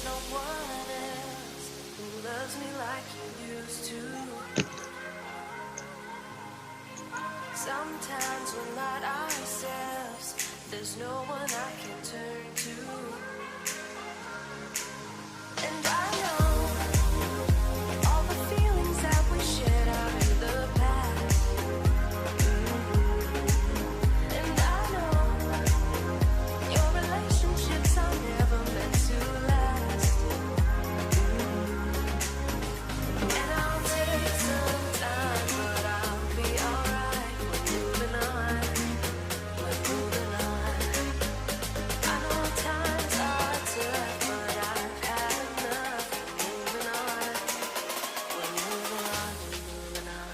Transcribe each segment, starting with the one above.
no one else who loves me like you used to. Sometimes we're not ourselves. There's no one I can turn to. And I know all the feelings that we shared are in the past. And I know your relationships are never meant to last. And I'll take some time, but I'll be alright. We're moving on. We're moving on. I know times are tough, but I've had enough. We're moving on. We're moving on. We're moving on.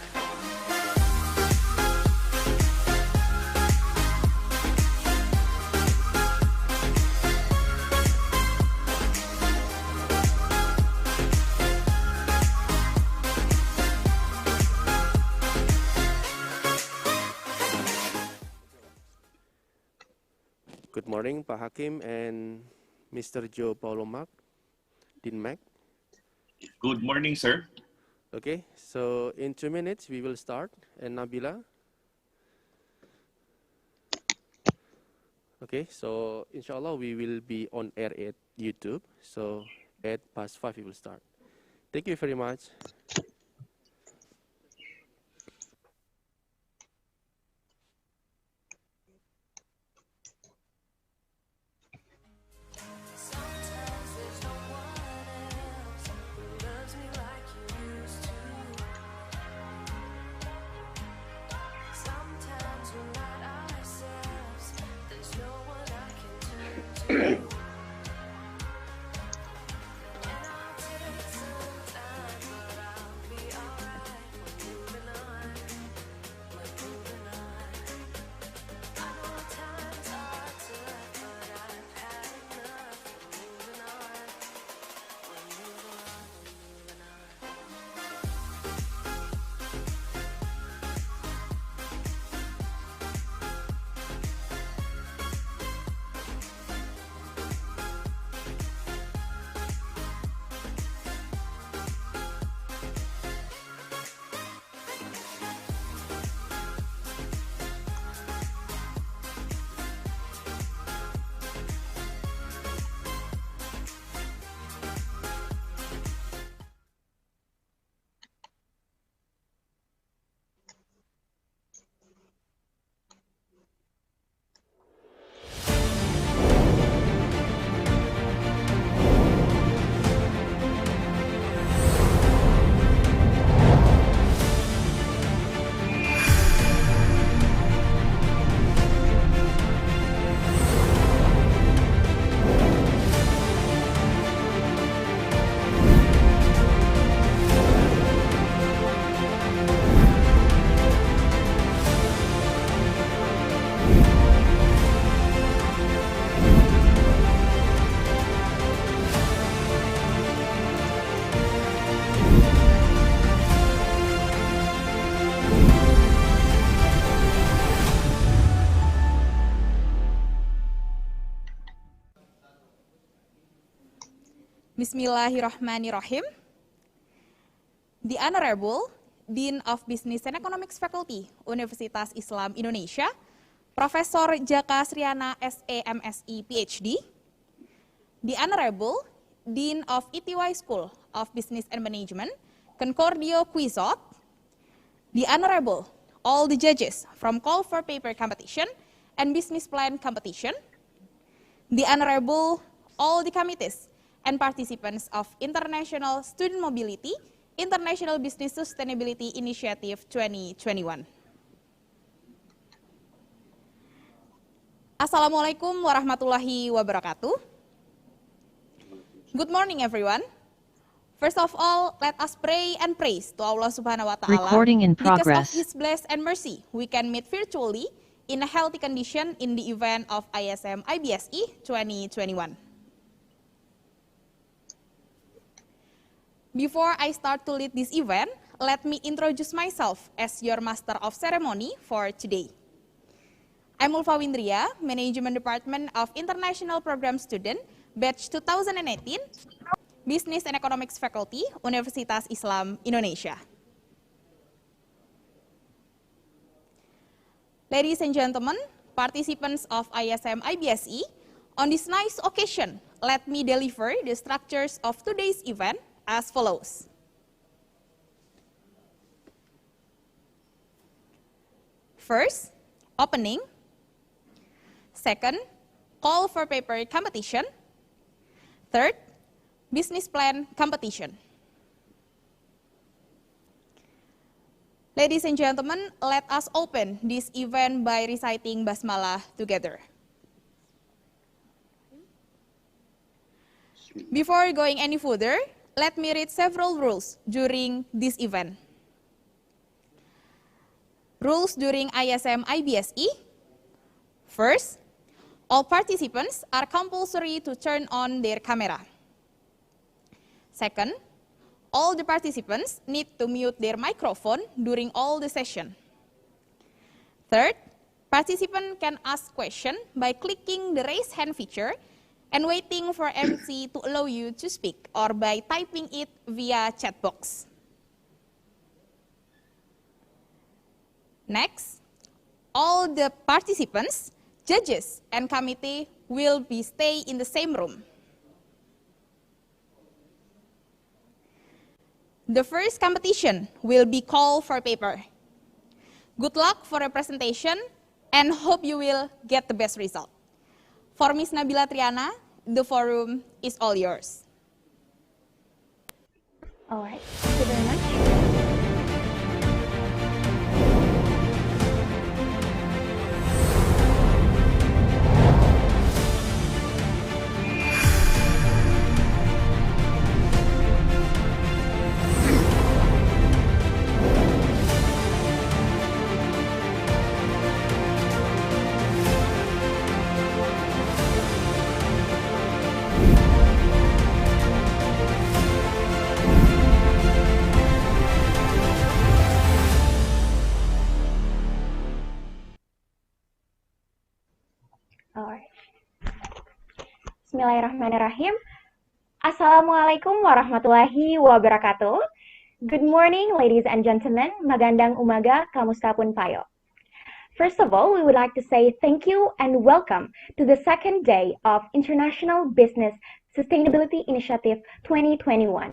Good morning, Pak Hakim and Mr. Joe Paulo Mark, Dean Mac. Good morning, sir. Okay, so in 2 minutes we will start. And Nabila. Okay, so inshallah we will be on air at YouTube. So at past 5 we will start. Thank you very much. Sometimes there's no one else who loves me like you used to. Sometimes we're not ourselves. There's no one I can turn to. And I'll take some time, but I'll be alright. We're moving on. We're moving on. I know times are tough, but I've had enough. We're moving on. We're moving on. We're moving on. Bismillahirrahmanirrahim. The Honorable Dean of Business and Economics Faculty, Universitas Islam Indonesia, Profesor Jaka Sriana SEMSI PhD. The Honorable Dean of ETY School of Business and Management, Concordio Quizot. The Honorable all the judges from Call for Paper Competition and Business Plan Competition. The Honorable all the committees and participants of International Student Mobility, International Business Sustainability Initiative 2021. Assalamualaikum warahmatullahi wabarakatuh. Good morning, everyone. First of all, let us pray and praise to Allah Subhanahu wa Ta'ala. Recording in progress. Because of His blessing and mercy, we can meet virtually in a healthy condition in the event of ISM IBSE 2021. Before I start to lead this event, let me introduce myself as your Master of Ceremony for today. I'm Ulfa Windria, Management Department of International Program Student, batch 2018, Business and Economics Faculty, Universitas Islam Indonesia. Ladies and gentlemen, participants of ISM IBSE, on this nice occasion, let me deliver the structures of today's event as follows. First, opening. Second, call for paper competition. Third, business plan competition. Ladies and gentlemen, let us open this event by reciting Basmalah together. Before going any further, let me read several rules during this event. Rules during ISM IBSE. First, all participants are compulsory to turn on their camera. Second, all the participants need to mute their microphone during all the session. Third, participants can ask questions by clicking the raise hand feature and waiting for MC to allow you to speak, or by typing it via chat box. Next, all the participants, judges, and committee will be stay in the same room. The first competition will be call for paper. Good luck for the presentation and hope you will get the best result. For Ms. Nabila Triana, the forum is all yours. All right, thank you very much. Alright. Bismillahirrahmanirrahim. Assalamualaikum warahmatullahi wabarakatuh. Good morning, ladies and gentlemen. Magandang umaga, kamusta pun payo. First of all, we would like to say thank you and welcome to the second day of International Business Sustainability Initiative 2021.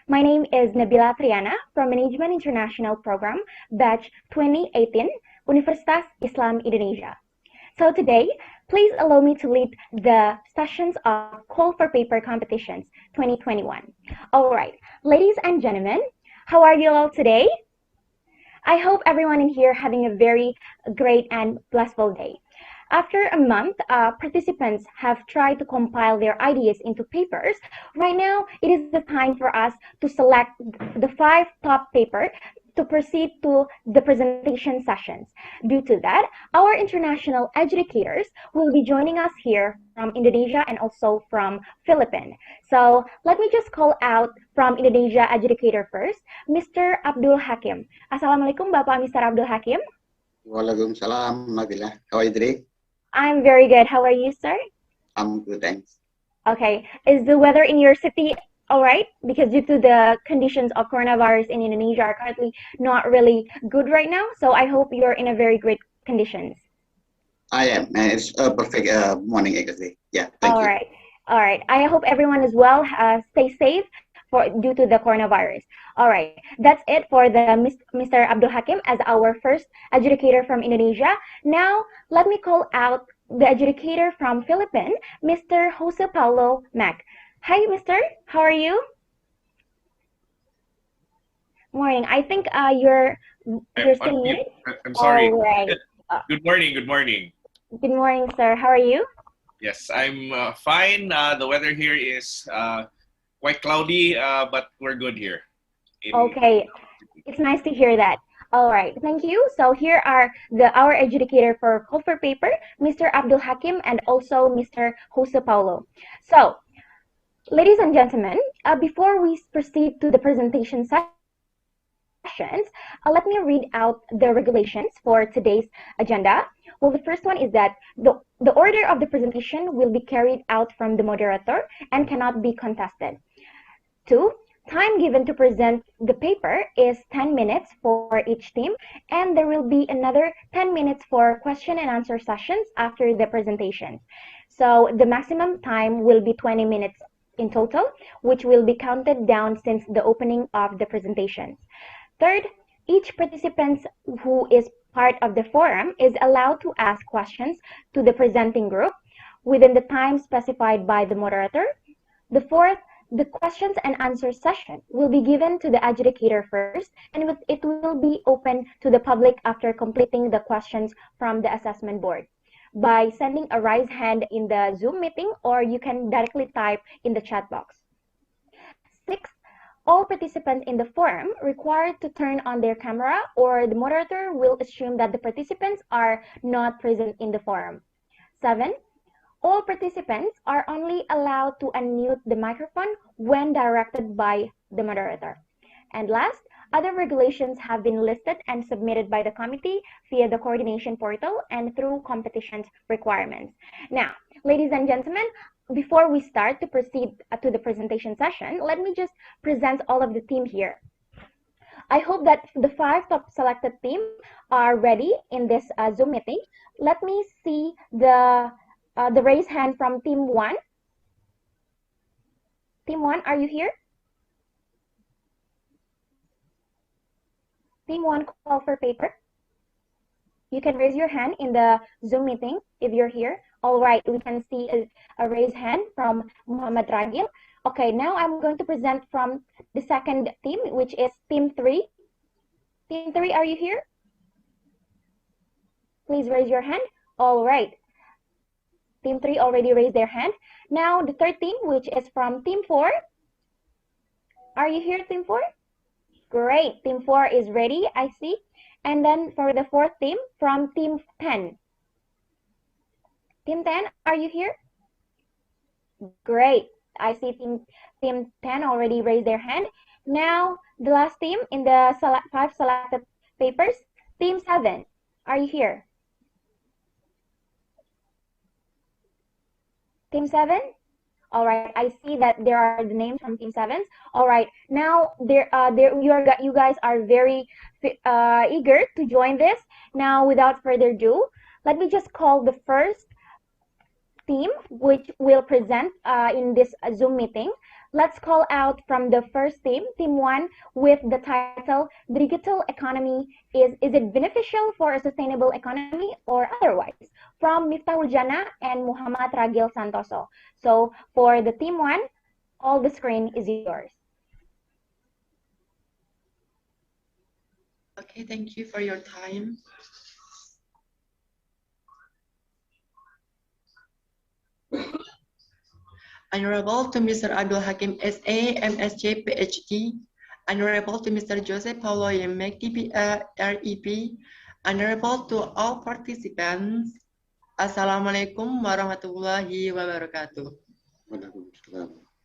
My name is Nabila Triana from Management International Program, Batch 2018, Universitas Islam Indonesia. So today, please allow me to lead the sessions of Call for Paper Competitions 2021. All right, ladies and gentlemen, how are you all today? I hope everyone in here having a very great and blissful day. After a month, participants have tried to compile their ideas into papers. Right now, it is the time for us to select the 5 top papers to proceed to the presentation sessions. Due to that, our international educators will be joining us here from Indonesia and also from Philippines. So let me just call out from Indonesia educator first, Mr. Abdul Hakim. Assalamualaikum, Bapak Mr. Abdul Hakim. Waalaikumsalam, Nabila. How are you today? I'm very good. How are you, sir? I'm good, thanks. Okay. Is the weather in your city all right? Because due to the conditions of coronavirus in Indonesia are currently not really good right now. So I hope you're in a very great conditions. I am. It's a perfect morning, actually. Yeah, thank you. All right. I hope everyone is well. Stay safe due to the coronavirus. All right. That's it for the Mr. Abdul Hakim as our first adjudicator from Indonesia. Now, let me call out the adjudicator from Philippines, Mr. Jose Paulo Mac. Hi, mister. How are you? Morning. I think you're still muted. I'm sorry. All right. Good morning. Good morning. Good morning, sir. How are you? Yes, I'm fine. The weather here is quite cloudy, but we're good here. Okay. It's nice to hear that. All right. Thank you. So here are our adjudicator for Call for Paper, Mr. Abdul Hakim, and also Mr. Jose Paulo. So, ladies and gentlemen, before we proceed to the presentation session, questions, let me read out the regulations for today's agenda. Well, the first one is that the order of the presentation will be carried out from the moderator and cannot be contested. 2, time given to present the paper is 10 minutes for each team, and there will be another 10 minutes for question and answer sessions after the presentation. So the maximum time will be 20 minutes in total, which will be counted down since the opening of the presentations. Third, each participant who is part of the forum is allowed to ask questions to the presenting group within the time specified by the moderator. The fourth, the questions and answer session will be given to the adjudicator first, and it will be open to the public after completing the questions from the assessment board by sending a raise hand in the Zoom meeting, or you can directly type in the chat box. Sixth, all participants in the forum required to turn on their camera, or the moderator will assume that the participants are not present in the forum. 7, all participants are only allowed to unmute the microphone when directed by the moderator. And last, other regulations have been listed and submitted by the committee via the coordination portal and through competition requirements. Now, ladies and gentlemen, before we start to proceed to the presentation session, let me just present all of the team here. I hope that the 5 top selected team are ready in this Zoom meeting. Let me see the raise hand from team 1. Team 1, are you here? Team 1, call for paper. You can raise your hand in the Zoom meeting if you're here. All right, we can see a raised hand from Muhammad Ragil. Okay, now I'm going to present from the second team, which is team 3. Team 3, are you here? Please raise your hand. All right. Team 3 already raised their hand. Now the third team, which is from team 4. Are you here, team 4? Great. Team 4 is ready, I see. And then for the fourth team, from team 10. Team 10, are you here? Great. I see team 10 already raised their hand. Now the last team in the 5 selected papers, team 7. Are you here? Team 7? All right, I see that there are the names from team 7. All right, now you guys are very eager to join this. Now, without further ado, let me just call the first team which will present in this Zoom meeting. Let's call out from the first team, team 1, with the title, Digital Economy, is it beneficial for a sustainable economy or otherwise? From Miftahul Jannah and Muhammad Ragil Santoso. So for the team 1, all the screen is yours. Okay, thank you for your time. Honorable to Mr. Abdul Hakim S.A., MSc, PhD. Honorable to Mr. Joseph Paulo Yemek, DPA, REP. Honorable to all participants. Assalamualaikum warahmatullahi wabarakatuh.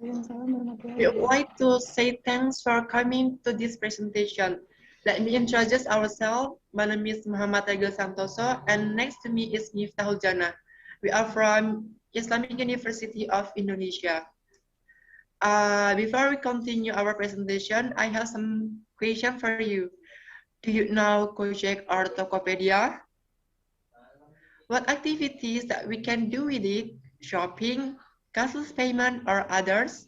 We would like to say thanks for coming to this presentation. Let me introduce ourselves. My name is Muhammad Ragil Santoso, and next to me is Miftahul Jannah. We are from Islamic University of Indonesia. Before we continue our presentation, I have some question for you. Do you know Gojek or Tokopedia? What activities that we can do with it? Shopping, cashless payment, or others?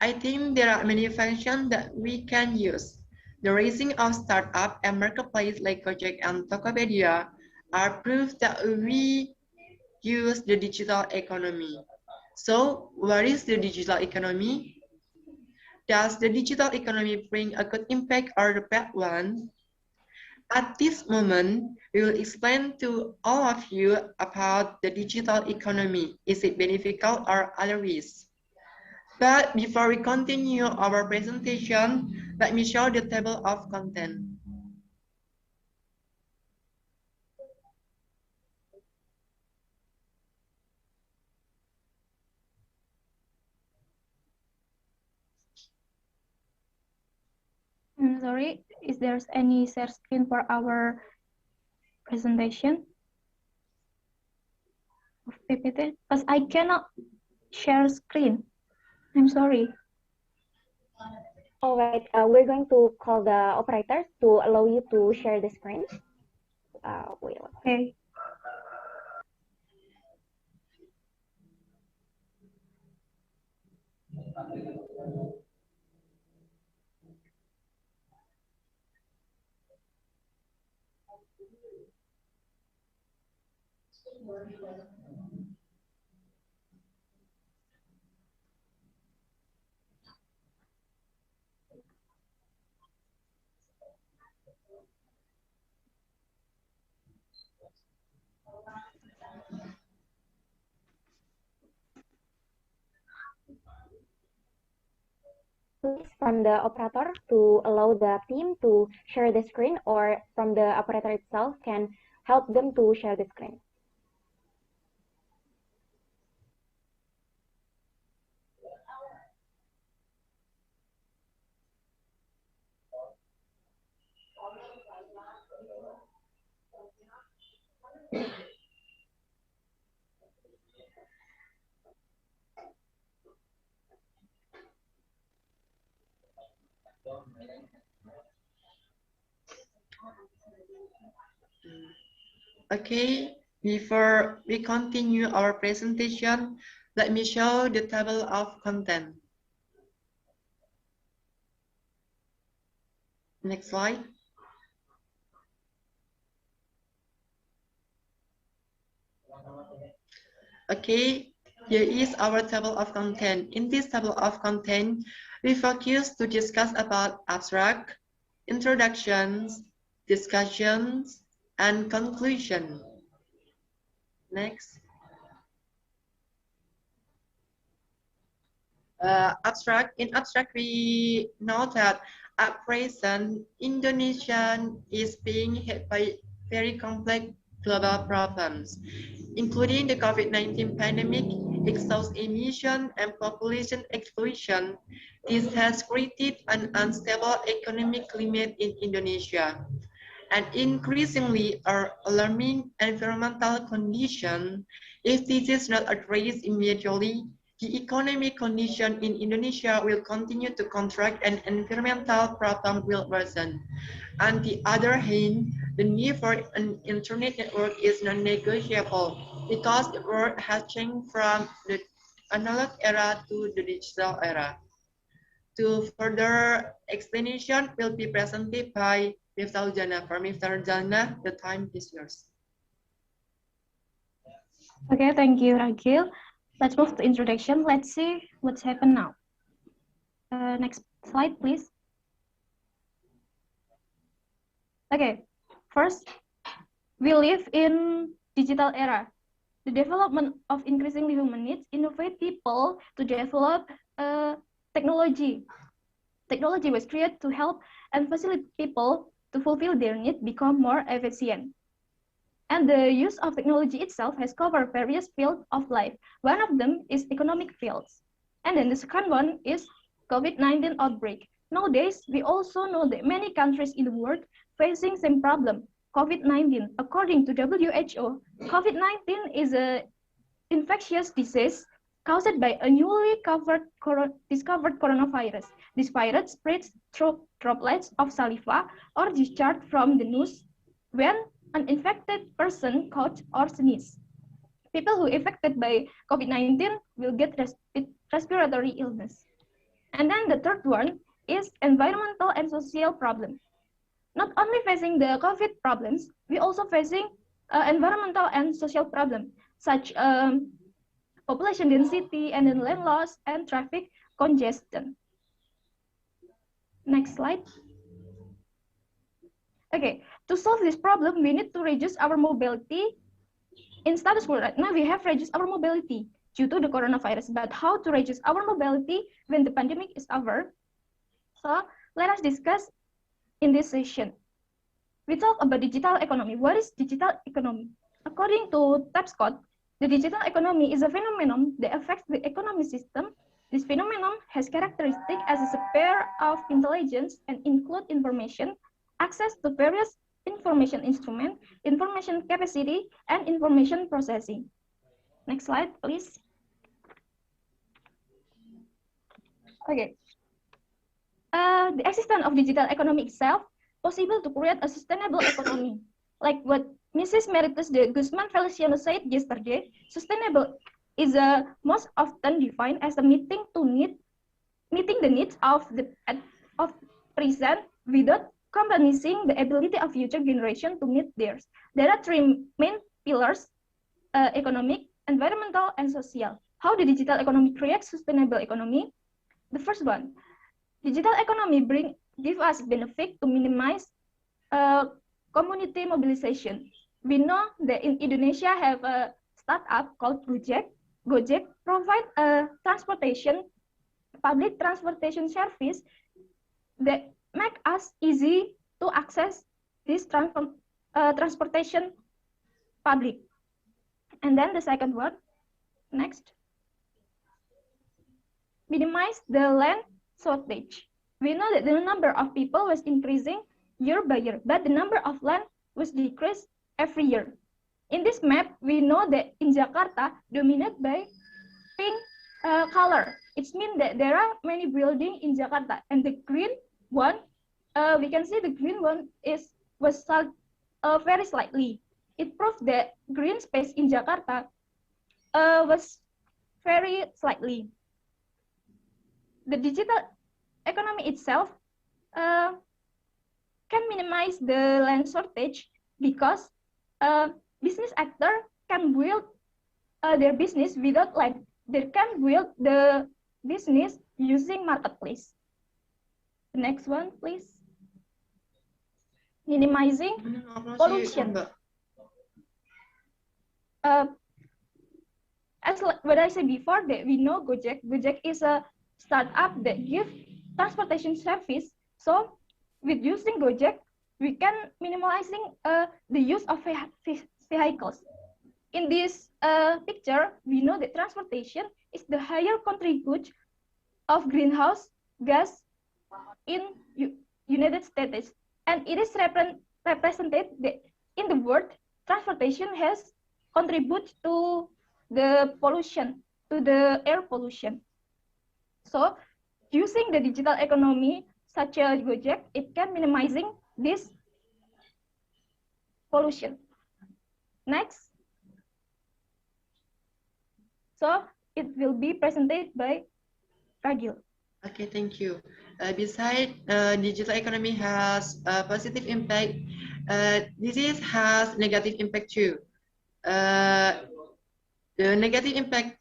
I think there are many functions that we can use. The raising of startup and marketplace like Gojek and Tokopedia are proof that we use the digital economy. So, what is the digital economy? Does the digital economy bring a good impact or a bad one? At this moment, we will explain to all of you about the digital economy. Is it beneficial or otherwise? But before we continue our presentation, let me show the table of content. Sorry, is there any share screen for our presentation of PPT? Because I cannot share screen. I'm sorry. All right, we're going to call the operator to allow you to share the screen. Wait. Okay. Please from the operator to allow the team to share the screen, or from the operator itself can help them to share the screen. Okay, before we continue our presentation, let me show the table of content. Next slide. Okay, here is our table of content. In this table of content, we focus to discuss about abstract, introductions, discussions, and conclusion. Next. Abstract. In abstract, we know that at present, Indonesia is being hit by very complex global problems, including the COVID-19 pandemic, exhaust emission, and population explosion. This has created an unstable economic climate in Indonesia, and increasingly are alarming environmental condition. If this is not addressed immediately, the economic condition in Indonesia will continue to contract and environmental problem will worsen. On the other hand, the need for an internet network is non-negotiable because the world has changed from the analog era to the digital era. To further explanation will be presented by Miftah Jannah. For Miftah Jannah, the time is yours. Okay, thank you, Ragil. Let's move to introduction. Let's see what's happened now. Next slide, please. Okay, first, we live in digital era. The development of increasingly human needs innovate people to develop technology. Technology was created to help and facilitate people to fulfill their needs become more efficient. And the use of technology itself has covered various fields of life. One of them is economic fields. And then the second one is COVID-19 outbreak. Nowadays, we also know that many countries in the world facing same problem, COVID-19. According to WHO, COVID-19 is an infectious disease caused by a newly discovered coronavirus. This virus spreads through droplets of saliva or discharge from the nose when an infected person coughs or sneezes. People who affected by COVID-19 will get respiratory illness. And then the third one is environmental and social problem. Not only facing the COVID problems, we also facing environmental and social problem, such population density and then land loss and traffic congestion. Next slide. Okay, to solve this problem, we need to reduce our mobility. In status quo right now, we have reduced our mobility due to the coronavirus, but how to reduce our mobility when the pandemic is over? So let us discuss in this session. We talk about digital economy. What is digital economy? According to Tapscott, the digital economy is a phenomenon that affects the economic system. This phenomenon has characteristics as a pair of intelligence and include information, access to various information instruments, information capacity, and information processing. Next slide, please. Okay. The existence of digital economy itself possible to create a sustainable economy. Like what Mrs. Meritus de Guzman Feliciano said yesterday, sustainable is most often defined as a meeting the needs of present without compromising the ability of future generation to meet theirs. There are three main pillars: economic, environmental, and social. How the digital economy creates sustainable economy? The first one, digital economy give us benefit to minimize community mobilization. We know that in Indonesia have a startup called Gojek. Gojek provide a public transportation service that make us easy to access this transportation public. And then the second one, next, minimize the land shortage. We know that the number of people was increasing year by year, but the number of land was decreased every year. In this map, we know that in Jakarta, dominated by pink color. It means that there are many buildings in Jakarta, and the green one, we can see the green one was very slightly. It proves that green space in Jakarta was very slightly. The digital economy itself can minimize the land shortage because business actor can build their business without land. They can build the business using marketplace. The next one, please. Minimizing pollution. As what I said before, that we know Gojek. Gojek is a startup that gives transportation service. So with using Gojek, we can minimizing the use of vehicles. In this picture, we know that transportation is the higher contribution of greenhouse gas in United States, and it is represented that in the world, transportation has contributed to the pollution, to the air pollution. So, using the digital economy such as Gojek, it can minimizing this pollution. Next. So, it will be presented by Ragil. Okay, thank you. Besides, digital economy has a positive impact. This has negative impact too. The negative impact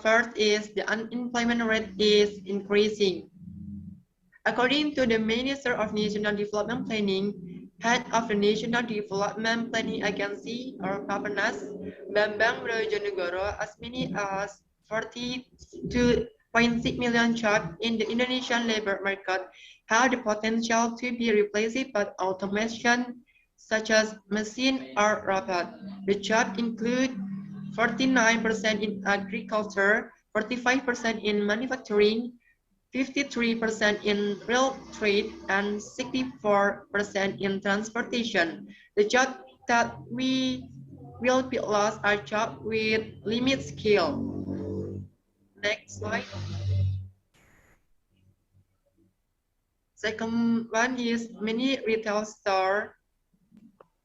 first is the unemployment rate is increasing. According to the Minister of National Development Planning, head of the National Development Planning Agency, or Bappenas, Bambang Brojonegoro, as many as 42.6 million jobs in the Indonesian labor market have the potential to be replaced by automation, such as machine or robot. The jobs include 49% in agriculture, 45% in manufacturing, 53% in real trade, and 64% in transportation. The jobs that we will be lost are jobs with limited skill. Next slide. Second one is many retail stores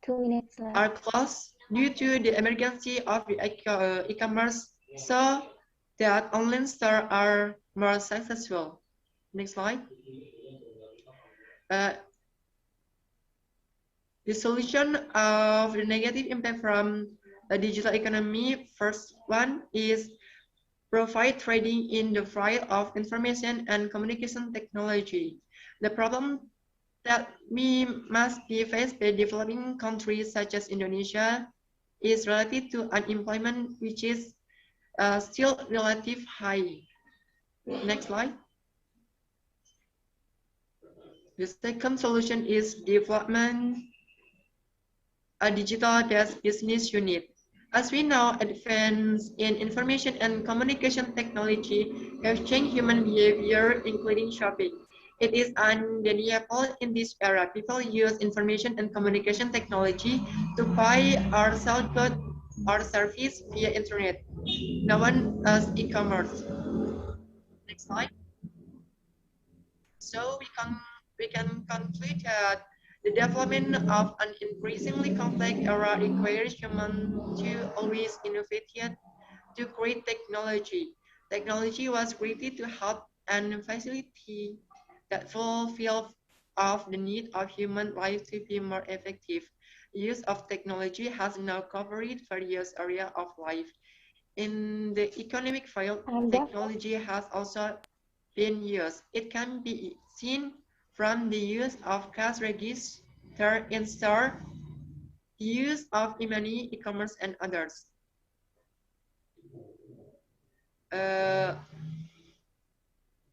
2 minutes left. are closed due to the emergency of the e-commerce, so that online stores are more successful. Next slide. The solution of the negative impact from the digital economy, first one is provide trading in the field of information and communication technology. The problem that we must be faced by developing countries such as Indonesia is related to unemployment, which is still relatively high. Next slide. The second solution is development a digital-based business unit. As we know, advances in information and communication technology have changed human behavior, including shopping. It is undeniable in this era. People use information and communication technology to buy or sell goods or service via internet. No one as e-commerce. Next slide. So we can conclude that the development of an increasingly complex era requires humans to always innovate to create technology. Technology was created to help and facilitate that fulfill of the need of human life to be more effective. Use of technology has now covered various areas of life. In the economic field, technology has also been used. It can be seen from the use of cash register in store, the use of e-money, e-commerce, and others.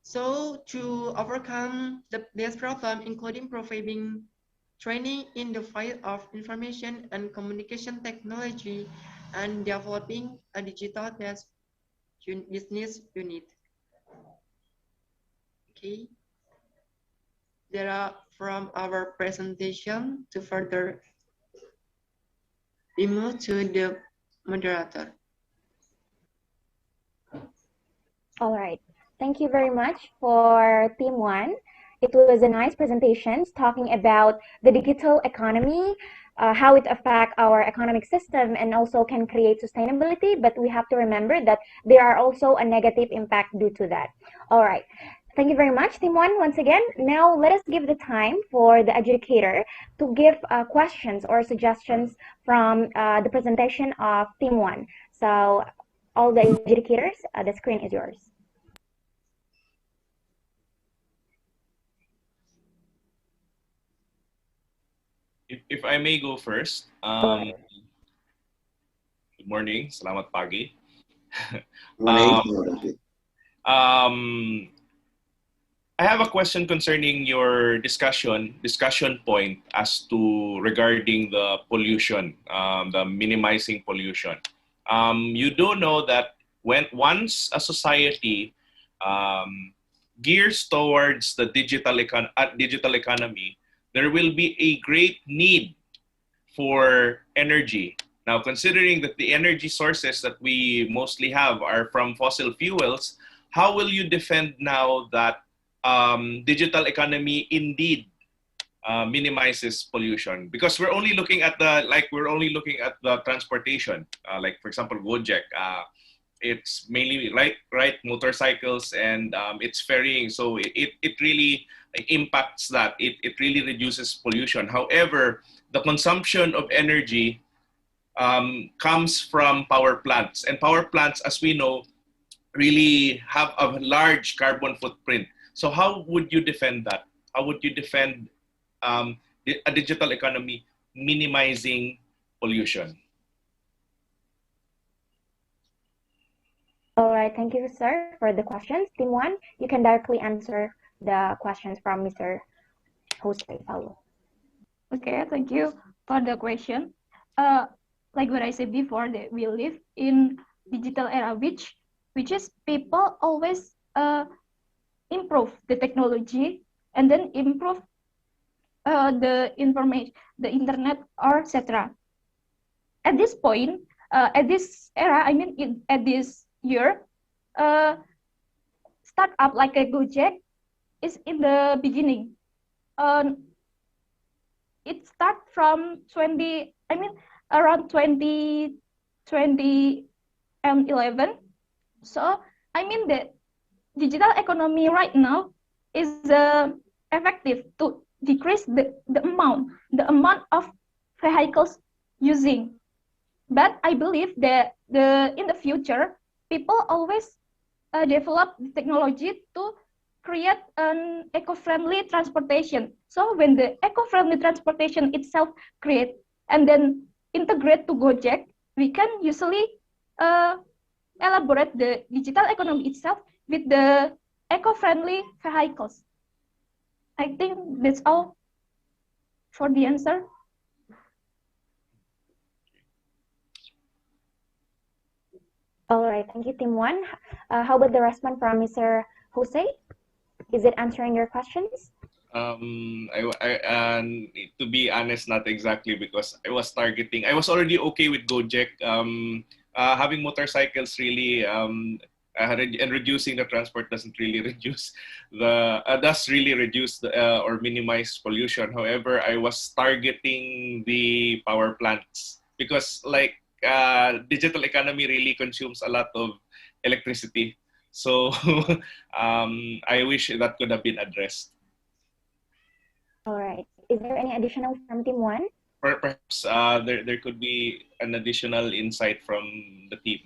So to overcome this problem, including providing training in the field of information and communication technology and developing a digital-based business unit. Okay. There are from our presentation to further we move to the moderator. All right. Thank you very much for Team 1. It was a nice presentation talking about the digital economy, how it affects our economic system and also can create sustainability, but we have to remember that there are also a negative impact due to that. All right. Thank you very much, Team 1, once again. Now, let us give the time for the adjudicator to give questions or suggestions from the presentation of Team 1. So, all the adjudicators, the screen is yours. If I may go first, good morning, selamat pagi. I have a question concerning your discussion point as to regarding the pollution, the minimizing pollution. You do know that once a society gears towards the digital economy, there will be a great need for energy. Now, considering that the energy sources that we mostly have are from fossil fuels, how will you defend now that digital economy indeed minimizes pollution? Because we're only looking at the transportation, like for example Gojek. It's mainly right motorcycles and it's ferrying, so it really impacts that. It really reduces pollution. However, the consumption of energy comes from power plants, and power plants, as we know, really have a large carbon footprint. So how would you defend that? How would you defend a digital economy minimizing pollution? All right, thank you, sir, for the questions. Team 1, you can directly answer the questions from Mr. Jose Paulo. Okay, thank you for the question. Like what I said before, that we live in digital era, which is people always improve the technology and then improve the information, the internet, or etc. At this point, at this era, I mean, at this year, startup like a Gojek is in the beginning. It starts from around 2011. So I mean the digital economy right now is effective to decrease the amount of vehicles using. But I believe that in the future, people always develop technology to create an eco-friendly transportation. So when the eco-friendly transportation itself create and then integrate to Gojek, we can usually elaborate the digital economy itself with the eco-friendly vehicles. I think that's all for the answer. All right, thank you, Team 1. How about the response from Mr. Jose? Is it answering your questions? To be honest, not exactly, because I was already okay with Gojek. Having motorcycles really, and reducing the transport doesn't really reduce or minimize pollution. However, I was targeting the power plants because digital economy really consumes a lot of electricity. So I wish that could have been addressed. All right. Is there any additional from team 1? Perhaps there could be an additional insight from the team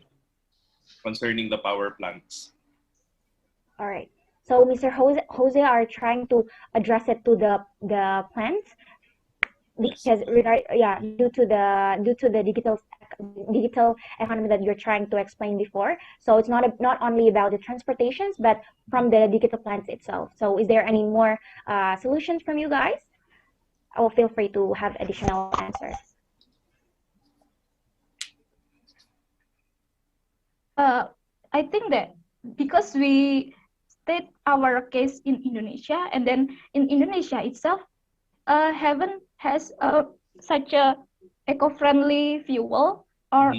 concerning the power plants. All right. So Mr. Jose are trying to address it to the plants because due to the digital economy that you're trying to explain before. So it's not only about the transportations, but from the digital plants itself. So is there any more solutions from you guys? I will feel free to have additional answers. I think that because we state our case in Indonesia, and then in Indonesia itself, has such a eco-friendly fuel or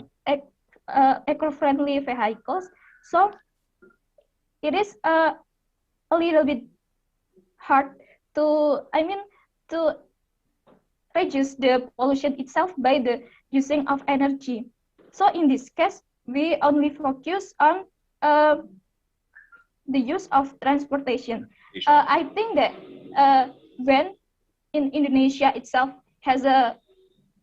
eco-friendly vehicles. So it is a little bit hard to reduce the pollution itself by the using of energy. So in this case, we only focus on the use of transportation. I think that when in Indonesia itself has a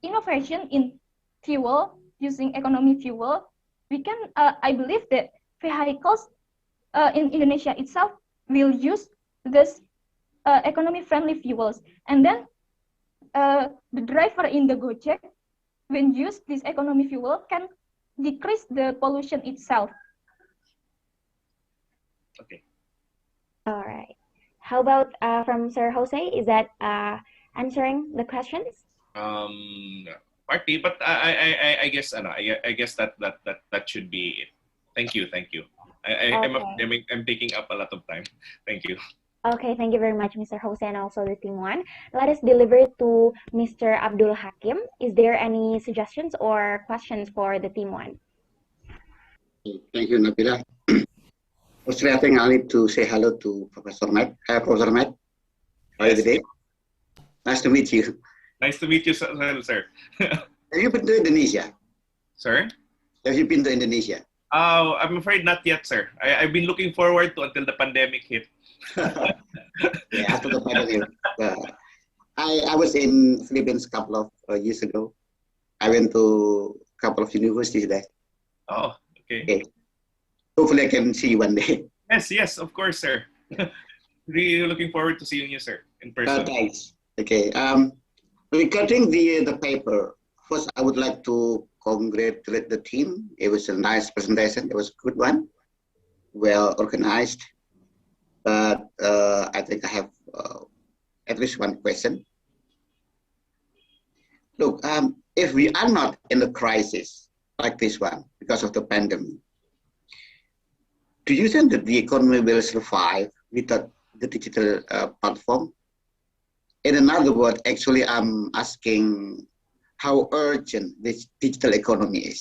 innovation in fuel, using economy fuel, we can, I believe that vehicles in Indonesia itself will use this economy-friendly fuels. And then the driver in the Gojek, when use this economy fuel, can decrease the pollution itself. Okay. All right. How about from Sir Jose? Is that answering the questions? Partly, but I guess I guess that should be it. Thank you. I'm taking up a lot of time. Thank you. Okay, thank you very much, Mr. Jose, and also the team 1. Let us deliver it to Mr. Abdul Hakim. Is there any suggestions or questions for the team 1? Thank you, Nabila. Firstly, I think I need to say hello to Professor Matt. Hi, Professor Matt. How are you today? Nice to meet you. Nice to meet you, sir. Have you been to Indonesia? Sir? Have you been to Indonesia? I'm afraid not yet, sir. I've been looking forward to until the pandemic hit. Yeah, after the pandemic. I was in Philippines a couple of years ago. I went to a couple of universities there. Oh, okay. Hopefully I can see you one day. Yes, of course, sir. Really looking forward to seeing you, sir, in person. Thanks. Okay. Regarding the paper, first I would like to congratulate the team. It was a nice presentation. It was a good one, well organized. But I think I have at least one question. Look, if we are not in a crisis like this one because of the pandemic, do you think that the economy will survive without the digital platform? In another word, actually, I'm asking how urgent this digital economy is.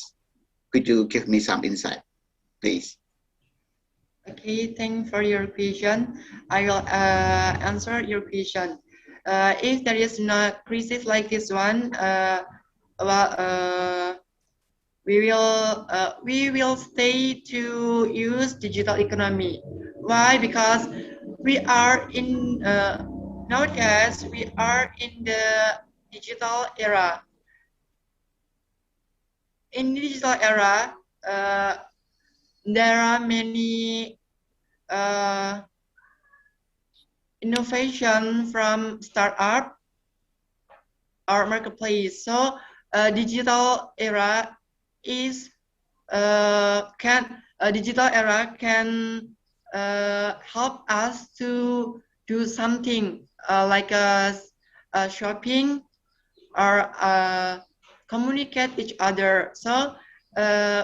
Could you give me some insight, please? Okay, thanks for your question. I will answer your question. If there is not crisis like this one, we will stay to use digital economy. Why? Because we are in nowadays we are in the digital era. In the digital era, there are many innovation from startup or marketplace. So digital era can help us to do something like shopping or communicate each other. So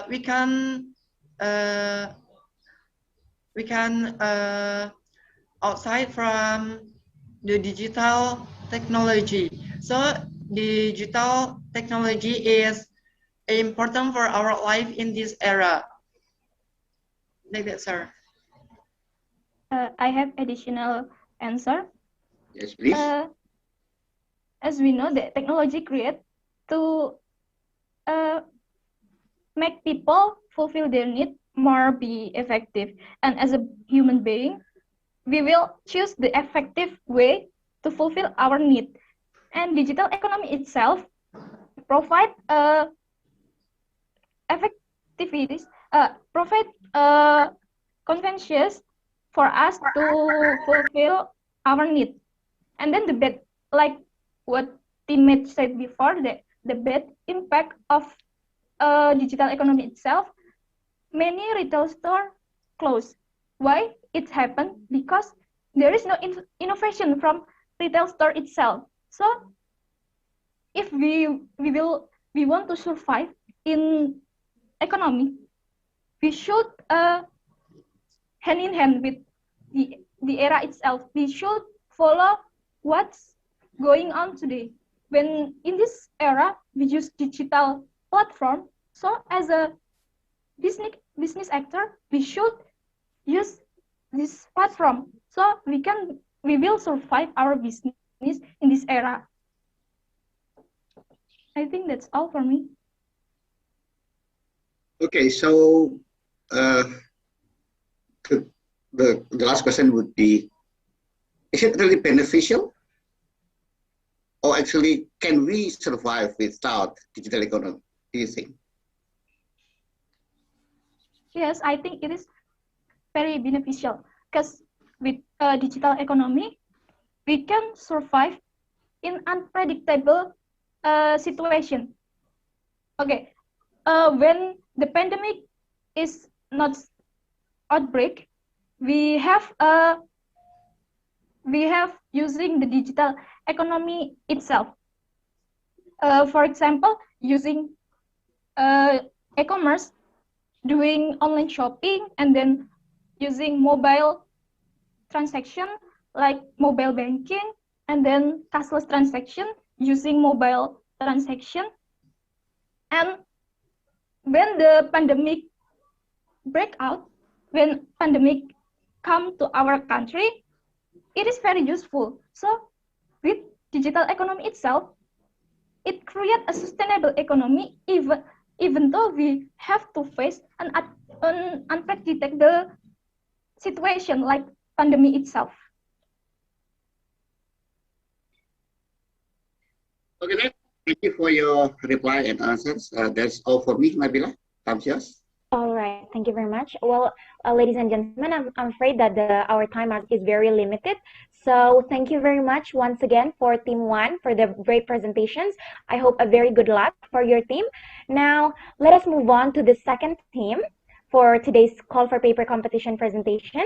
we can outside from the digital technology. So digital technology is important for our life in this era. Like that, sir. I have additional answer. Yes, please. As we know, that technology create to make people fulfill their need more be effective. And as a human being, we will choose the effective way to fulfill our need. And digital economy itself provide effectivities, provide convenience for us to fulfill our need. And then the bad, like what teammate said before, the bad impact of digital economy itself, many retail store close. Why it happened? Because there is no innovation from retail store itself. So if we want to survive in economy, we should hand in hand with the era itself. We should follow what's going on today. When in this era we use digital platform, so as a business actor, we should use this platform so we will survive our business in this era. I think that's all for me. Okay, so the last question would be, is it really beneficial? Or actually, can we survive without digital economy, do you think? Yes, I think it is very beneficial because with digital economy, we can survive in unpredictable situation. Okay, when the pandemic is not outbreak, we have using the digital economy itself. For example, using e-commerce, doing online shopping, and then using mobile transaction like mobile banking, and then cashless transaction using mobile transaction. And when the pandemic break out, when pandemic come to our country, it is very useful. So with digital economy itself, it creates a sustainable economy even though we have to face an unpredictable situation like pandemic itself. Okay, thank you for your reply and answers. That's all for me, Nabila. Tamsias. All right, thank you very much. Well, ladies and gentlemen, I'm afraid that our time is very limited. So thank you very much once again for Team 1 for the great presentations. I hope a very good luck for your team. Now, let us move on to the second team for today's Call for Paper competition presentation.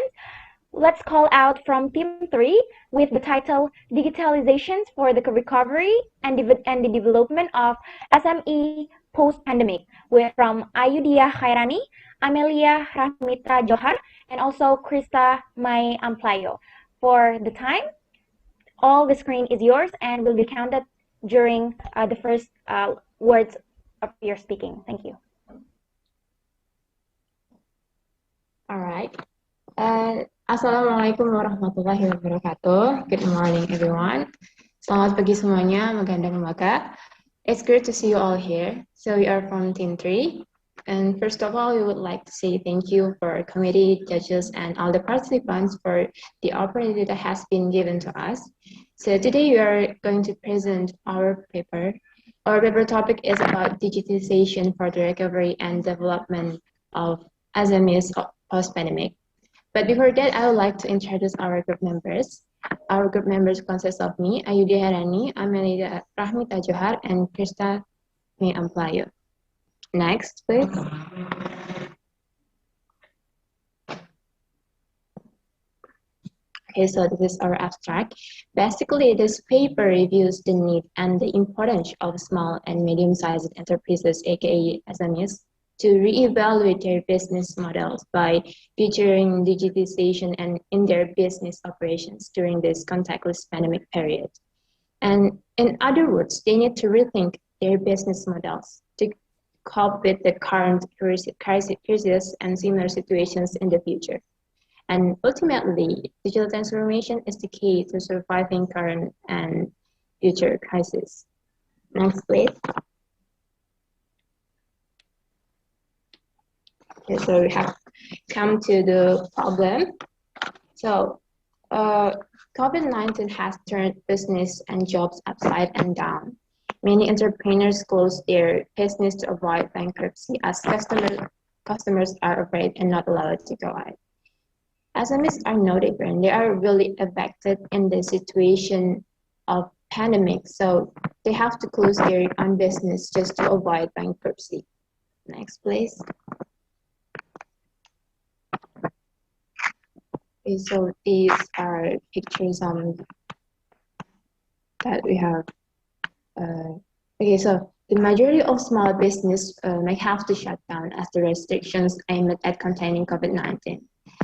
Let's call out from Team 3 with the title Digitalizations for the Recovery and the Development of SME Post-Pandemic, with from Ayudhya Khairani, Amelia Rahmita Johar, and also Krista Mai Amplayo. For the time, all the screen is yours and will be counted during the first words of your speaking. Thank you. All right. Assalamualaikum warahmatullahi wabarakatuh. Good morning, everyone. Selamat pagi semuanya, Magandang Umaga. It's great to see you all here. So we are from Team 3. And first of all, we would like to say thank you for our committee, judges, and all the participants for the opportunity that has been given to us. So today we are going to present our paper. Our paper topic is about digitization for the recovery and development of SMEs post-pandemic. But before that, I would like to introduce our group members. Our group members consist of me, Ayudhya Khairani, Amelia Rahmita Johar, and Krista Mai Amplayo. Next, please. Okay, so this is our abstract. Basically, this paper reviews the need and the importance of small and medium-sized enterprises, aka SMEs, to reevaluate their business models by featuring digitization and in their business operations during this contactless pandemic period. And in other words, they need to rethink their business models to cope with the current crisis and similar situations in the future. And ultimately, digital transformation is the key to surviving current and future crises. Next, please. Okay, so we have come to the problem. So, COVID-19 has turned business and jobs upside and down. Many entrepreneurs close their business to avoid bankruptcy as customers are afraid and not allowed to go out. SMEs are no different. They are really affected in the situation of pandemic, so they have to close their own business just to avoid bankruptcy. Next, please. Okay, so these are pictures that we have. Okay, so the majority of small business may have to shut down as the restrictions aimed at containing COVID-19.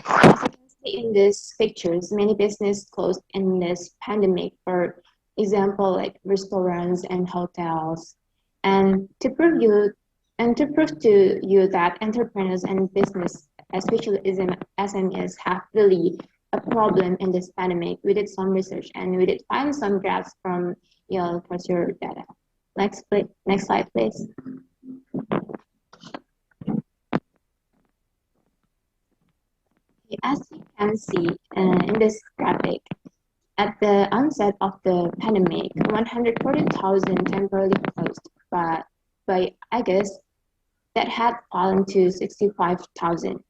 As you can see in these pictures, many businesses closed in this pandemic, for example, like restaurants and hotels. And to prove to you that entrepreneurs and business, especially SMEs, have really a problem in this pandemic, we did some research and we did find some graphs from Yale Coursera data. Next slide, please. As you can see in this graphic, at the onset of the pandemic, 140,000 temporarily closed, but by August, that had fallen to 65,000.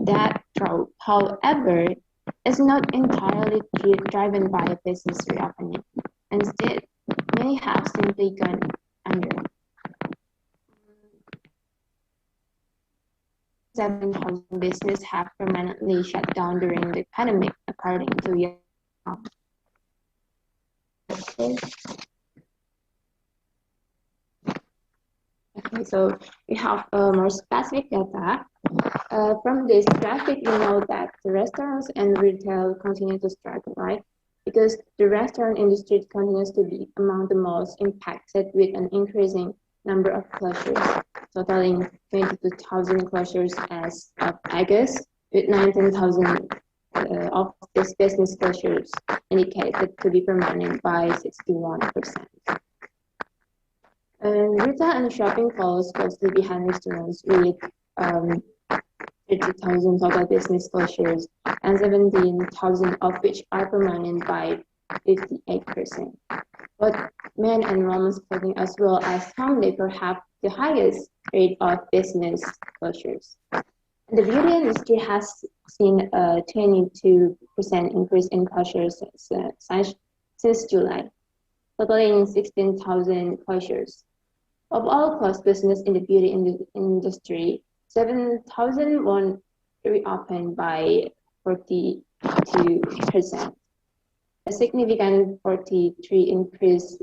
That drop, however, is not entirely driven by a business reopening. Instead, many have simply gone under. 7,000 businesses have permanently shut down during the pandemic, according to Yale. Okay, so we have more specific data. From this graphic, we know that the restaurants and retail continue to struggle, right? Because the restaurant industry continues to be among the most impacted with an increasing number of closures, totaling 22,000 closures as of August, with 19,000 of these business closures indicated to be permanent by 61%. Retail and shopping falls closely behind restaurants with 30,000 total business closures and 17,000 of which are permanent by 58%. Both men and women's clothing as well as home decor have the highest rate of business closures. The beauty industry has seen a 22% increase in closures since July, totaling 16,000 closures. Of all closed business in the beauty industry, 7,000 won't reopen by 42%. A significant 43% increase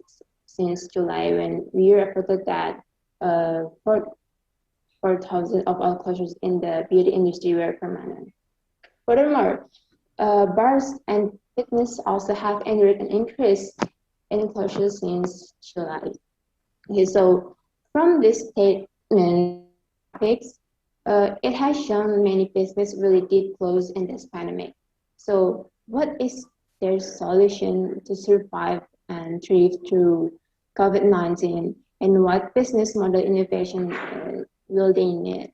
since July, when we reported that 4,000 of all closures in the beauty industry were permanent. Furthermore, bars and fitness also have endured an increase in closures since July. Okay, so from this statement, it has shown many businesses really did close in this pandemic. So what is their solution to survive and thrive through COVID-19, and what business model innovation will they need?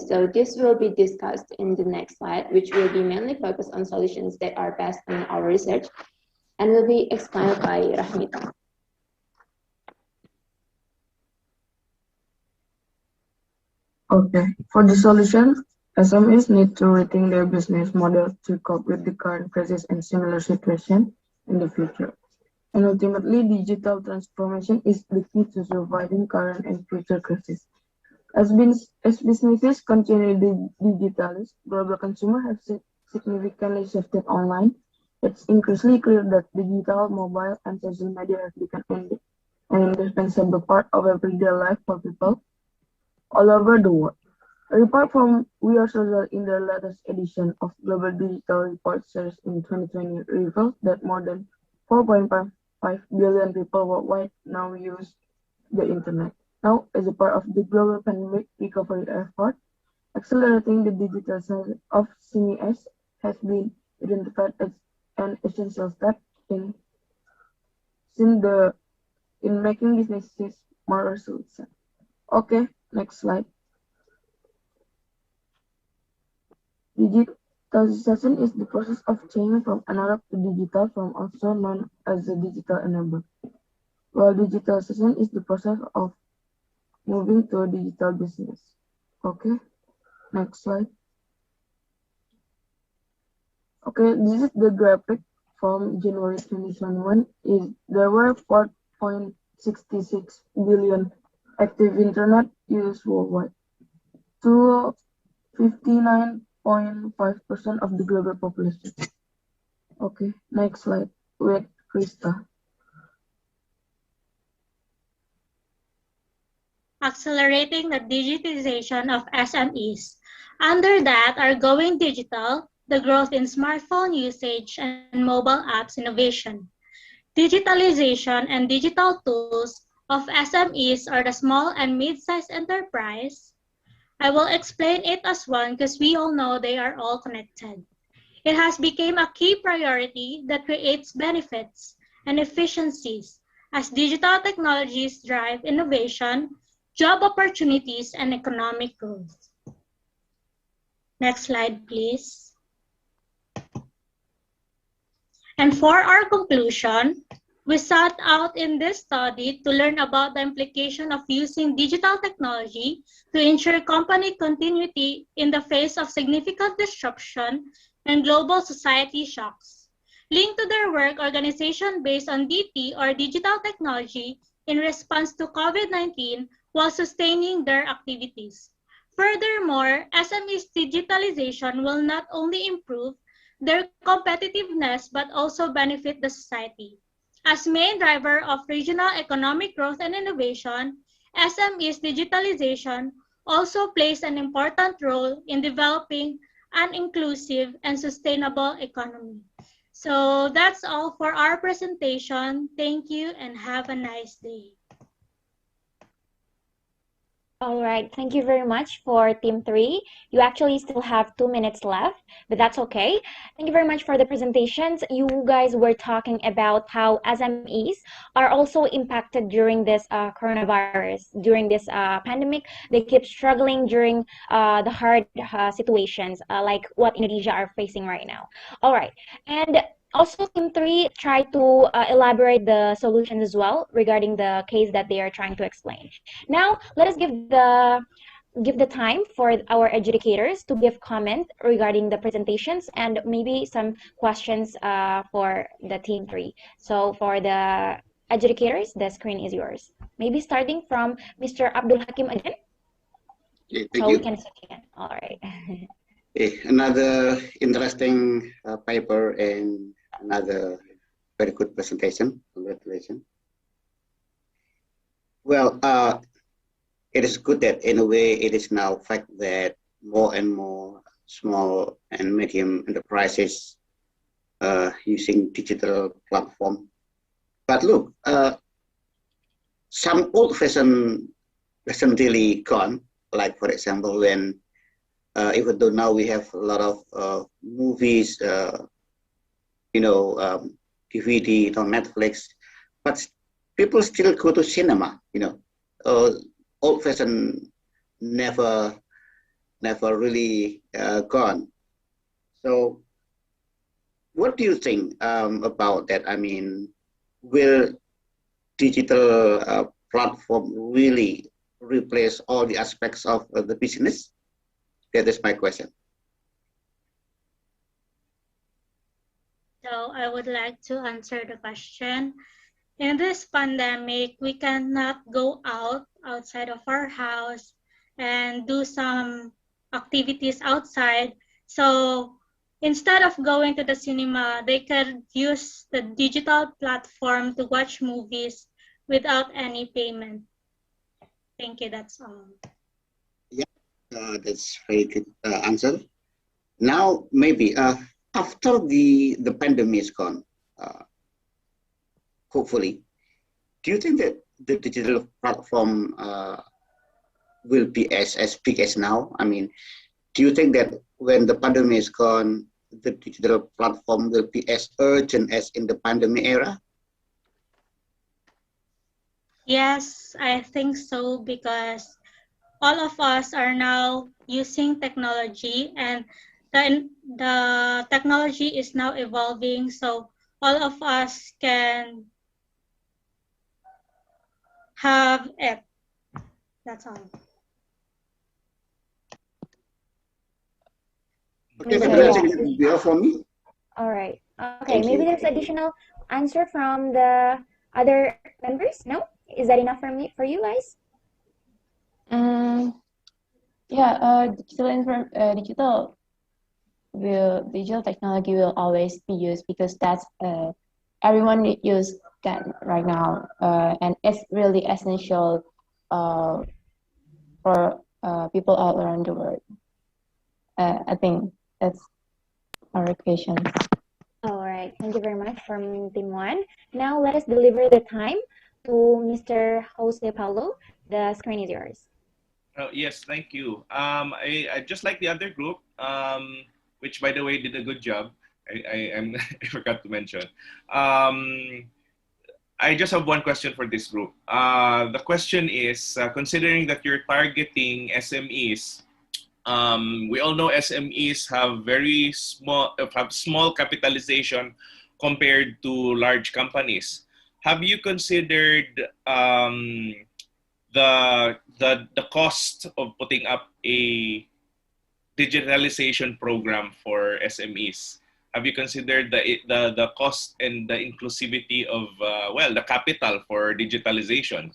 So this will be discussed in the next slide, which will be mainly focused on solutions that are based on our research and will be explained by Rahmita. Okay, for the solution, SMEs need to rethink their business model to cope with the current crisis and similar situation in the future. And ultimately, digital transformation is the key to surviving current and future crises. As businesses continue to digitalize, global consumers have significantly shifted online. It's increasingly clear that digital, mobile, and social media have become an indispensable part of everyday life for people. all over the world. A report from We Are Social in their latest edition of Global Digital Report Series in 2020 reveals that more than 4.5 billion people worldwide now use the internet. Now, as a part of the global pandemic recovery effort, accelerating the digitalization of CMEs has been identified as an essential step in making businesses more resilient. Okay, next slide. Digitalization is the process of changing from analog to digital, from also known as the digital enabler. While digitalization is the process of moving to a digital business. Okay, next slide. Okay, this is the graphic from January 2021. There were 4.66 billion active internet users worldwide, to 59.5% of the global population. Okay, next slide with Krista. Accelerating the digitization of SMEs. Under that are going digital, the growth in smartphone usage and mobile apps innovation. Digitalization and digital tools of SMEs are the small and mid-sized enterprise. I will explain it as one because we all know they are all connected. It has become a key priority that creates benefits and efficiencies as digital technologies drive innovation, job opportunities, and economic growth. Next slide, please. And for our conclusion, we set out in this study to learn about the implication of using digital technology to ensure company continuity in the face of significant disruption and global society shocks. Linked to their work, organization based on DT or digital technology in response to COVID-19 while sustaining their activities. Furthermore, SMEs digitalization will not only improve their competitiveness but also benefit the society. As main driver of regional economic growth and innovation, SMEs digitalization also plays an important role in developing an inclusive and sustainable economy. So that's all for our presentation. Thank you and have a nice day. All right, thank you very much for Team 3. You actually still have 2 minutes left, but that's okay. Thank you very much for the presentations. You guys were talking about how SMEs are also impacted during this coronavirus, during this pandemic. They keep struggling during the hard situations like what Indonesia are facing right now. All right, and also, Team 3 try to elaborate the solutions as well regarding the case that they are trying to explain. Now, let us give the time for our adjudicators to give comment regarding the presentations and maybe some questions for the Team 3. So for the adjudicators, the screen is yours. Maybe starting from Mr. Abdul Hakim again. Okay, thank you. We can start again. All right. Okay, another interesting paper and another very good presentation. Congratulations. Well, it is good that in a way it is now fact that more and more small and medium enterprises using digital platform. But look, some old-fashioned hasn't really gone. Like for example, when even though now we have a lot of movies, DVD on Netflix, but people still go to cinema. Old-fashioned never really gone. So, what do you think about that? I mean, will digital platform really replace all the aspects of the business? That is my question. So I would like to answer the question. In this pandemic, we cannot go outside of our house and do some activities outside. So instead of going to the cinema, they could use the digital platform to watch movies without any payment. Thank you, that's all. That's very good answer. Now, maybe after the pandemic is gone, hopefully, do you think that the digital platform will be as big as now? I mean, do you think that when the pandemic is gone, the digital platform will be as urgent as in the pandemic era? Yes, I think so because all of us are now using technology and the technology is now evolving, so all of us can have it. That's all. Okay, So maybe that's yeah. it. Be all for me. All right. Okay, Thank maybe you. there's additional answer from the other members. No? Is that enough for me for you guys? Yeah, digital technology will always be used because that's everyone use that right now, and it's really essential for people all around the world. I think that's our question. All right. Thank you very much from Team 1. Now let us deliver the time to Mr. Jose Paulo. The screen is yours. Yes, thank you. I just like the other group, which by the way did a good job. I forgot to mention. I just have one question for this group. The question is, considering that you're targeting SMEs, we all know SMEs have small capitalization compared to large companies. Have you considered the cost of putting up a digitalization program for SMEs? Have you considered the cost and the inclusivity of the capital for digitalization?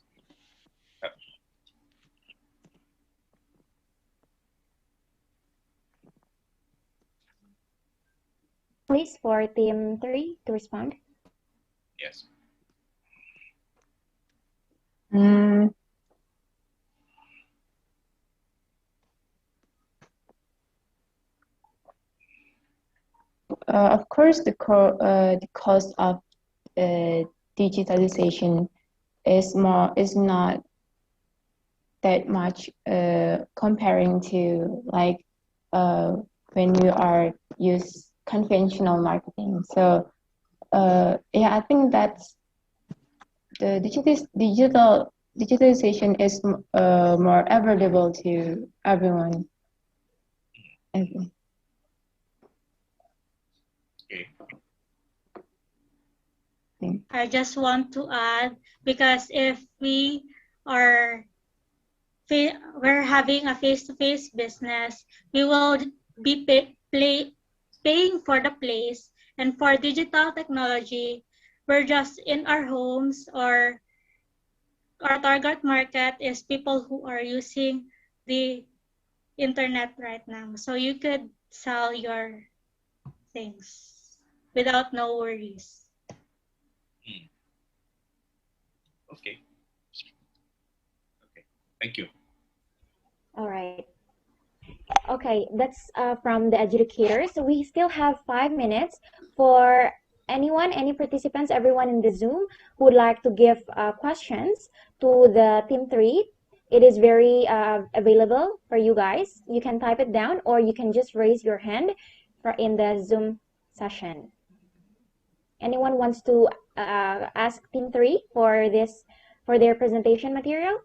Please, for Team 3 to respond. Yes. Of course, the cost of digitalization is not that much comparing to like when you are use conventional marketing. So yeah, I think that's the digitalization is more available to everyone. Okay. I just want to add, because if we're having a face-to-face business, we will be paying for the place, and for digital technology, we're just in our homes, or our target market is people who are using the internet right now. So you could sell your things without no worries. Okay. Okay. Thank you. All right. Okay, that's from the educators. So we still have 5 minutes for any participants, everyone in the Zoom who would like to give questions to the Team 3. It is very available for you guys. You can type it down or you can just raise your hand in the Zoom session. Anyone wants to ask Team 3 for their presentation material?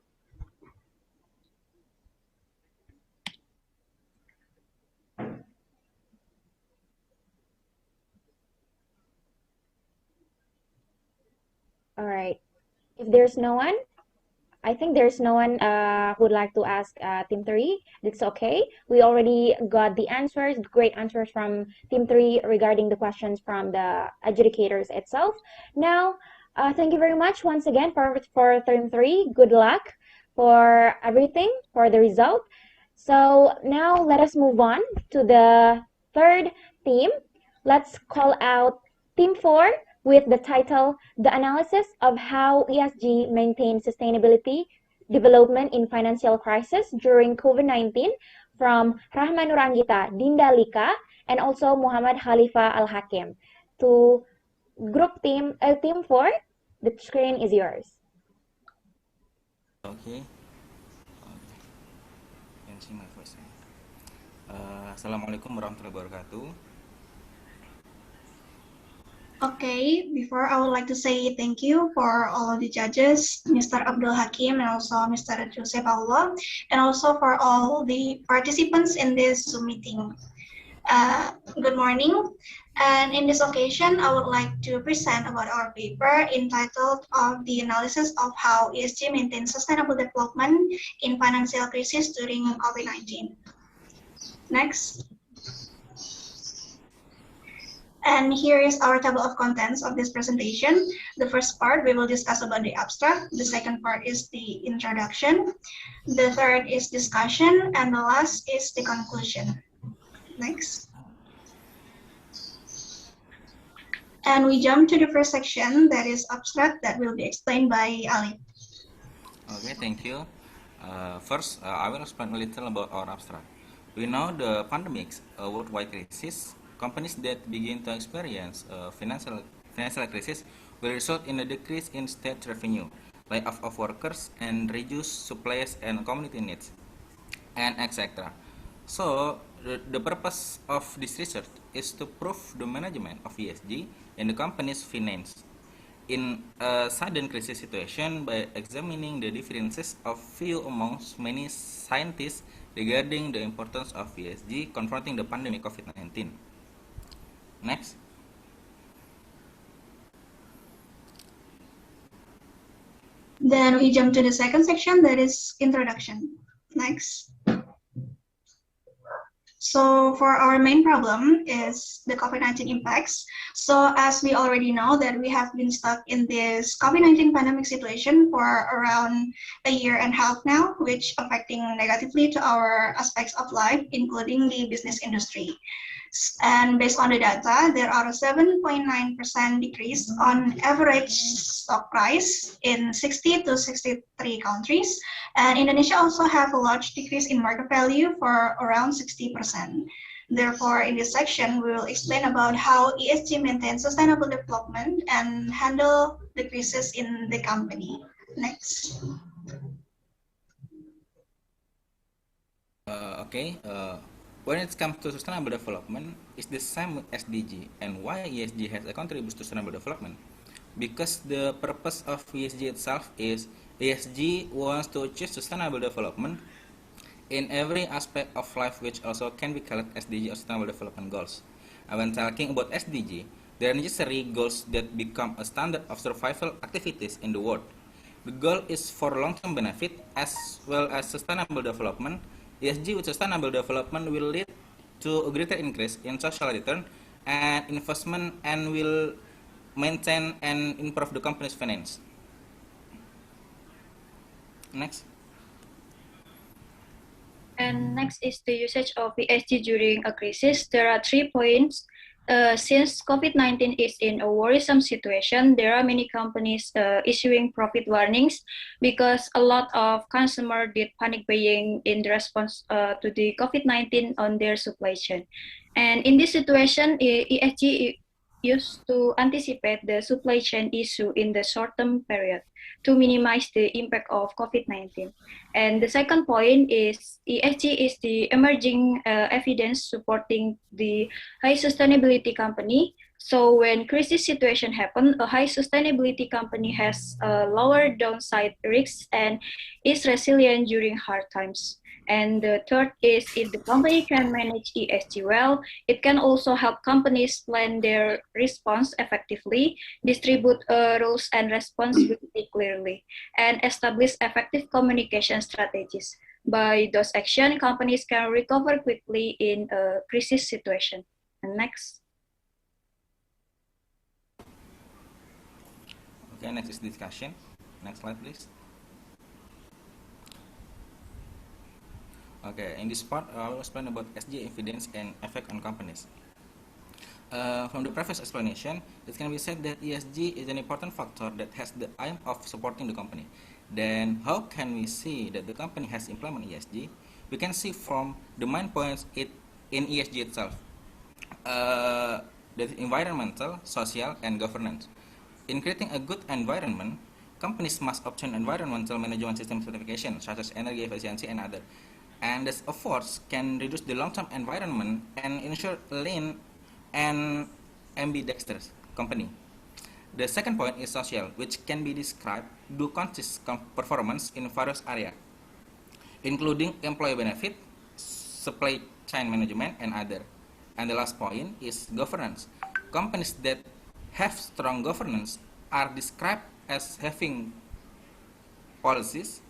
All right. If there's no one, I think there's no one who would like to ask Team 3. It's okay. We already got the answers, great answers from Team 3 regarding the questions from the adjudicators itself. Now, thank you very much once again for Team 3. Good luck for everything, for the result. So now let us move on to the third team. Let's call out Team 4 with the title, The Analysis of How ESG Maintains Sustainability development in financial crisis during COVID-19 from Rahma Nurangita, Dinda Lika, and also Muhammad Khalifa Al-Hakim. To team 4, the screen is yours. Okay. Can see my voice. Assalamualaikum warahmatullahi wabarakatuh. Okay, before I would like to say thank you for all of the judges, Mr. Abdul Hakim and also Mr. Joseph Paula, and also for all the participants in this Zoom meeting. Good morning, and in this occasion, I would like to present about our paper entitled of the analysis of how ESG maintains sustainable development in financial crisis during COVID-19. Next. And here is our table of contents of this presentation. The first part, we will discuss about the abstract. The second part is the introduction. The third is discussion. And the last is the conclusion. Next. And we jump to the first section, that is abstract, that will be explained by Ali. Okay, thank you. First, I will explain a little about our abstract. We know the pandemics, a worldwide crisis. Companies that begin to experience financial crisis will result in a decrease in state revenue, layoff of workers, and reduced supplies and community needs, and etc. So, the purpose of this research is to prove the management of ESG in the company's finance in a sudden crisis situation by examining the differences of view amongst many scientists regarding the importance of ESG confronting the pandemic COVID-19. Next. Then we jump to the second section, that is introduction. Next. So for our main problem is the COVID-19 impacts. So as we already know that we have been stuck in this COVID-19 pandemic situation for around a year and a half now, which affecting negatively to our aspects of life, including the business industry. And based on the data, there are a 7.9% decrease on average stock price in 60 to 63 countries. And Indonesia also have a large decrease in market value for around 60%. Therefore, in this section, we will explain about how ESG maintains sustainable development and handle decreases in the company. Next. When it comes to sustainable development, it's the same with SDG. And why ESG has a contribution to sustainable development? Because the purpose of ESG itself is ESG wants to achieve sustainable development in every aspect of life, which also can be called SDG or sustainable development goals. And when talking about SDG, there are necessary goals that become a standard of survival activities in the world. The goal is for long-term benefit as well as sustainable development. ESG with sustainable development will lead to a greater increase in social return and investment and will maintain and improve the company's finance. Next. And next is the usage of ESG during a crisis. There are 3 points. Since COVID-19 is in a worrisome situation, there are many companies issuing profit warnings because a lot of consumers did panic buying in the response to the COVID-19 on their supply chain. And in this situation, ESG used to anticipate the supply chain issue in the short-term period to minimize the impact of COVID-19. And the second point is ESG is the emerging evidence supporting the high sustainability company. So when crisis situation happen, a high sustainability company has lower downside risks and is resilient during hard times. And the third is if the company can manage ESG well, it can also help companies plan their response effectively, distribute roles and responsibility clearly, and establish effective communication strategies. By those actions, companies can recover quickly in a crisis situation. And next. Okay, next is discussion. Next slide, please. Okay, in this part, I will explain about ESG evidence and effect on companies. From the previous explanation, it can be said that ESG is an important factor that has the aim of supporting the company. Then, how can we see that the company has implemented ESG? We can see from the main points in ESG itself. That environmental, social, and governance. In creating a good environment, companies must obtain environmental management system certification, such as energy efficiency and other. And these efforts can reduce the long-term environment and ensure lean and ambidextrous company. The second point is social, which can be described do consistent performance in various areas, including employee benefit, supply chain management, and other. And the last point is governance. Companies that have strong governance are described as having policies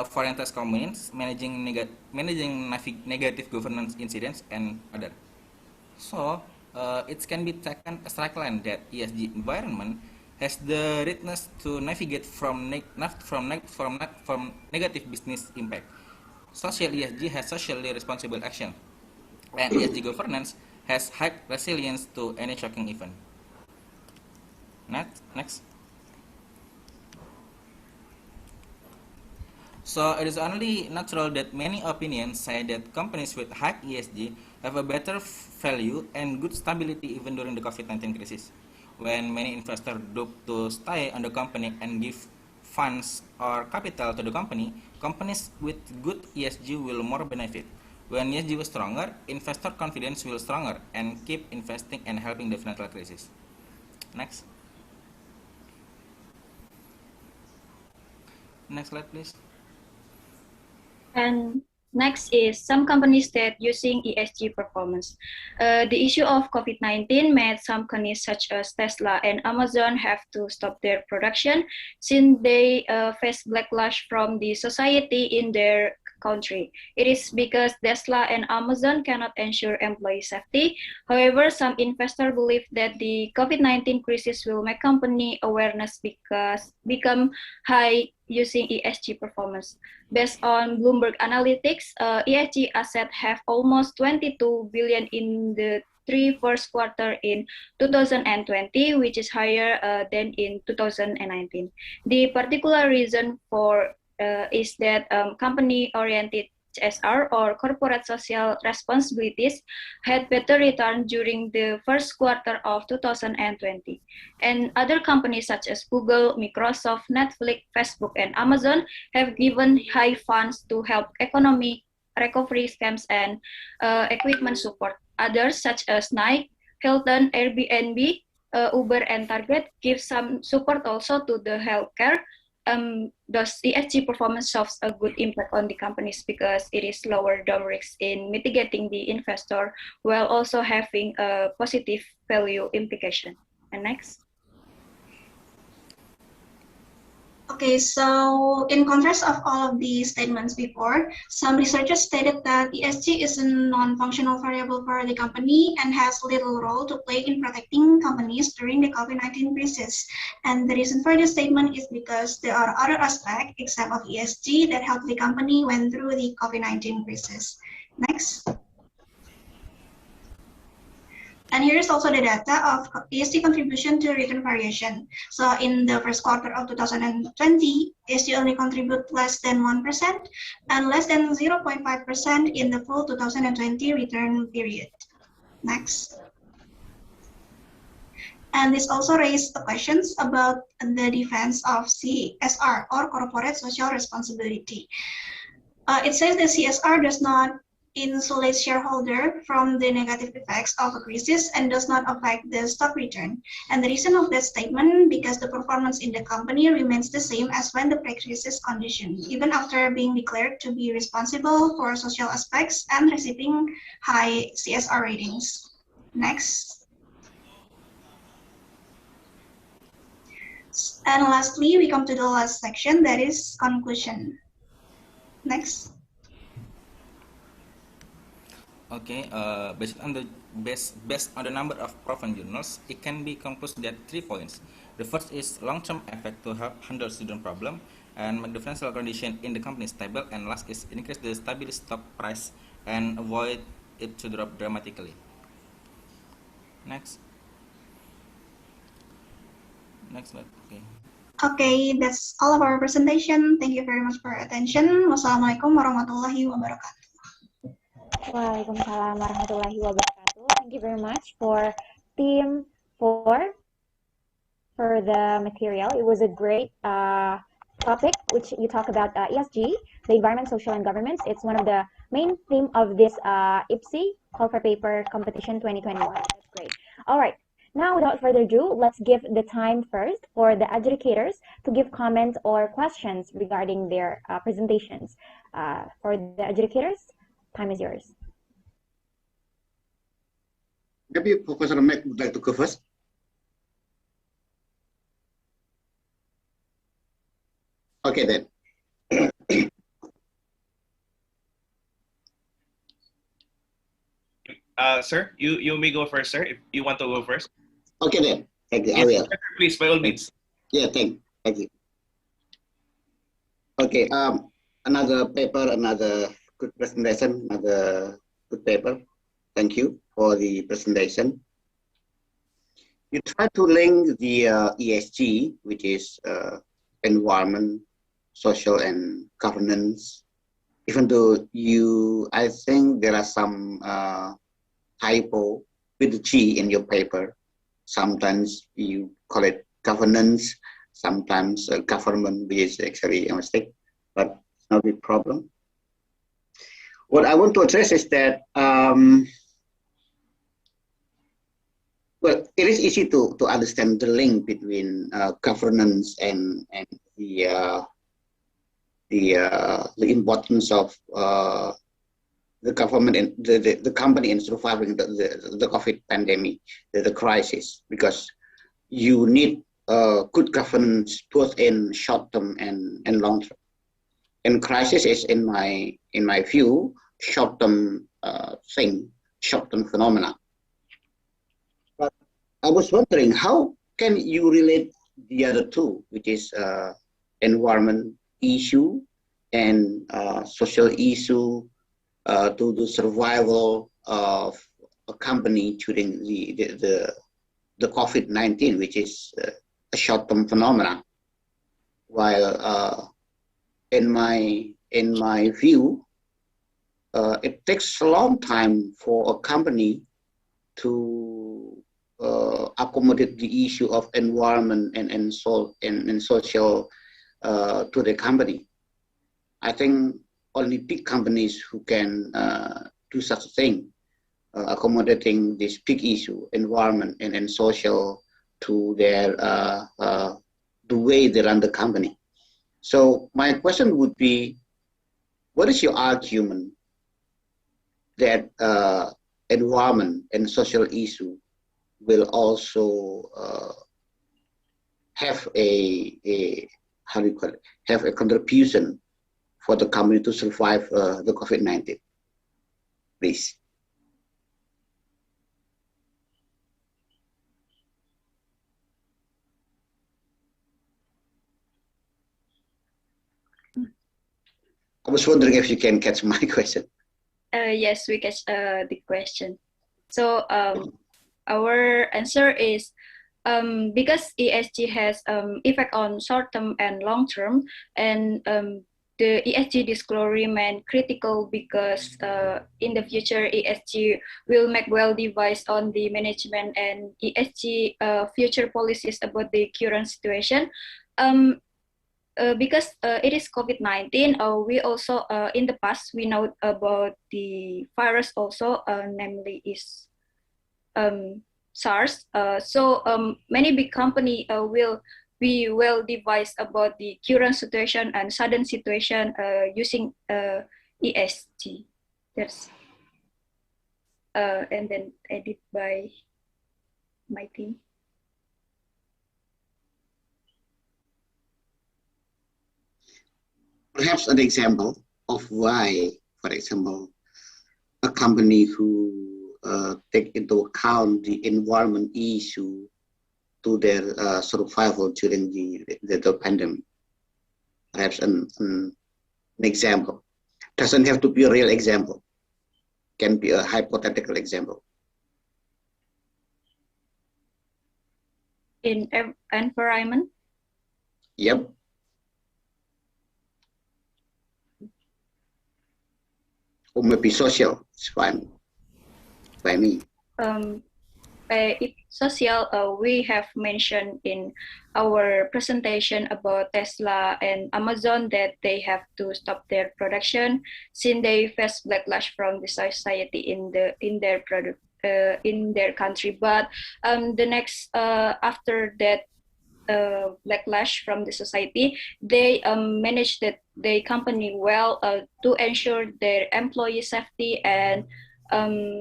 for entire companies, managing negative governance incidents, and other. So, it can be taken as a line that ESG environment has the readiness to navigate from negative business impact. Social ESG has socially responsible action, and ESG governance has high resilience to any shocking event. Next. So it is only natural that many opinions say that companies with high ESG have a better value and good stability even during the COVID-19 crisis. When many investors look to stay on the company and give funds or capital to the company, companies with good ESG will more benefit. When ESG is stronger, investor confidence will stronger and keep investing and helping the financial crisis. Next. Next slide, please. And next is some companies that using ESG performance. The issue of COVID-19 made some companies such as Tesla and Amazon have to stop their production since they face backlash from the society in their country. It is because Tesla and Amazon cannot ensure employee safety. However, some investors believe that the COVID-19 crisis will make company awareness become high using ESG performance. Based on Bloomberg Analytics, ESG assets have almost 22 billion in the first quarter in 2020, which is higher than in 2019. The particular reason for is that company-oriented CSR or corporate social responsibilities had better return during the first quarter of 2020. And other companies such as Google, Microsoft, Netflix, Facebook, and Amazon have given high funds to help economic recovery schemes and equipment support. Others such as Nike, Hilton, Airbnb, Uber, and Target give some support also to the healthcare. Thus, ESG performance shows a good impact on the companies because it is lower down risks in mitigating the investor while also having a positive value implication. And next. Okay, so in contrast of all of the statements before, some researchers stated that ESG is a non-functional variable for the company and has little role to play in protecting companies during the COVID-19 crisis. And the reason for this statement is because there are other aspects except of ESG that helped the company went through the COVID-19 crisis. Next. And here is also the data of ESG contribution to return variation. So in the first quarter of 2020, ESG only contribute less than 1% and less than 0.5% in the full 2020 return period. Next. And this also raised questions about the defense of CSR or corporate social responsibility. It says that CSR does not insulate shareholder from the negative effects of a crisis and does not affect the stock return. And the reason of that statement, because the performance in the company remains the same as when the pre-crisis condition, even after being declared to be responsible for social aspects and receiving high CSR ratings. Next. And lastly, we come to the last section, that is conclusion. Next. Okay, based on the number of proven journals, it can be concluded that 3 points. The first is long-term effect to help handle student problem and make the financial condition in the company stable, and last is increase the stability stock price and avoid it to drop dramatically. Next. Next slide. Okay. Okay, that's all of our presentation. Thank you very much for your attention. Wassalamualaikum warahmatullahi wabarakatuh. Waalaikumsalam warahmatullahi wabarakatuh. Thank you very much for Team 4 for the material. It was a great topic, which you talk about ESG, the environment, social, and governments. It's one of the main theme of this IPSI Call for Paper Competition 2021. That's great. All right. Now, without further ado, let's give the time first for the adjudicators to give comments or questions regarding their presentations. For the adjudicators, time is yours. Maybe Professor Mac would like to go first. Okay then. Sir, you may go first, sir, if you want to go first. Okay then. Thank you. Yes, I will. please, by all means. Yeah, thank you. Okay, another paper, another good presentation, another good paper. Thank you for the presentation. You try to link the ESG, which is environment, social, and governance. Even though I think there are some typo with the G in your paper. Sometimes you call it governance, sometimes government, which is actually a mistake, but it's not a big problem. What I want to address is that, well, it is easy to understand the link between governance and the importance of the government and the company in surviving the COVID pandemic, the crisis, because you need good governance both in short term and long term. And crisis is, in my view, short term thing, short term phenomena. But I was wondering, how can you relate the other two, which is environment issue and social issue, to the survival of a company during the COVID-19, which is a short-term phenomena. While in my view, it takes a long time for a company to accommodate the issue of environment and social to the company. I think only big companies who can do such a thing, accommodating this big issue, environment and social, to their the way they run the company. So my question would be, what is your argument that environment and social issue will also have a how do you call it? Have a contribution for the company to survive the COVID-19, please. I was wondering if you can catch my question. Yes, we catch the question. So our answer is because ESG has effect on short term and long term, and the ESG disclosure remain critical because in the future ESG will make well devised on the management and ESG future policies about the current situation. Because it is COVID-19, we also in the past we know about the virus also, namely is SARS. So many big company will be well devised about the current situation and sudden situation using ESG. That's and then edit by my team. Perhaps an example of why, for example, a company who take into account the environment issue to their survival during the pandemic. Perhaps an example. Doesn't have to be a real example. Can be a hypothetical example. in environment. Yep. Or maybe social. It's fine by me. If social, we have mentioned in our presentation about Tesla and Amazon that they have to stop their production since they face backlash from the society in their product in their country. But the next after that backlash from the society, they managed that the company well to ensure their employee safety and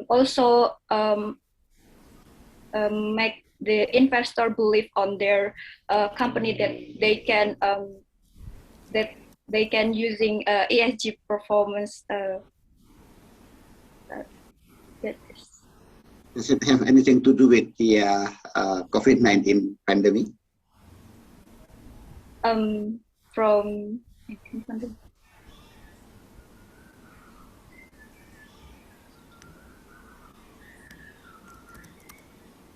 also make the investor believe on their company that they can using ESG performance. Does it have anything to do with the COVID-19 pandemic? From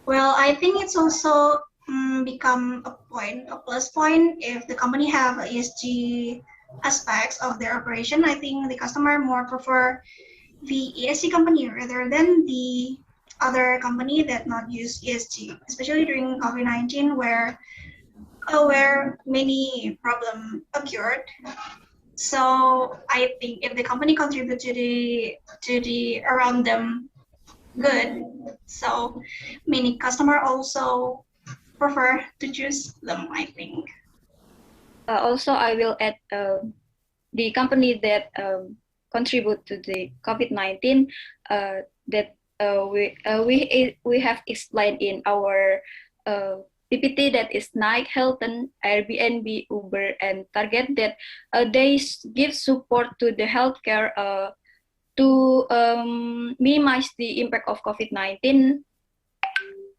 Well, I think it's also become a plus point if the company have ESG aspects of their operation. I think the customer more prefer the ESG company rather than the other company that not use ESG, especially during COVID-19 where many problem occurred. So I think if the company contribute to the around them good, so many customer also prefer to choose them, I think. Also, I will add the company that contribute to the COVID-19 that we have explained in our PPT, that is Nike, Hilton, Airbnb, Uber, and Target, that they give support to the healthcare to minimize the impact of COVID-19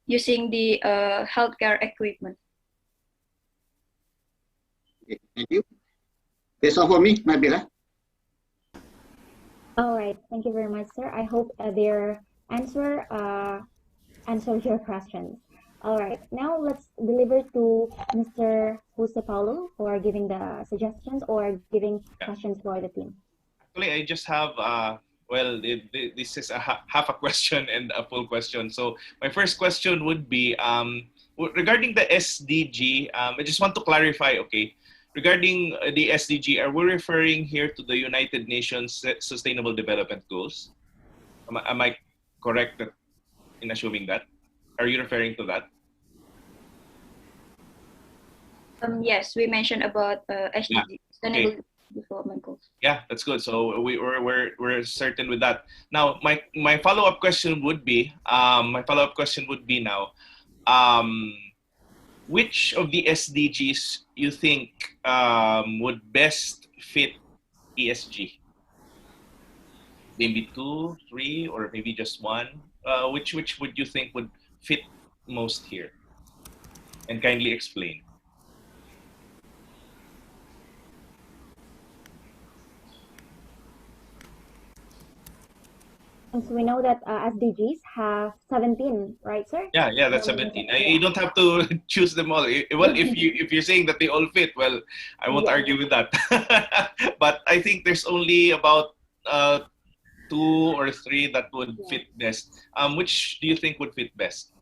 using the healthcare equipment. Okay, thank you. That's all for me, Nabila. All right, thank you very much, sir. I hope their answer answers your questions. All right, now let's deliver to Mr. Jose Paulo for giving the suggestions or giving questions for the team. Actually, I just have, this is half a question and a full question. So my first question would be, regarding the SDG, I just want to clarify, okay, regarding the SDG, are we referring here to the United Nations Sustainable Development Goals? Am I correct in assuming that? Are you referring to that? Yes, we mentioned about SDG, Sustainable Development Goals. Yeah, that's good. So we're certain with that. Now, my follow-up question would be now, which of the SDGs you think would best fit ESG? Maybe 2, 3, or maybe just one. Which would you think would fit most here? And kindly explain. And so we know that SDGs have 17, right, sir? Yeah, that's 17. You don't have to choose them all. Well, if you're saying that they all fit, well, I won't argue with that. But I think there's only about 2 or 3 that would fit best. Which do you think would fit best?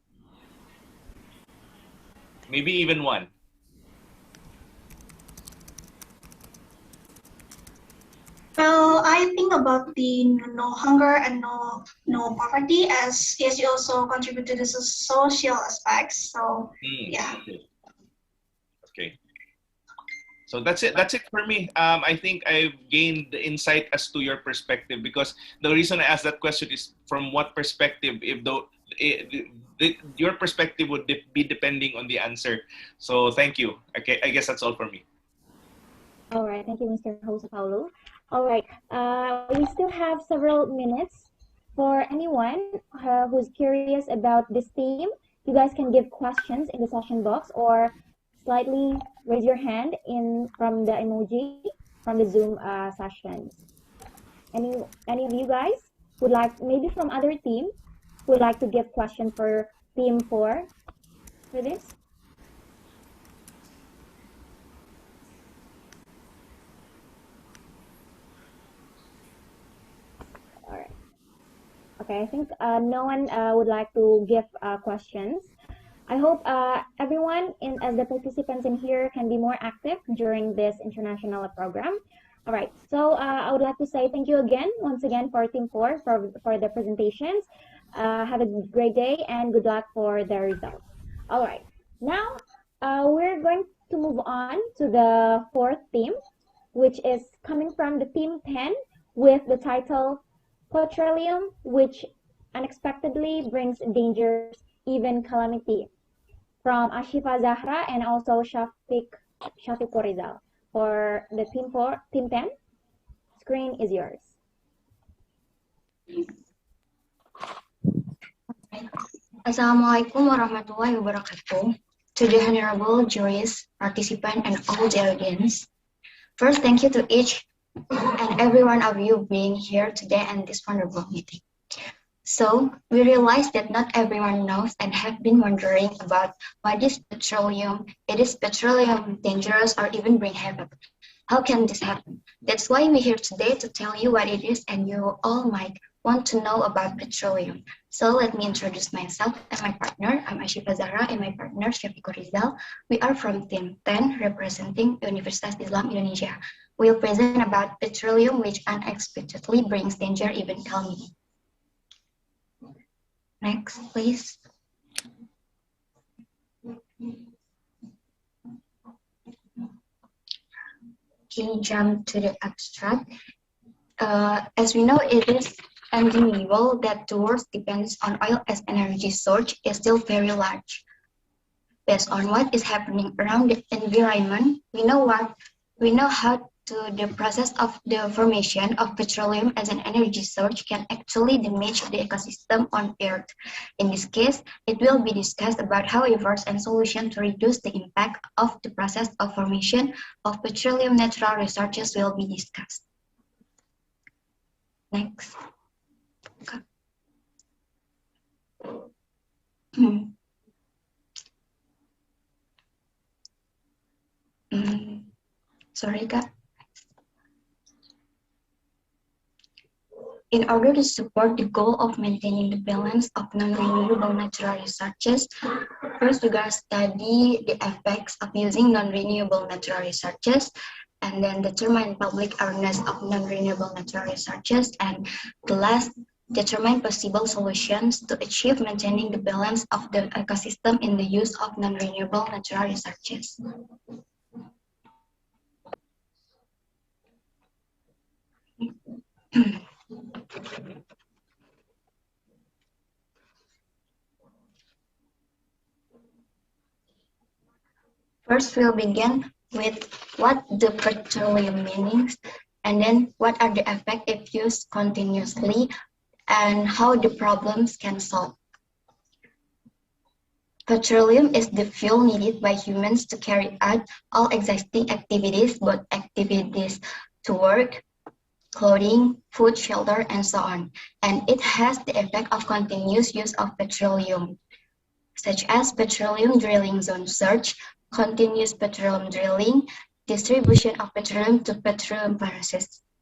Maybe even one. Well, I think about the no hunger and no poverty, as ESG also contribute to the social aspects. So yeah. Okay. So that's it. That's it for me. I think I've gained the insight as to your perspective, because the reason I asked that question is from what perspective, your perspective would be depending on the answer. So thank you. Okay, I guess that's all for me. All right, thank you, Mr. Jose Paulo. All right, we still have several minutes for anyone who's curious about this theme. You guys can give questions in the session box or slightly raise your hand from the emoji from the Zoom sessions. Any of you guys would like, maybe from other team, would like to give question for team 4 for this? Okay, I think no one would like to give questions. I hope everyone as the participants in here can be more active during this international program. All right, so I would like to say thank you again, once again, for Team 4 for the presentations. Have a great day and good luck for the results. All right, now we're going to move on to the fourth theme, which is coming from the Team 10 with the title Petroleum, which unexpectedly brings dangers, even calamity, from Ashifa Zahra and also Shafiqur Rizal. For the Team 10, screen is yours. Assalamualaikum warahmatullahi wabarakatuh. To the honorable juries, participants, and all the audience. First, thank you to each and every one of you being here today and this wonderful meeting. So, we realize that not everyone knows and have been wondering about what is petroleum. Is petroleum dangerous or even bring havoc? How can this happen? That's why we're here today to tell you what it is, and you all might want to know about petroleum. So let me introduce myself and my partner. I'm Ashifa Zahra and my partner Shafiqur Rizal. We are from Team 10 representing Universitas Islam Indonesia. We'll present about petroleum, which unexpectedly brings danger, even calamity. Next, please. Can you jump to the abstract? As we know, it is undeniable that the world's dependence on oil as energy source is still very large. Based on what is happening around the environment, we know how the process of the formation of petroleum as an energy source can actually damage the ecosystem on Earth. In this case, it will be discussed about how efforts and solutions to reduce the impact of the process of formation of petroleum natural resources will be discussed. Next. Sorry, Kak. In order to support the goal of maintaining the balance of non-renewable natural resources, first we gotta study the effects of using non-renewable natural resources, and then determine public awareness of non-renewable natural resources, and the last, determine possible solutions to achieve maintaining the balance of the ecosystem in the use of non-renewable natural resources. First, we'll begin with what the petroleum means, and then what are the effects if used continuously, and how the problems can solve. Petroleum is the fuel needed by humans to carry out all existing activities, both activities to work, clothing, food, shelter, and so on. And it has the effect of continuous use of petroleum, such as petroleum drilling zone search, continuous petroleum drilling, distribution of petroleum to petroleum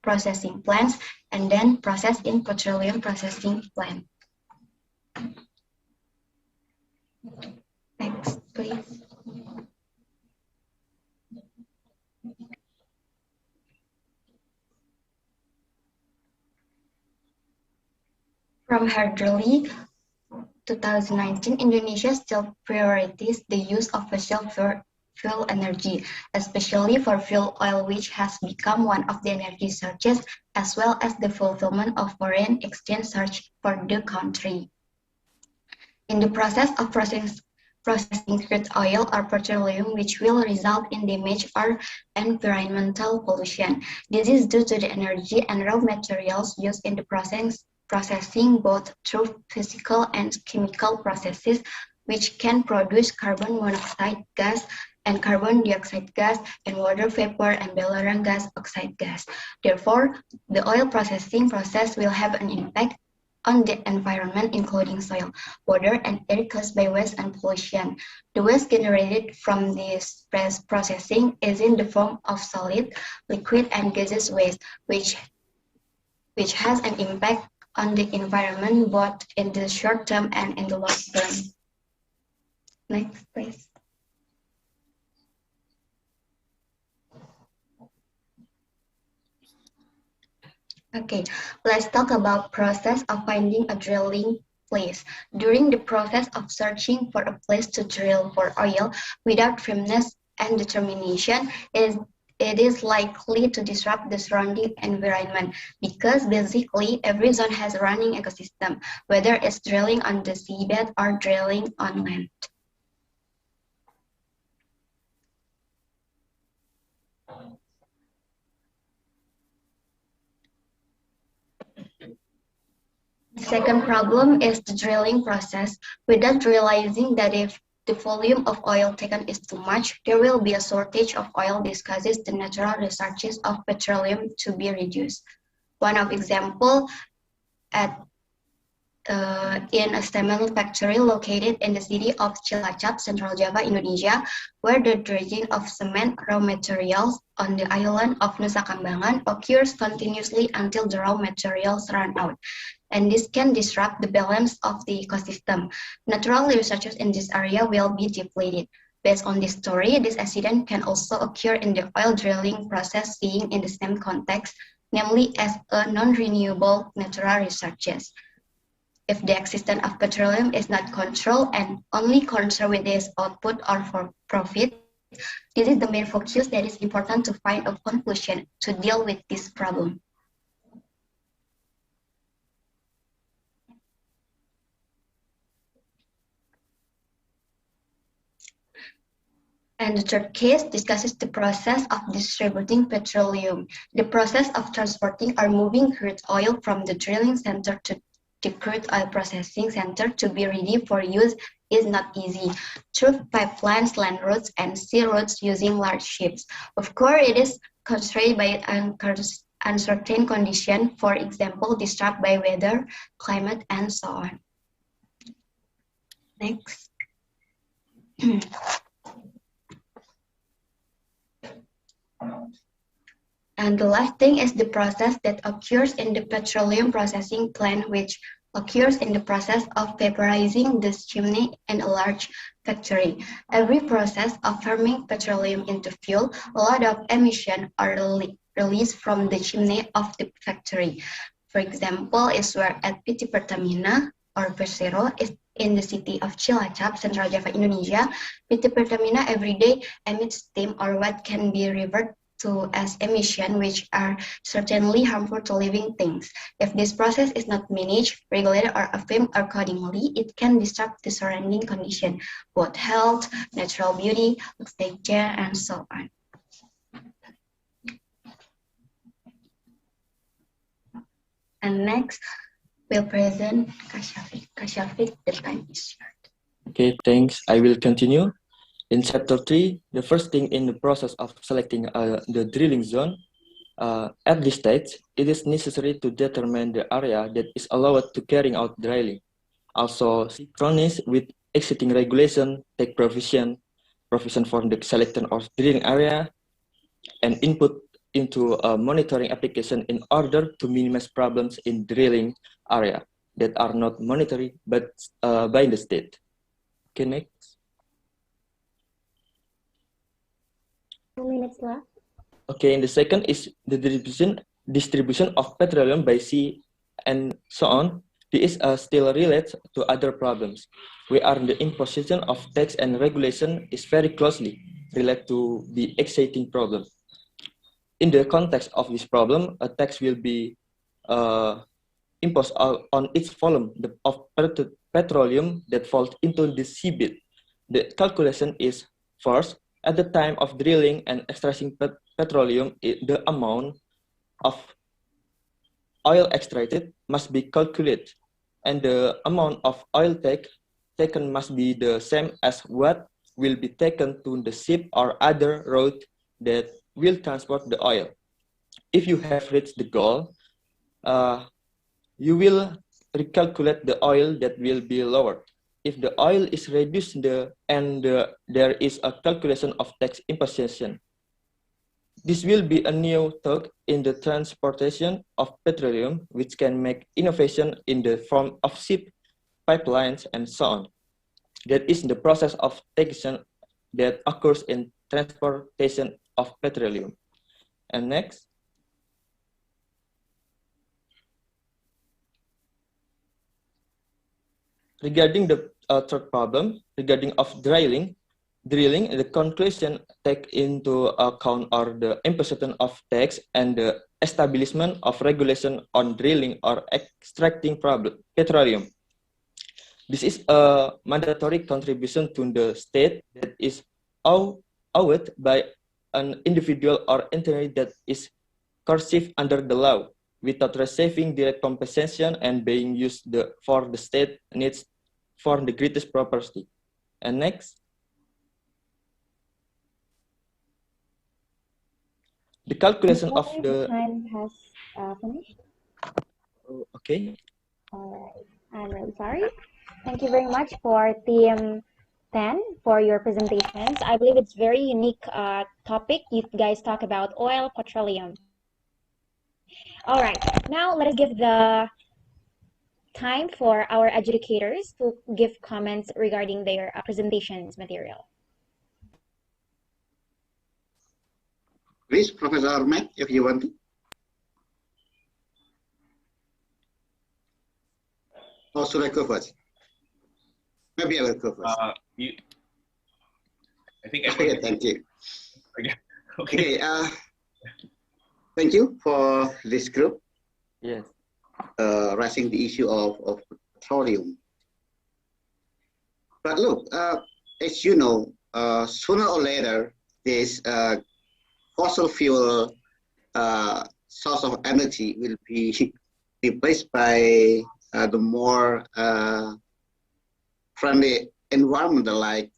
processing plants, and then process in petroleum processing plant. Next, please. From Hardley, 2019, Indonesia still prioritizes the use of fossil fuel energy, especially for fuel oil, which has become one of the energy sources, as well as the fulfillment of foreign exchange search for the country. In the process of processing crude oil or petroleum, which will result in damage or environmental pollution. This is due to the energy and raw materials used in the processing both through physical and chemical processes, which can produce carbon monoxide gas and carbon dioxide gas and water vapor and belerang gas oxide gas. Therefore, the oil processing process will have an impact on the environment, including soil, water, and air caused by waste and pollution. The waste generated from this processing is in the form of solid, liquid, and gaseous waste, which has an impact on the environment, both in the short term and in the long term. Next, please. Okay, let's talk about process of finding a drilling place. During the process of searching for a place to drill for oil without firmness and determination, it is likely to disrupt the surrounding environment because basically every zone has a running ecosystem, whether it's drilling on the seabed or drilling on land. The second problem is the drilling process. Without realizing that if the volume of oil taken is too much, there will be a shortage of oil. This causes the natural resources of petroleum to be reduced. One of example in a cement factory located in the city of Cilacap, Central Java, Indonesia, where the dredging of cement raw materials on the island of Nusa Kambangan occurs continuously until the raw materials run out. And this can disrupt the balance of the ecosystem. Natural resources in this area will be depleted. Based on this story, this accident can also occur in the oil drilling process being in the same context, namely as a non-renewable natural resources. If the existence of petroleum is not controlled and only concerned with its output or for profit, this is the main focus that is important to find a conclusion to deal with this problem. And the third case discusses the process of distributing petroleum. The process of transporting or moving crude oil from the drilling center to the crude oil processing center to be ready for use is not easy through pipelines, land routes, and sea routes using large ships. Of course, it is constrained by uncertain conditions, for example, disrupted by weather, climate, and so on. Next. And the last thing is the process that occurs in the petroleum processing plant, which occurs in the process of vaporizing the chimney in a large factory. Every process of turning petroleum into fuel, a lot of emissions are released from the chimney of the factory. For example, is where at PT Pertamina or Persero is in the city of Cilacap, Central Java, Indonesia. PT Pertamina every day emits steam or what can be referred to as emission, which are certainly harmful to living things. If this process is not managed, regulated, or affirmed accordingly, it can disrupt the surrounding condition, both health, natural beauty, texture, and so on. And next, we'll present Kashafiq. Kashafiq, the time is yours. Okay, thanks. I will continue. In chapter 3, the first thing in the process of selecting the drilling zone, at this stage, it is necessary to determine the area that is allowed to carry out drilling. Also, synchronize with existing regulation, take provision for the selection of drilling area, and input into a monitoring application in order to minimize problems in drilling area that are not monitored but by the state. Okay, next. 2 minutes left. Okay, and the second is the distribution of petroleum by sea and so on. This still relates to other problems. We are in the imposition of tax and regulation is very closely related to the exciting problem. In the context of this problem, a tax will be imposed on each volume of petroleum that falls into the seabed. The calculation is first, at the time of drilling and extracting petroleum, the amount of oil extracted must be calculated, and the amount of oil taken must be the same as what will be taken to the ship or other road that will transport the oil. If you have reached the goal, you will recalculate the oil that will be lowered. If the oil is reduced there is a calculation of tax imposition. This will be a new thought in the transportation of petroleum, which can make innovation in the form of ship, pipelines, and so on. That is the process of taxation that occurs in transportation of petroleum. And next. Regarding the third problem, regarding of drilling, the conclusion take into account are the imposition of tax and the establishment of regulation on drilling or extracting petroleum. This is a mandatory contribution to the state that is owed by an individual or entity that is coercive under the law, without receiving direct compensation and being used for the state needs for the greatest property. And next. The calculation of the time has finished. Okay. All right. I'm really sorry. Thank you very much for Team 10 for your presentations. I believe it's very unique topic. You guys talk about oil, petroleum. All right. Now let us give the time for our adjudicators to give comments regarding their presentations material. Please, Professor Mac, if you want to. Or should I go first? Maybe I will go first. I think. Okay, thank you. Okay. Thank you for this group. Yes. Raising the issue of petroleum. But look, as you know, sooner or later, this fossil fuel source of energy will be replaced by the more friendly environment like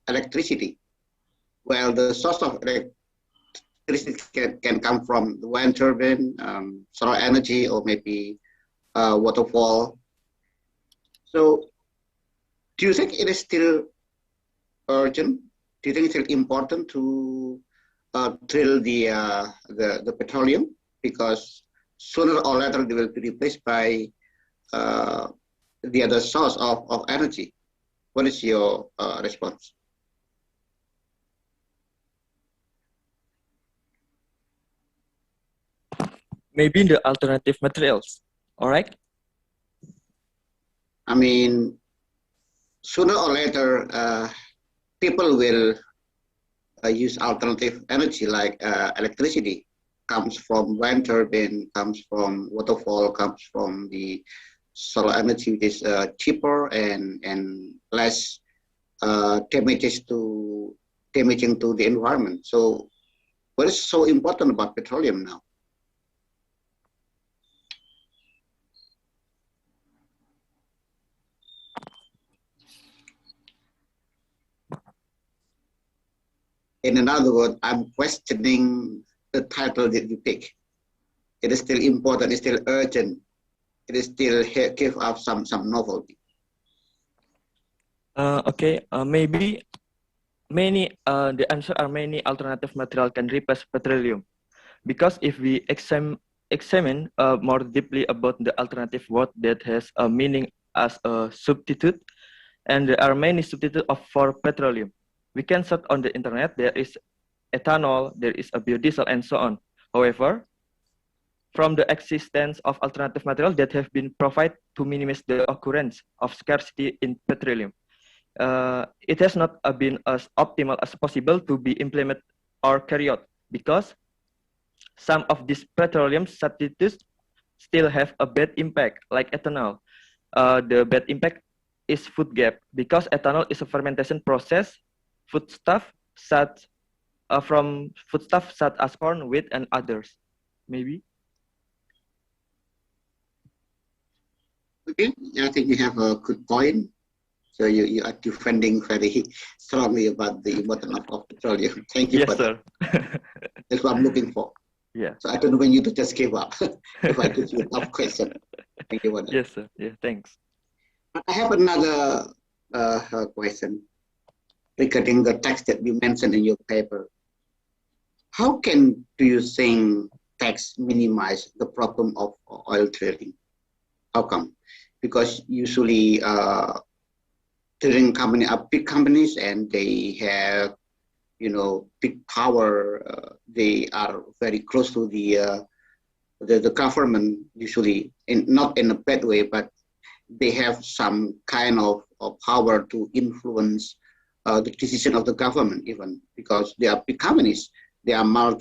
electricity. Well, the source of electricity can come from the wind turbine, solar energy, or maybe waterfall. So, do you think it is still urgent? Do you think it's still important to drill the petroleum, because sooner or later they will be replaced by the other source of energy? What is your response? Maybe the alternative materials. All right. I mean, sooner or later, people will use alternative energy like electricity. Comes from wind turbine, comes from waterfall, comes from the solar energy, which is cheaper and less damaging to the environment. So, what is so important about petroleum now? In another word, I'm questioning the title that you pick. It is still important, it's still urgent, it is still give up some novelty. Okay, maybe the answer are many alternative material can replace petroleum, because if we examine more deeply about the alternative word that has a meaning as a substitute, and there are many substitutes for petroleum. We can search on the internet, there is ethanol, there is a biodiesel, and so on. However, from the existence of alternative materials that have been provided to minimize the occurrence of scarcity in petroleum, it has not been as optimal as possible to be implemented or carried out, because some of these petroleum substitutes still have a bad impact, like ethanol. The bad impact is food gap, because ethanol is a fermentation process foodstuff such as corn, wheat, and others. Maybe. Okay, I think you have a good point. So you are defending very strongly about the importance of petroleum. Thank you. Yes, for sir. that. That's what I'm looking for. Yeah. So I don't want you to just give up if I give you a tough question. Thank you for that. Yes, sir. Yeah, thanks. I have another question regarding the text that you mentioned in your paper. how do you think tax minimize the problem of oil drilling? How come? Because usually drilling companies are big companies and they have, you know, big power. They are very close to the government, usually, not in a bad way, but they have some kind of power to influence the decision of the government, even because they are big companies. They are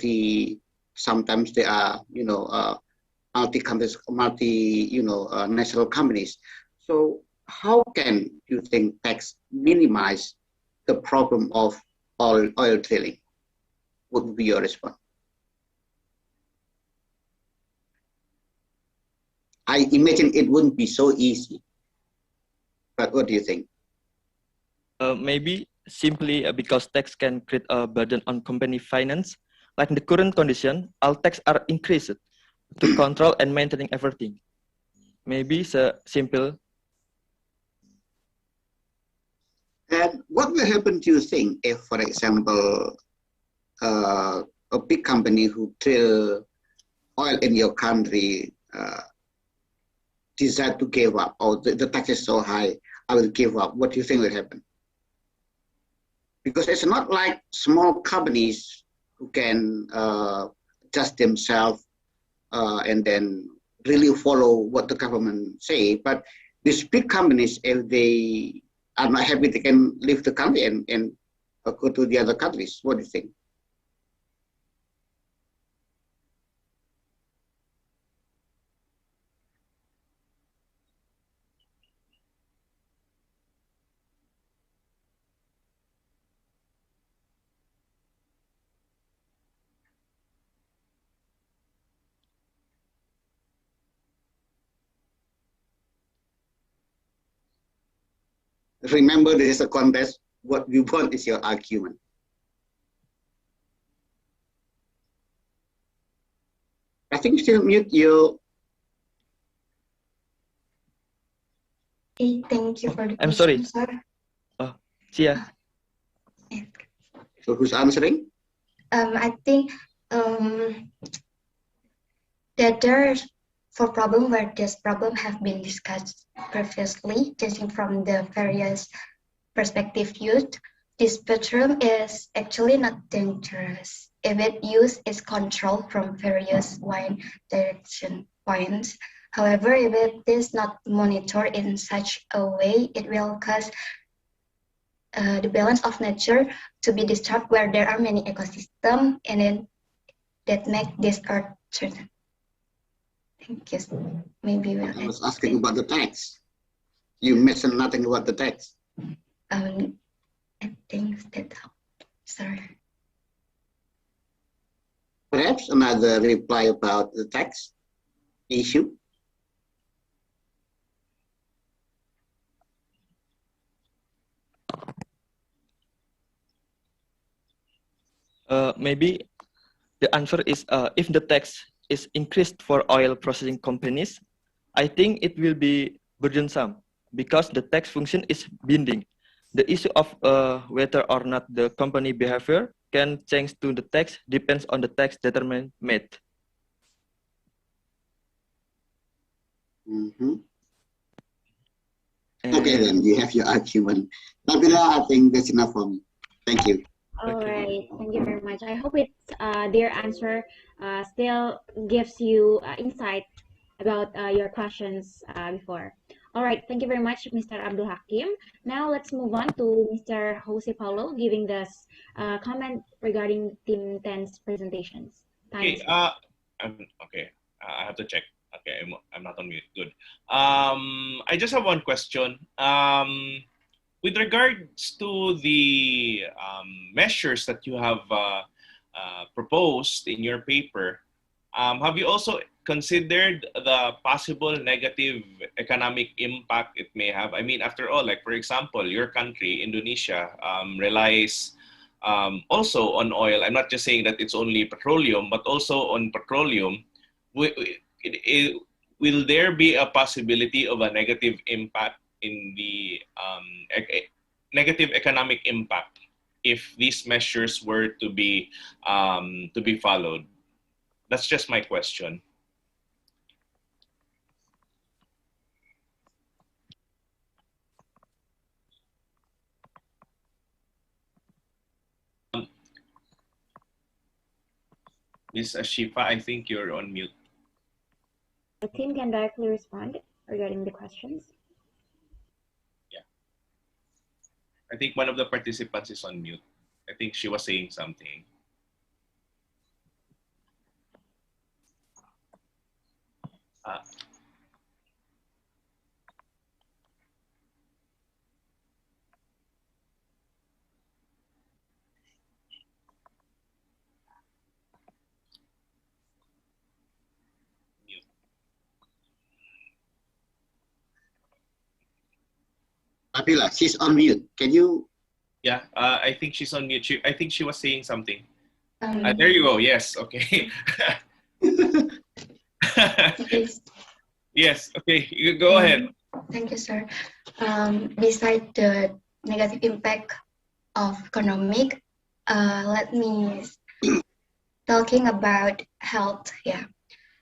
sometimes they are, you know, national companies. So how can you think tax minimize the problem of oil drilling? What would be your response? I imagine it wouldn't be so easy, but what do you think? Maybe simply because tax can create a burden on company finance. Like in the current condition, all tax are increased to control and maintaining everything. Maybe so simple. And what will happen, do you think, if, for example, a big company who drill oil in your country decide to give up, or the tax is so high, I will give up? What do you think will happen? Because it's not like small companies who can adjust themselves and then really follow what the government say. But these big companies, if they are not happy, they can leave the country and go to the other countries. What do you think? Remember, this is a contest. What you want is your argument. I think still mute you. Okay, thank you for the I'm question, sorry. sir. Oh, Cia. So who's answering? I think that there's for problem where this problem have been discussed previously, judging from the various perspective used, this spectrum is actually not dangerous if it used its control from various wide direction points. However, if it is not monitored in such a way, it will cause the balance of nature to be disturbed where there are many ecosystems and then that make this earth certain. Thank you. Maybe we'll I was asking about the tax. You mentioned nothing about the tax. I think that helped. Sorry. Perhaps another reply about the tax issue. Maybe the answer is if the tax is increased for oil processing companies, I think it will be burdensome because the tax function is binding. The issue of whether or not the company behavior can change to the tax depends on the tax determined made. Mm-hmm. Okay, then you have your argument. Nabila, I think that's enough for me. Thank you. All right, thank you very much. I hope it's their answer still gives you insight about your questions before. All right, thank you very much, Mr. Abdul Hakim. Now let's move on to Mr. Jose Paulo giving us comment regarding Team 10's presentations. Okay, okay. I have to check. Okay, I'm not on mute. Good. I just have one question. With regards to the measures that you have proposed in your paper, have you also considered the possible negative economic impact it may have? I mean, after all, like for example, your country, Indonesia, relies also on oil. I'm not just saying that it's only petroleum, but also on petroleum. Will there be a possibility of a negative impact in the negative economic impact if these measures were to be followed? That's just my question. Ms. Ashifa, I think you're on mute. The team can directly respond regarding the questions. I think one of the participants is on mute. I think she was saying something. Abila, she's on mute. Can you? Yeah, I think she's on mute. I think she was saying something. Um, There you go. Yes. Okay. yes. Yes. Okay. You go ahead. Thank you, sir. Beside the negative impact of economic, let me talking about health. Yeah,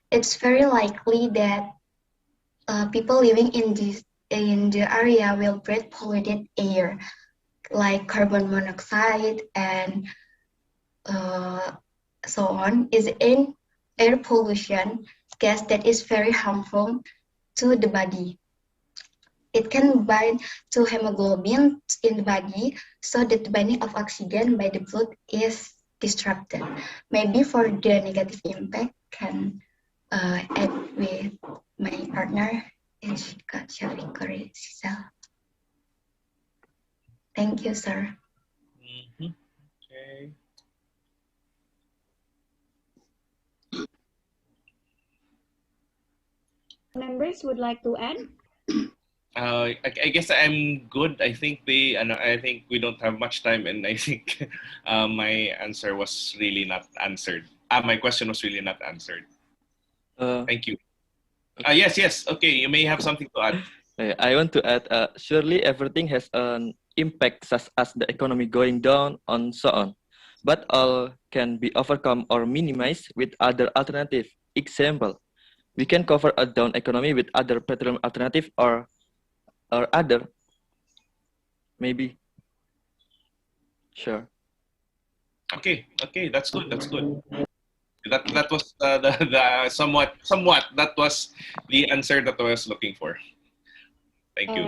it's very likely that people living in the area will breathe polluted air, like carbon monoxide and so on, is in air pollution gas that is very harmful to the body. It can bind to hemoglobin in the body, so that the binding of oxygen by the blood is disrupted. Maybe for the negative impact, can add with my partner, Eshika Shafikori Sisal. Thank you, sir. Okay. Members would like to add? I guess I'm good. I think I think we don't have much time, and I think my answer was really not answered. My question was really not answered. Thank you. Yes, yes. Okay, you may have something to add. I want to add, surely everything has an impact such as the economy going down and so on. But all can be overcome or minimized with other alternative. Example, we can cover a down economy with other petroleum alternative or other, maybe. Sure. Okay, okay, that's good. That's good. That was the somewhat that was the answer that I was looking for. Thank you.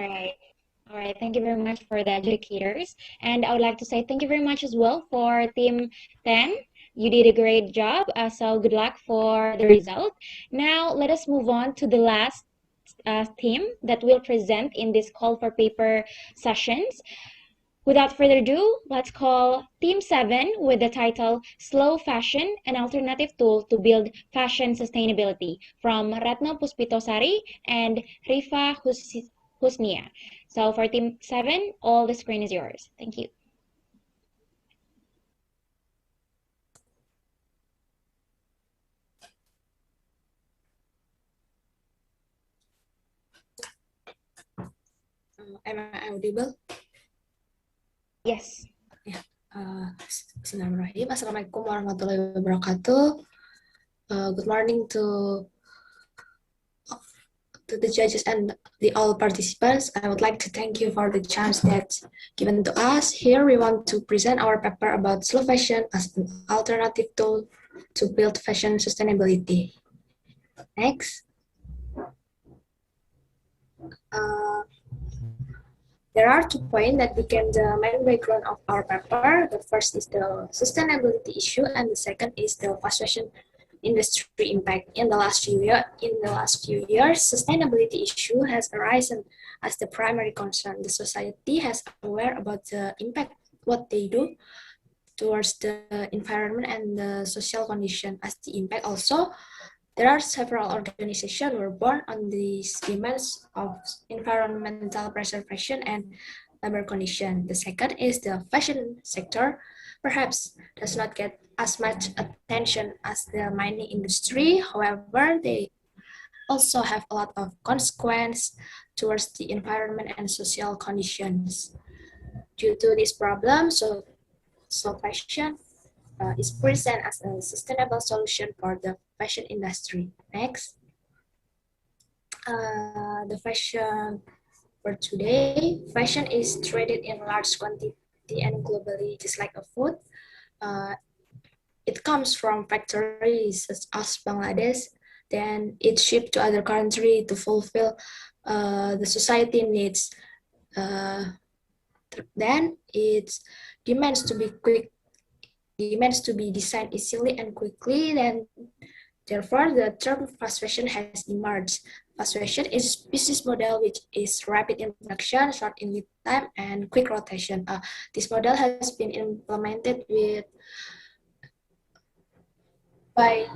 All right. Thank you very much for the educators. And I would like to say thank you very much as well for Team 10. You did a great job. So good luck for the result. Now let us move on to the last team that will present in this call for paper sessions. Without further ado, let's call Team 7 with the title Slow Fashion, an Alternative Tool to Build Fashion Sustainability from Ratno Puspitosari and Rifa Husnia. So for Team 7, all the screen is yours. Thank you. Am I audible? Yes. Ya. Bismillahirrahmanirrahim. Assalamualaikum warahmatullahi wabarakatuh. Good morning to the judges and all participants. I would like to thank you for the chance that's given to us. Here we want to present our paper about slow fashion as an alternative tool to build fashion sustainability. Next. There are 2 points that became the main background of our paper. The first is the sustainability issue, and the second is the fast fashion industry impact. In the last few years, sustainability issue has arisen as the primary concern. The society has aware about the impact what they do towards the environment and the social condition as the impact. Also, there are several organizations who were born on these demands of environmental preservation and labor condition. The second is the fashion sector, perhaps does not get as much attention as the mining industry. However, they also have a lot of consequence towards the environment and social conditions. Due to this problem, so slow fashion is present as a sustainable solution for the fashion industry. Next, the fashion for today. Fashion is traded in large quantity and globally, just like a food. It comes from factories such as Bangladesh, then it's shipped to other countries to fulfill the society needs. Then it demands to be quick, demands to be designed easily and quickly. Then, therefore, the term fast fashion has emerged. Fast fashion is business model which is rapid in production, short in lead time, and quick rotation. This model has been implemented by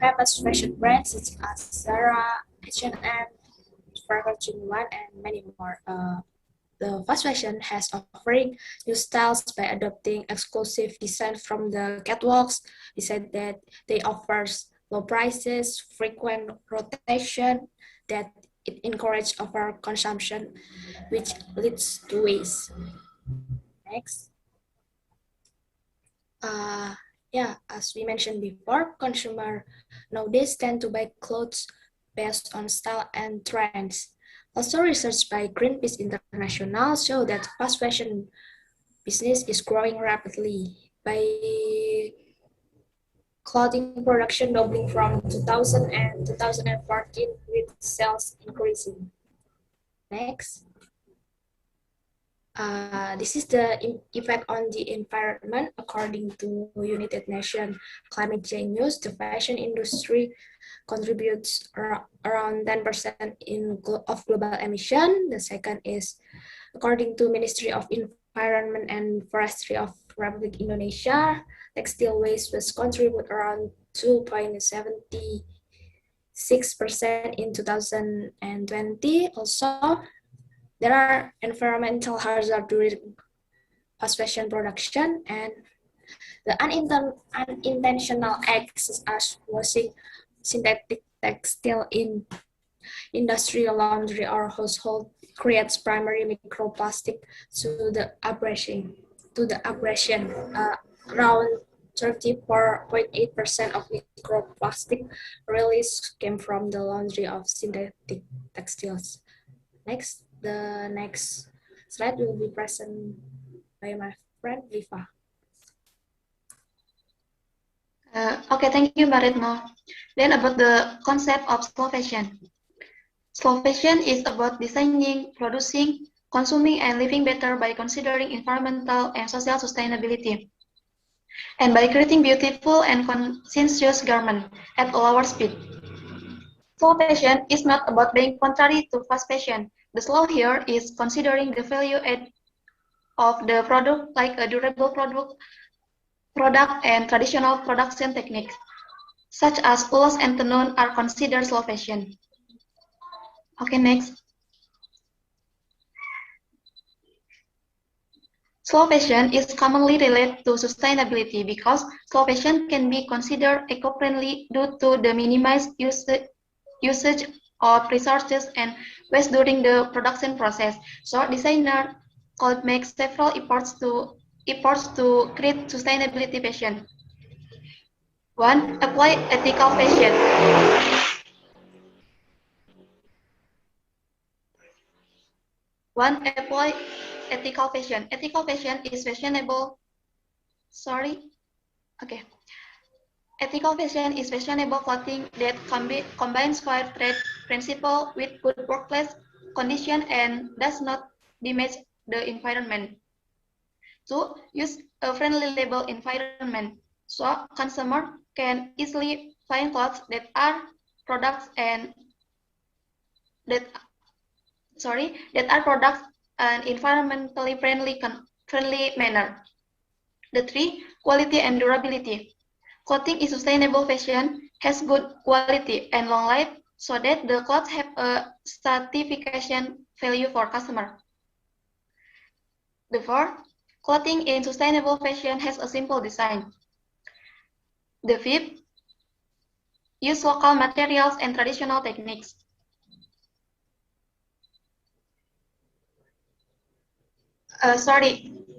famous fashion brands such as Zara, H&M, Forever 21, and many more. The fast fashion has offering new styles by adopting exclusive designs from the catwalks. Besides that, they offers low prices, frequent rotation, that it encourages over consumption, which leads to waste. Next. Yeah, as we mentioned before, consumers nowadays tend to buy clothes based on style and trends. Also, research by Greenpeace International show that fast fashion business is growing rapidly, by clothing production doubling from 2000 and 2014 with sales increasing. Next. This is the effect on the environment. According to United Nations Climate Change News, the fashion industry contributes around 10% of global emission. The second is, according to Ministry of Environment and Forestry of Republic Indonesia, textile waste was contribute around 2.76% in 2020. Also, there are environmental hazards during fast fashion production, and the unintentional acts such as washing synthetic textile in industrial laundry or household creates primary microplastic to the abrasion. Around 34.8% of microplastic release came from the laundry of synthetic textiles. Next. The next slide will be present by my friend Riva. Okay, thank you, Mbak Retno. Then about the concept of slow fashion. Slow fashion is about designing, producing, consuming, and living better by considering environmental and social sustainability, and by creating beautiful and conscientious garments at a lower speed. Slow fashion is not about being contrary to fast fashion. The slow here is considering the value add of the product, like a durable product and traditional production techniques, such as wool and tenon are considered slow fashion. Okay, next. Slow fashion is commonly related to sustainability because slow fashion can be considered eco-friendly due to the minimized usage of resources and waste during the production process. So designer could make several efforts to create sustainability fashion. 1. Apply ethical fashion. 1. Apply ethical fashion. Ethical fashion is fashionable. Ethical fashion is fashionable clothing that combines fair trade principle with good workplace condition and does not damage the environment. 2. Use a friendly label environment so consumer can easily find clothes that are products and that are products and environmentally friendly manner. The 3. Quality and durability. Clothing is sustainable fashion has good quality and long life so that the clothes have a certification value for customer. The 4. Clothing in sustainable fashion has a simple design. The 5th. Use local materials and traditional techniques.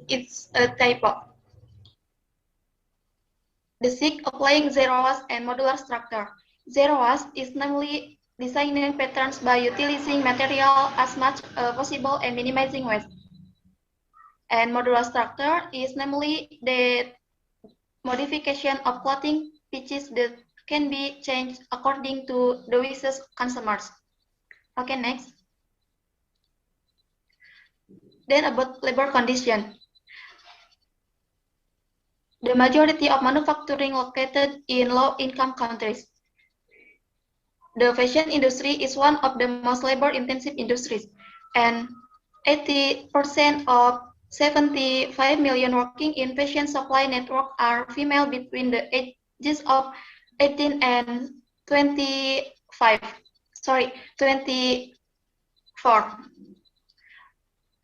It's a typo. The SIG applying zero waste and modular structure. Zero waste is namely designing patterns by utilizing material as much possible and minimizing waste. And modular structure is namely the modification of clothing pitches that can be changed according to the wishes consumers. Okay, next. Then about labor condition. The majority of manufacturing located in low-income countries. The fashion industry is one of the most labor-intensive industries, and 80% of 75 million working in fashion supply network are female between the ages of 18 and 24.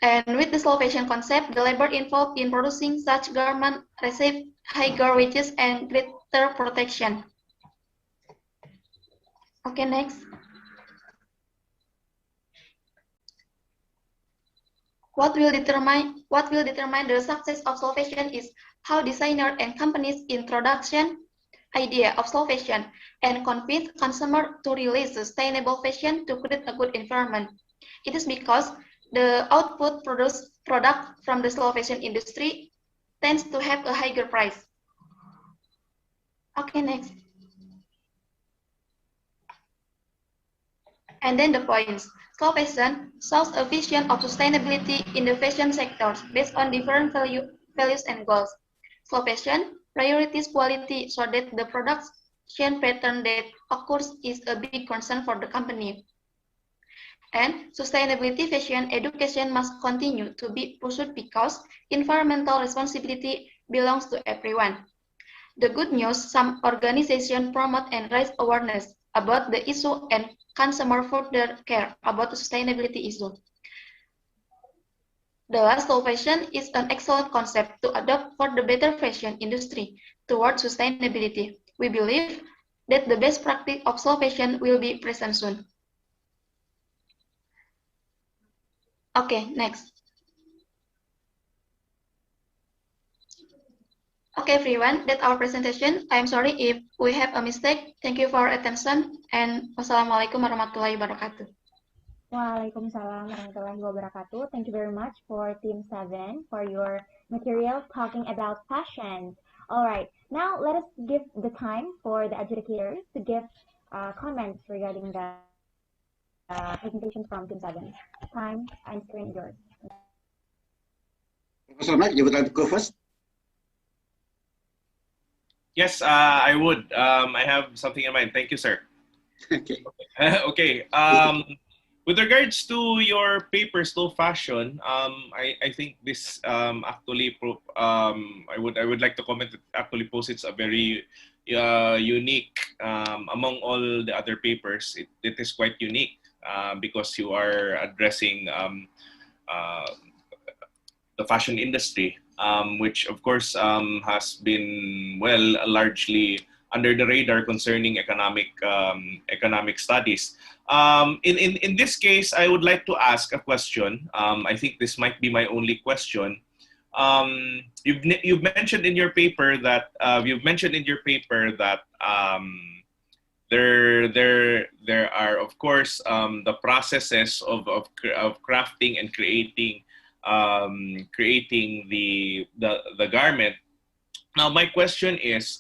And with the slow fashion concept, the labor involved in producing such garments receive higher wages and greater protection. Okay, next. What will determine the success of slow fashion is how designers and companies introduction idea of slow fashion and convince consumer to release sustainable fashion to create a good environment. It is because the output product from the slow fashion industry tends to have a higher price. Okay, next. And then the points. Slow fashion shows a vision of sustainability in the fashion sectors based on different values and goals. Slow fashion priorities quality so that the production pattern that occurs is a big concern for the company. And sustainability fashion education must continue to be pursued because environmental responsibility belongs to everyone. The good news, some organizations promote and raise awareness about the issue and consumer further care about the sustainability issue. The last slow fashion is an excellent concept to adopt for the better fashion industry towards sustainability. We believe that the best practice of slow fashion will be present soon. Okay, next. Okay, everyone, that's our presentation. I'm sorry if we have a mistake. Thank you for your attention, and wassalamualaikum warahmatullahi wabarakatuh. Waalaikumsalam warahmatullahi wabarakatuh. Thank you very much for Team 7 for your material talking about fashion. All right, now let us give the time for the adjudicators to give comments regarding the presentation from Team 7. Time and screen yours. Professor Mac, you would like to go first? Yes, I would. I have something in mind. Thank you, sir. Okay. Okay. With regards to your paper, Slow Fashion, I think this actually, I would like to comment that actually posits a very unique among all the other papers. It is quite unique because you are addressing the fashion industry. Which of course has been largely under the radar concerning economic studies. In this case, I would like to ask a question. I think this might be my only question. You've mentioned in your paper that there are of course the processes of crafting and creating the garment. Now, my question is,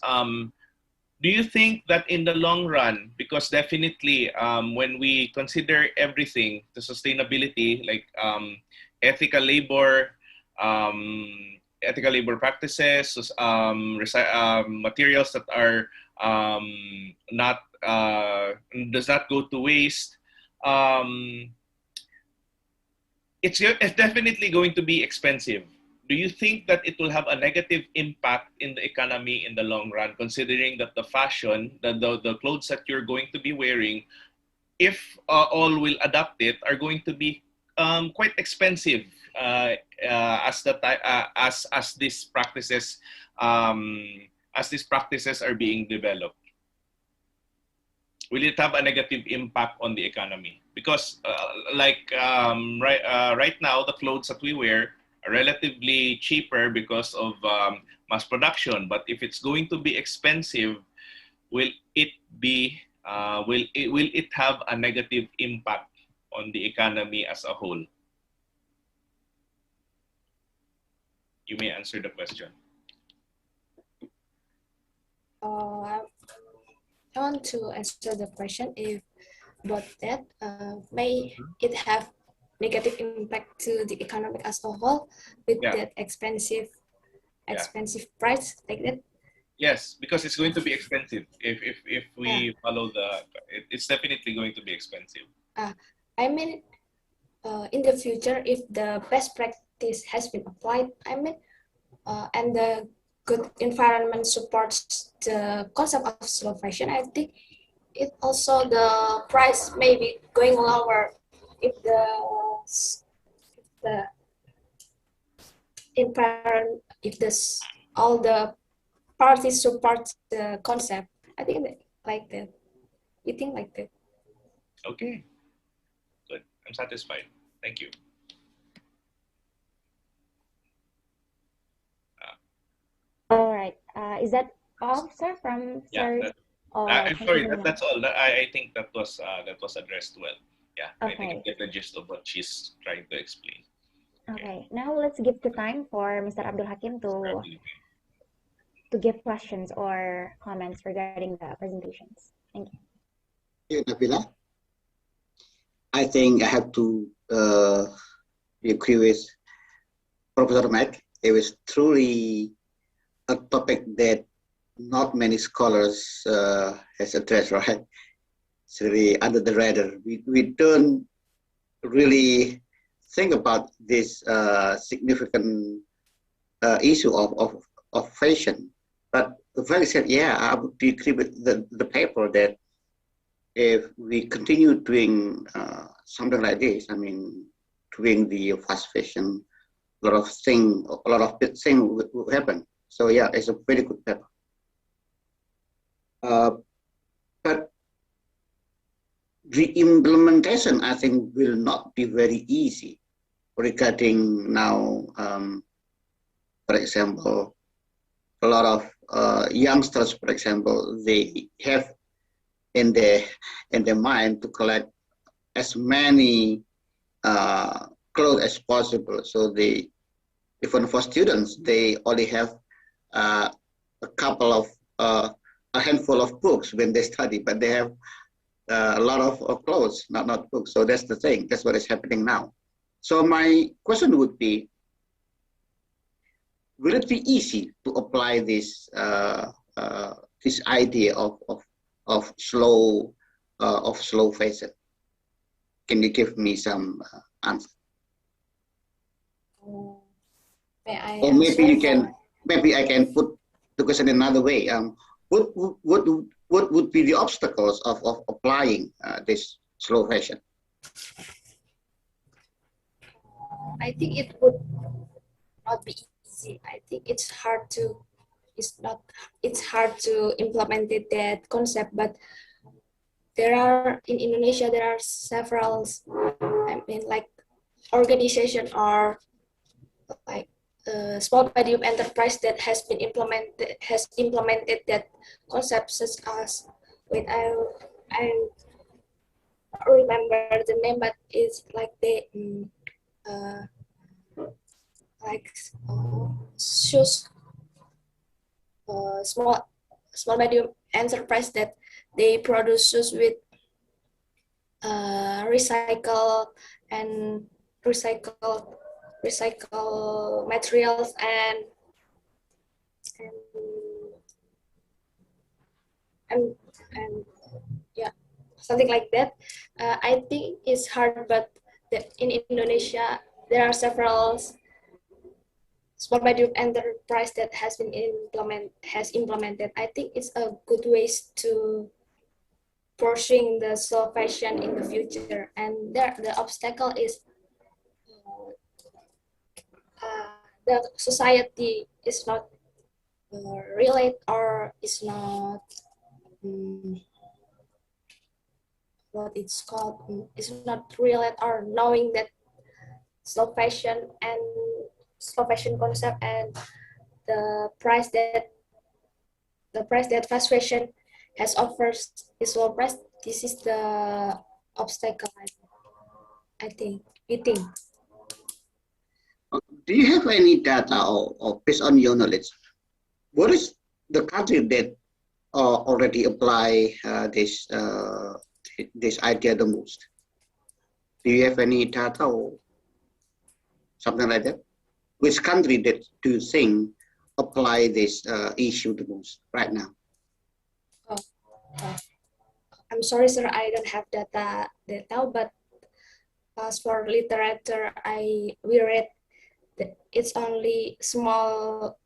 do you think that in the long run, because definitely when we consider everything, the sustainability, like ethical labor practices, materials that are does not go to waste, it's definitely going to be expensive. Do you think that it will have a negative impact in the economy in the long run, considering that the fashion, the clothes that you're going to be wearing, if all will adopt it, are going to be quite expensive as these practices are being developed? Will it have a negative impact on the economy? Because right now, the clothes that we wear are relatively cheaper because of mass production. But if it's going to be expensive, will it have a negative impact on the economy as a whole? You may answer the question. I want to answer the question if about that. May it have negative impact to the economy as a whole with that expensive price like that? Yes, because it's going to be expensive. If we follow it's definitely going to be expensive. I mean, in the future, if the best practice has been applied, I mean, and the good environment supports the concept of slow fashion, I think it also the price may be going lower if the environment, if this all the parties support the concept. I think that, like that. You think like that? Okay, good. I'm satisfied. Thank you. All right. Is that all, sir, from sir? I'm sorry. That's all. I think that was addressed well. Yeah, I think I get the gist of what she's trying to explain. Okay. Now let's give the time for Mr. Abdul Hakim to give questions or comments regarding the presentations. Thank you. Thank you, Nabila. I think I have to agree with Professor Mac. It was truly a topic that not many scholars has addressed, right? It's really under the radar. We don't really think about this significant issue of fashion. But the fact said, yeah, I would agree with the paper that if we continue doing something like this, I mean, doing the fast fashion, a lot of things will happen. So yeah, it's a very good paper. But the implementation, I think, will not be very easy regarding now, for example, a lot of youngsters, for example, they have in their mind to collect as many clothes as possible. So they, even for students, they only have a couple of a handful of books when they study, but they have a lot of clothes, not books. So that's the thing. That's what is happening now. So my question would be, will it be easy to apply this this idea of slow fashion? Can you give me some answer? Or maybe you can, maybe I can put the question another way. What would be the obstacles of applying this slow fashion? I think it would not be easy. I think it's hard to implement that concept, but there are in Indonesia there are several, I mean, like organization or like small medium enterprise that has implemented that concept, such as, wait, I remember the name, but it's like they shoes, small medium enterprise that they produce shoes with recycle materials and yeah, something like that. I think it's hard, but in Indonesia there are several small medium enterprise that has implemented. I think it's a good ways to pursuing the slow fashion in the future. And the obstacle is the society is not relate or is not what it's called, is not relate or knowing that slow fashion concept and the price that fast fashion has offers is low price. This is the obstacle, I think. Do you have any data or based on your knowledge, what is the country that already apply this idea the most? Do you have any data or something like that? Which country that do you think apply this issue the most right now? I'm sorry, sir, I don't have data, but as for literature, we read that it's only small,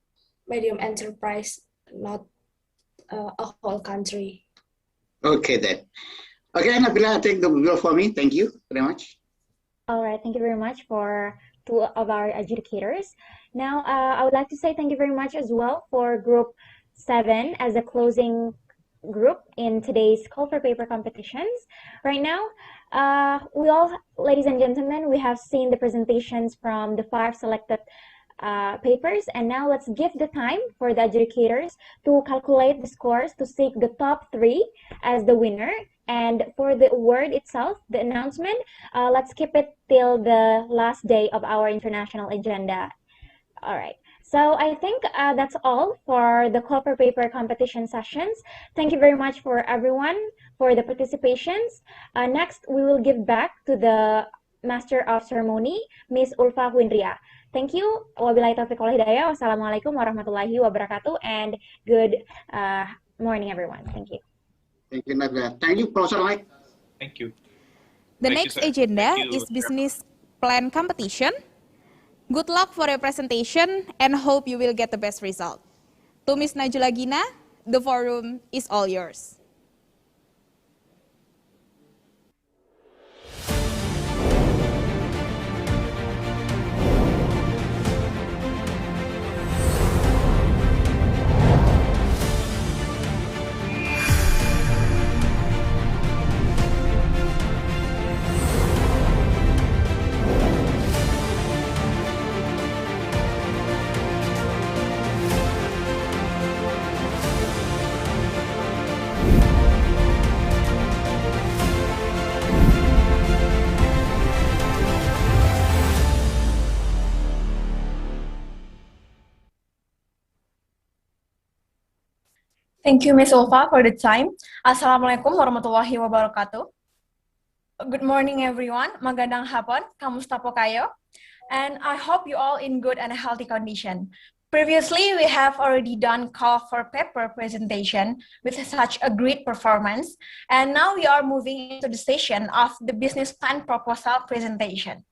medium enterprise, not a whole country. Okay then. Okay, Nabila, I think that will go for me. Thank you very much. All right, thank you very much for two of our adjudicators. Now, I would like to say thank you very much as well for Group 7 as a closing group in today's Call for Paper competitions. Right now, ladies and gentlemen, we have seen the presentations from the 5 selected papers, and now let's give the time for the adjudicators to calculate the scores to seek the top 3 as the winner. And for the award itself, the announcement, let's keep it till the last day of our international agenda. All right. So I think that's all for the Call for Paper competition sessions. Thank you very much for everyone for the participations. Next, we will give back to the Master of Ceremony, Miss Ulfa Huindria. Thank you. Wabillahi taufiq wal hidayah. Wassalamualaikum warahmatullahi wabarakatuh. And good morning, everyone. Thank you. Thank you, Nabila. Thank you, Professor Mike. Thank you. The Thank you, next sir. agenda Thank you, is business plan competition. Good luck for your presentation and hope you will get the best result. To Ms. Najula Gina, the forum is all yours. Thank you, Ms. Ulfa, for the time. Assalamualaikum warahmatullahi wabarakatuh. Good morning, everyone. Magandang hapon, kamusta po kayo? And I hope you all in good and healthy condition. Previously, we have already done call for paper presentation with such a great performance. And now we are moving into the session of the business plan proposal presentation.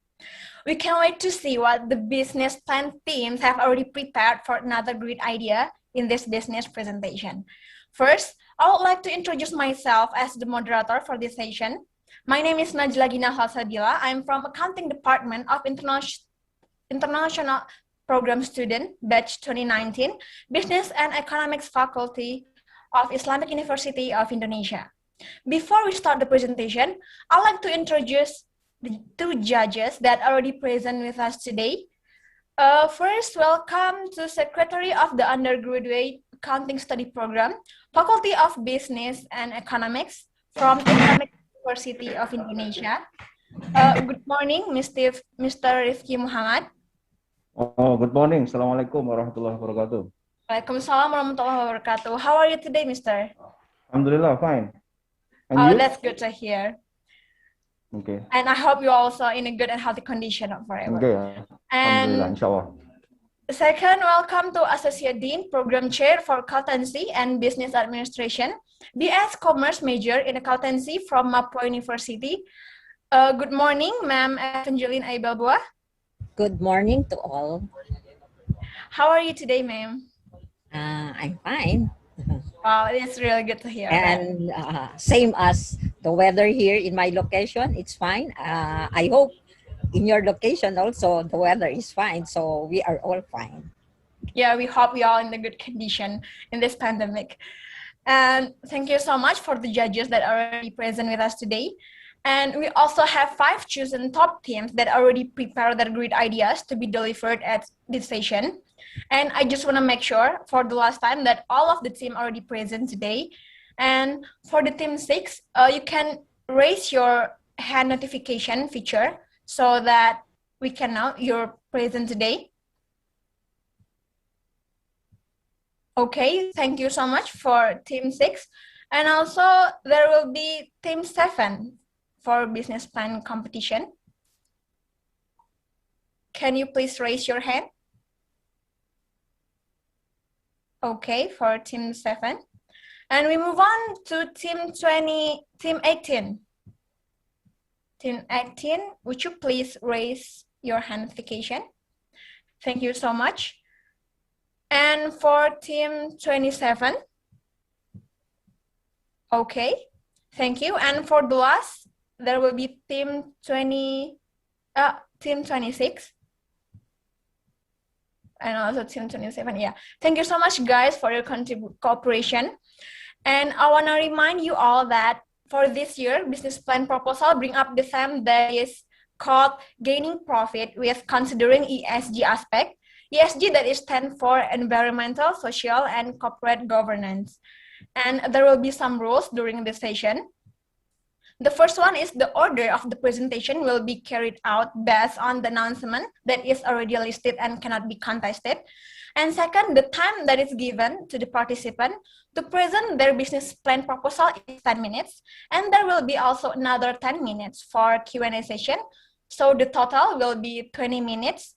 We can't wait to see what the business plan teams have already prepared for another great idea in this business presentation. First, I would like to introduce myself as the moderator for this session. My name is Najla Gina Halsadila. I'm from Accounting Department of International Program Student, Batch 2019, Business and Economics Faculty of Islamic University of Indonesia. Before we start the presentation, I'd like to introduce the 2 judges that are already present with us today. First, welcome to Secretary of the Undergraduate Accounting Study Program, Faculty of Business and Economics from Islamic University of Indonesia. Good morning, Mr. Rifki Muhammad. Oh, good morning. Assalamualaikum warahmatullahi wabarakatuh. Waalaikumsalam warahmatullahi wabarakatuh. How are you today, Mr.? Alhamdulillah, fine. And Oh, you? that's good to hear. Okay. And I hope you're also in a good and healthy condition forever. Okay. And Alhamdulillah, inshallah. second, welcome to Associate Dean, Program Chair for Accountancy and Business Administration, BS Commerce major in Accountancy from Mapua University. Good morning, Ma'am Evangeline Aibelbua. Good morning to all. How are you today, ma'am? I'm fine. Wow, it's really good to hear. And same as the weather here in my location, it's fine. I hope in your location also the weather is fine, so we are all fine. Yeah, we hope we are in the good condition in this pandemic. And thank you so much for the judges that are already present with us today. And we also have 5 chosen top teams that already prepared their great ideas to be delivered at this session. And I just want to make sure for the last time that all of the team already present today. And for the team 6, you can raise your hand notification feature so that we can know you're present today. Okay, thank you so much for team 6. And also there will be team 7 for business plan competition. Can you please raise your hand? Okay, for team 7. And we move on to team 18. Team 18, would you please raise your hand notification? Thank you so much. And for team 27, okay, thank you. And for the last, there will be team 26. And also team 27, yeah. Thank you so much, guys, for your cooperation. And I want to remind you all that for this year, business plan proposal bring up the theme that is called gaining profit with considering ESG aspect. ESG that is stand for environmental, social, and corporate governance. And there will be some rules during the session. The first one is the order of the presentation will be carried out based on the announcement that is already listed and cannot be contested. And second, the time that is given to the participant to present their business plan proposal is 10 minutes. And there will be also another 10 minutes for Q&A session. So the total will be 20 minutes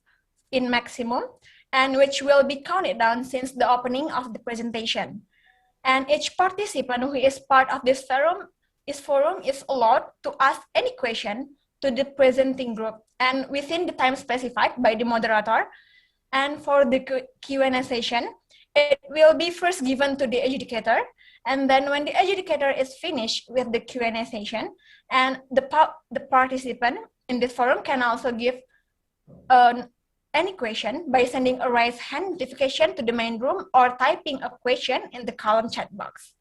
in maximum, and which will be counted down since the opening of the presentation. And each participant who is part of this forum is allowed to ask any question to the presenting group and within the time specified by the moderator. And for the Q&A session, it will be first given to the adjudicator. And then when the adjudicator is finished with the Q&A session, and the participant in this forum can also give any question by sending a raise hand notification to the main room or typing a question in the column chat box.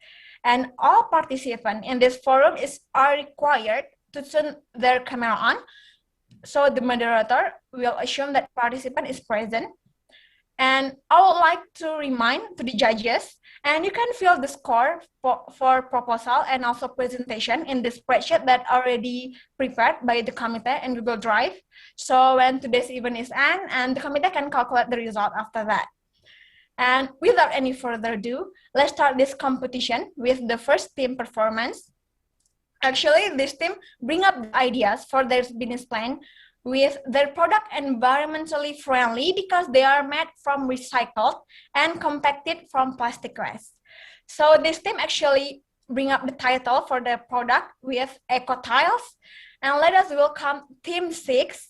And all participants in this forum are required to turn their camera on. So the moderator will assume that participant is present. And I would like to remind to the judges, and you can fill the score for proposal and also presentation in the spreadsheet that already prepared by the committee in Google Drive. So when today's event is end, and the committee can calculate the result after that. And without any further ado, let's start this competition with the first team performance. Actually, this team bring up ideas for their business plan with their product environmentally friendly because they are made from recycled and compacted from plastic waste. So this team actually bring up the title for their product with Eco Tiles. And let us welcome Team 6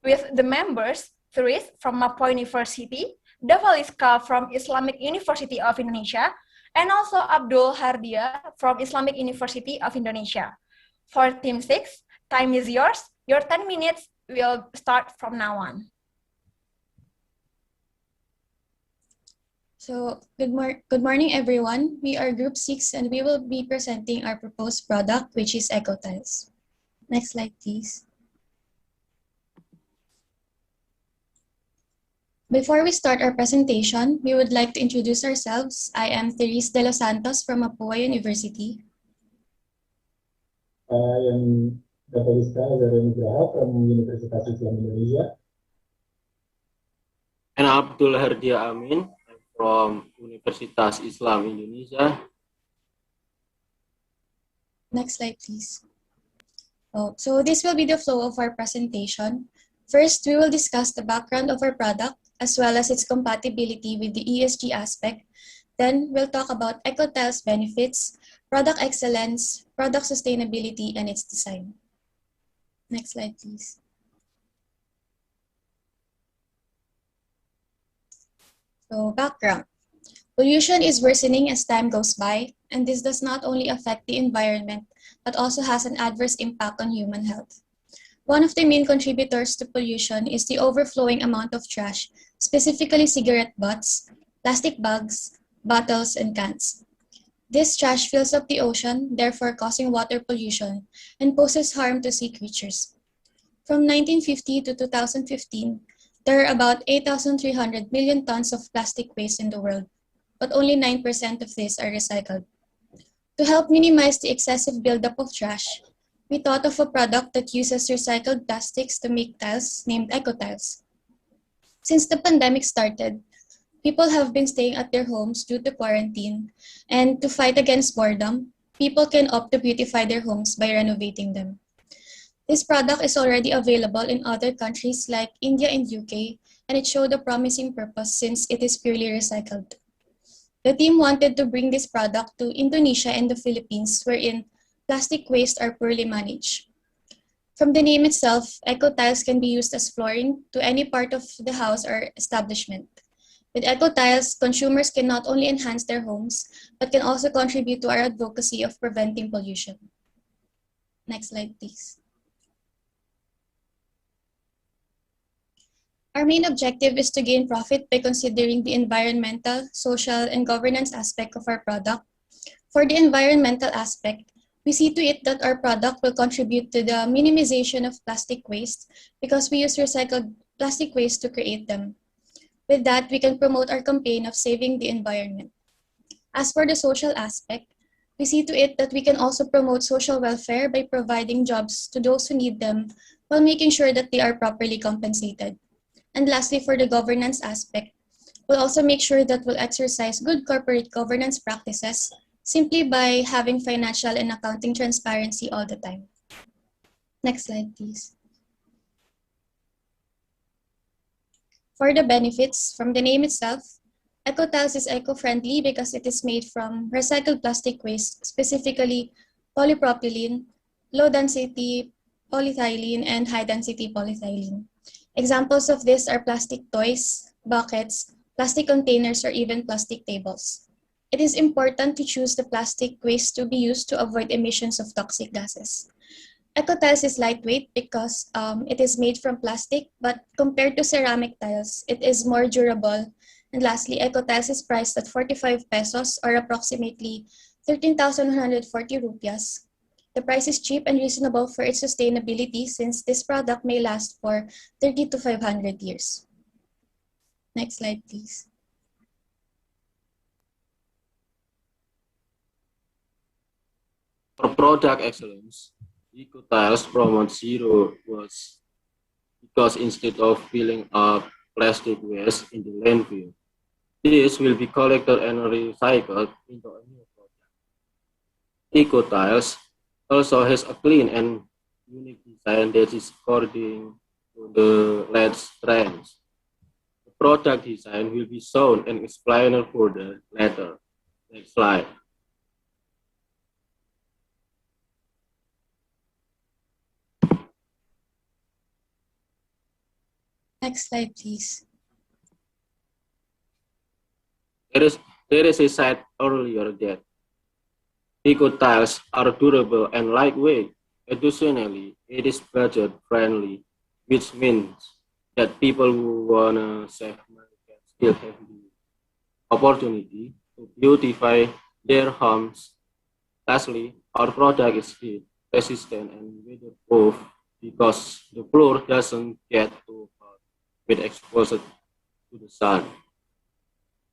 with the members, Therese from Mapua University, Davaliska from Islamic University of Indonesia, and also Abdul Hardia from Islamic University of Indonesia. For Team 6, time is yours. Your 10 minutes will start from now on. So, good morning, everyone. We are Group 6, and we will be presenting our proposed product, which is Eco Tiles. Next slide, please. Before we start our presentation, we would like to introduce ourselves. I am Therese de los Santos from Mapua University. I am Davaliska Zarenugraha from Universitas Islam Indonesia. And Abdul Hardia Amin from Universitas Islam Indonesia. Next slide, please. So this will be the flow of our presentation. First, we will discuss the background of our product as well as its compatibility with the ESG aspect. Then we'll talk about Eco Tiles benefits, product excellence, product sustainability, and its design. Next slide, please. So background. Pollution is worsening as time goes by, and this does not only affect the environment, but also has an adverse impact on human health. One of the main contributors to pollution is the overflowing amount of trash, specifically cigarette butts, plastic bags, bottles, and cans. This trash fills up the ocean, therefore causing water pollution and poses harm to sea creatures. From 1950 to 2015, There are about 8,300 million tons of plastic waste in the world, but only 9% of these are recycled. To help minimize the excessive buildup of trash, we thought of a product that uses recycled plastics to make tiles named EcoTiles. Since the pandemic started, people have been staying at their homes due to quarantine, and to fight against boredom, people can opt to beautify their homes by renovating them. This product is already available in other countries like India and UK, and it showed a promising purpose since it is purely recycled. The team wanted to bring this product to Indonesia and the Philippines, wherein plastic waste are poorly managed. From the name itself, EcoTiles can be used as flooring to any part of the house or establishment. With EcoTiles, consumers can not only enhance their homes, but can also contribute to our advocacy of preventing pollution. Next slide, please. Our main objective is to gain profit by considering the environmental, social, and governance aspect of our product. For the environmental aspect, we see to it that our product will contribute to the minimization of plastic waste because we use recycled plastic waste to create them. With that, we can promote our campaign of saving the environment. As for the social aspect, we see to it that we can also promote social welfare by providing jobs to those who need them while making sure that they are properly compensated. And lastly, for the governance aspect, we'll also make sure that we'll exercise good corporate governance practices simply by having financial and accounting transparency all the time. Next slide, please. For the benefits, from the name itself, EcoTiles is eco-friendly because it is made from recycled plastic waste, specifically polypropylene, low-density polyethylene, and high-density polyethylene. Examples of this are plastic toys, buckets, plastic containers, or even plastic tables. It is important to choose the plastic waste to be used to avoid emissions of toxic gases. EcoTiles is lightweight because it is made from plastic, but compared to ceramic tiles, it is more durable. And lastly, EcoTiles is priced at 45 pesos or approximately 13,140 rupias. The price is cheap and reasonable for its sustainability since this product may last for 30 to 500 years. Next slide, please. For product excellence, EcoTiles promotes zero waste because instead of filling up plastic waste in the landfill, this will be collected and recycled into a new product. EcoTiles also has a clean and unique design that is according to the latest trends. The product design will be shown and explained further later. Next slide. Next slide, please. There is a said earlier that EcoTiles are durable and lightweight. Additionally, it is budget friendly, which means that people who wanna save money can still have the opportunity to beautify their homes. Lastly, our product is heat resistant and weatherproof because the floor doesn't get too hot with exposure to the sun.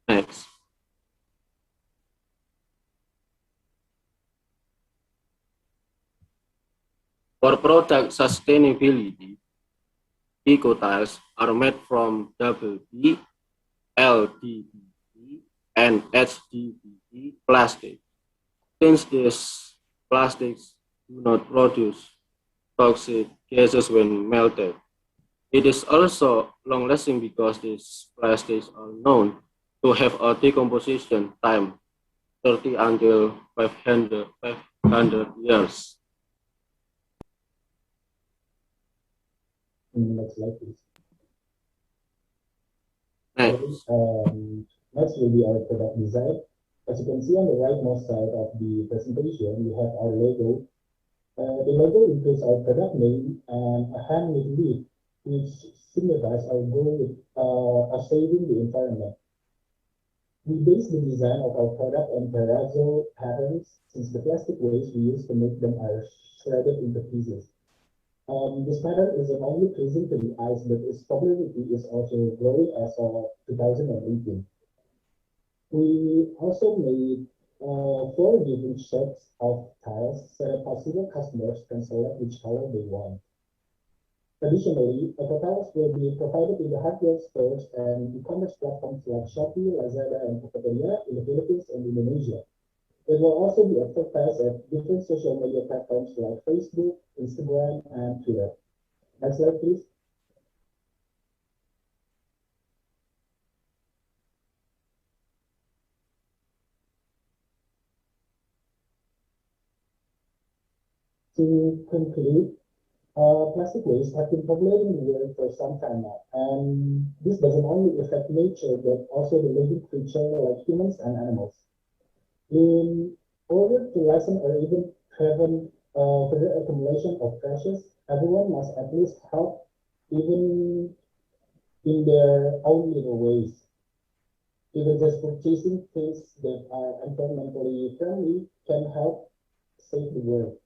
Next. For product sustainability, EcoTiles are made from WB, LDPE, and HDPE plastic. Since these plastics do not produce toxic gases when melted, it is also long-lasting because these plastics are known to have a decomposition time 30 until 500 years. Next slide, please. Next. Next will be our product design. As you can see on the rightmost side of the presentation, we have our logo. The logo includes our product name and a handmade leaf, which signifies our goal of saving the environment. We base the design of our product on terrazzo patterns since the plastic waste we use to make them are shredded into pieces. This matter isn't only freezing to the ice, but its popularity is also growing as of 2018. We also made 4 different shapes of tiles so that possible customers can select which color they want. Additionally, eco-tiles will be provided in the hardware stores and e-commerce platforms like Shopee, Lazada, and Tokopedia in the Philippines and Indonesia. It will also be advertised at different social media platforms like Facebook, Instagram, and Twitter. Next slide, please. To conclude, plastic waste have been populating the world for some time now, and this doesn't only affect nature, but also the living creature like humans and animals. In order to lessen or even prevent further accumulation of trashes, everyone must at least help, even in their own little ways. Even just purchasing things that are environmentally friendly can help save the world.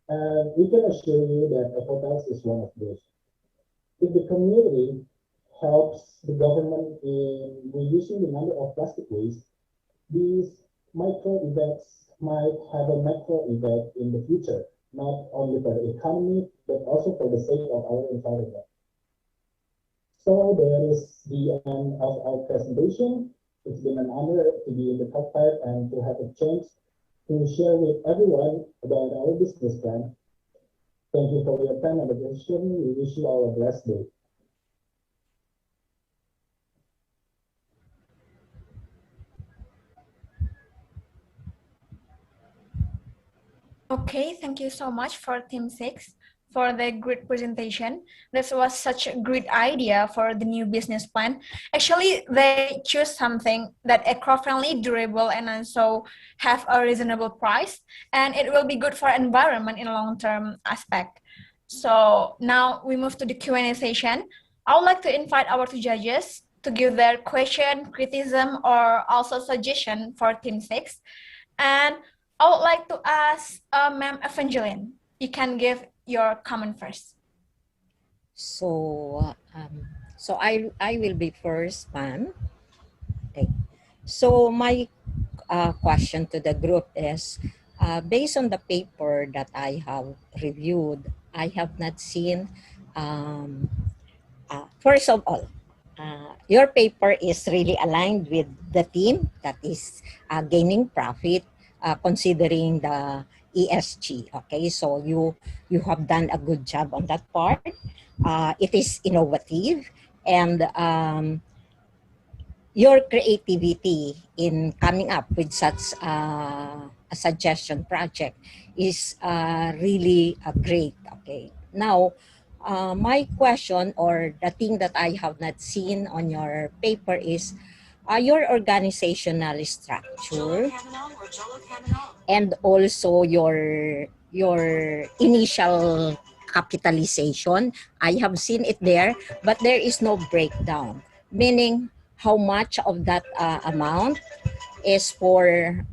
And we can assure you that eco-tiles is one of those. If the community helps the government in reducing the number of plastic waste, these micro events might have a macro effect in the future, not only for the economy, but also for the sake of our environment. So there is the end of our presentation. It's been an honor to be in the top 5 and to have a chance to share with everyone about our business plan. Thank you for your time and attention. We wish you all a blessed day. Okay, thank you so much for Team 6 for the great presentation. This was such a great idea for the new business plan. Actually, they choose something that eco-friendly, durable, and also have a reasonable price, and it will be good for environment in a long-term aspect. So now we move to the Q&A session. I would like to invite our 2 judges to give their question, criticism, or also suggestion for Team 6. And I would like to ask Ma'am Evangeline. You can give your comment first. So, I will be first, ma'am. Okay. So my question to the group is, based on the paper that I have reviewed, I have not seen. First of all, your paper is really aligned with the team that is gaining profit, considering the ESG. Okay, so you have done a good job on that part. It is innovative, and your creativity in coming up with such a suggestion project is really great. Okay, now my question, or the thing that I have not seen on your paper, is your organizational structure and also your initial capitalization. I have seen it there, but there is no breakdown, meaning how much of that amount is for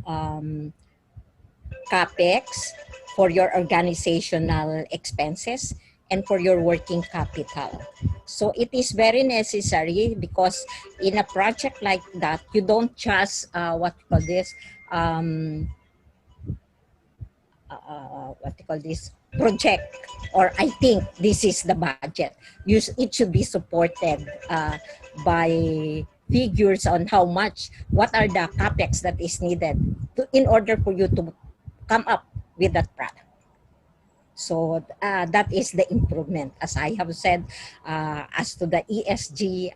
CapEx, for your organizational expenses, and for your working capital. So it is very necessary, because in a project like that, you don't just project, or I think this is the budget. It should be supported by figures on how much, what are the capex that is needed in order for you to come up with that product. So that is the improvement. As I have said, as to the ESG,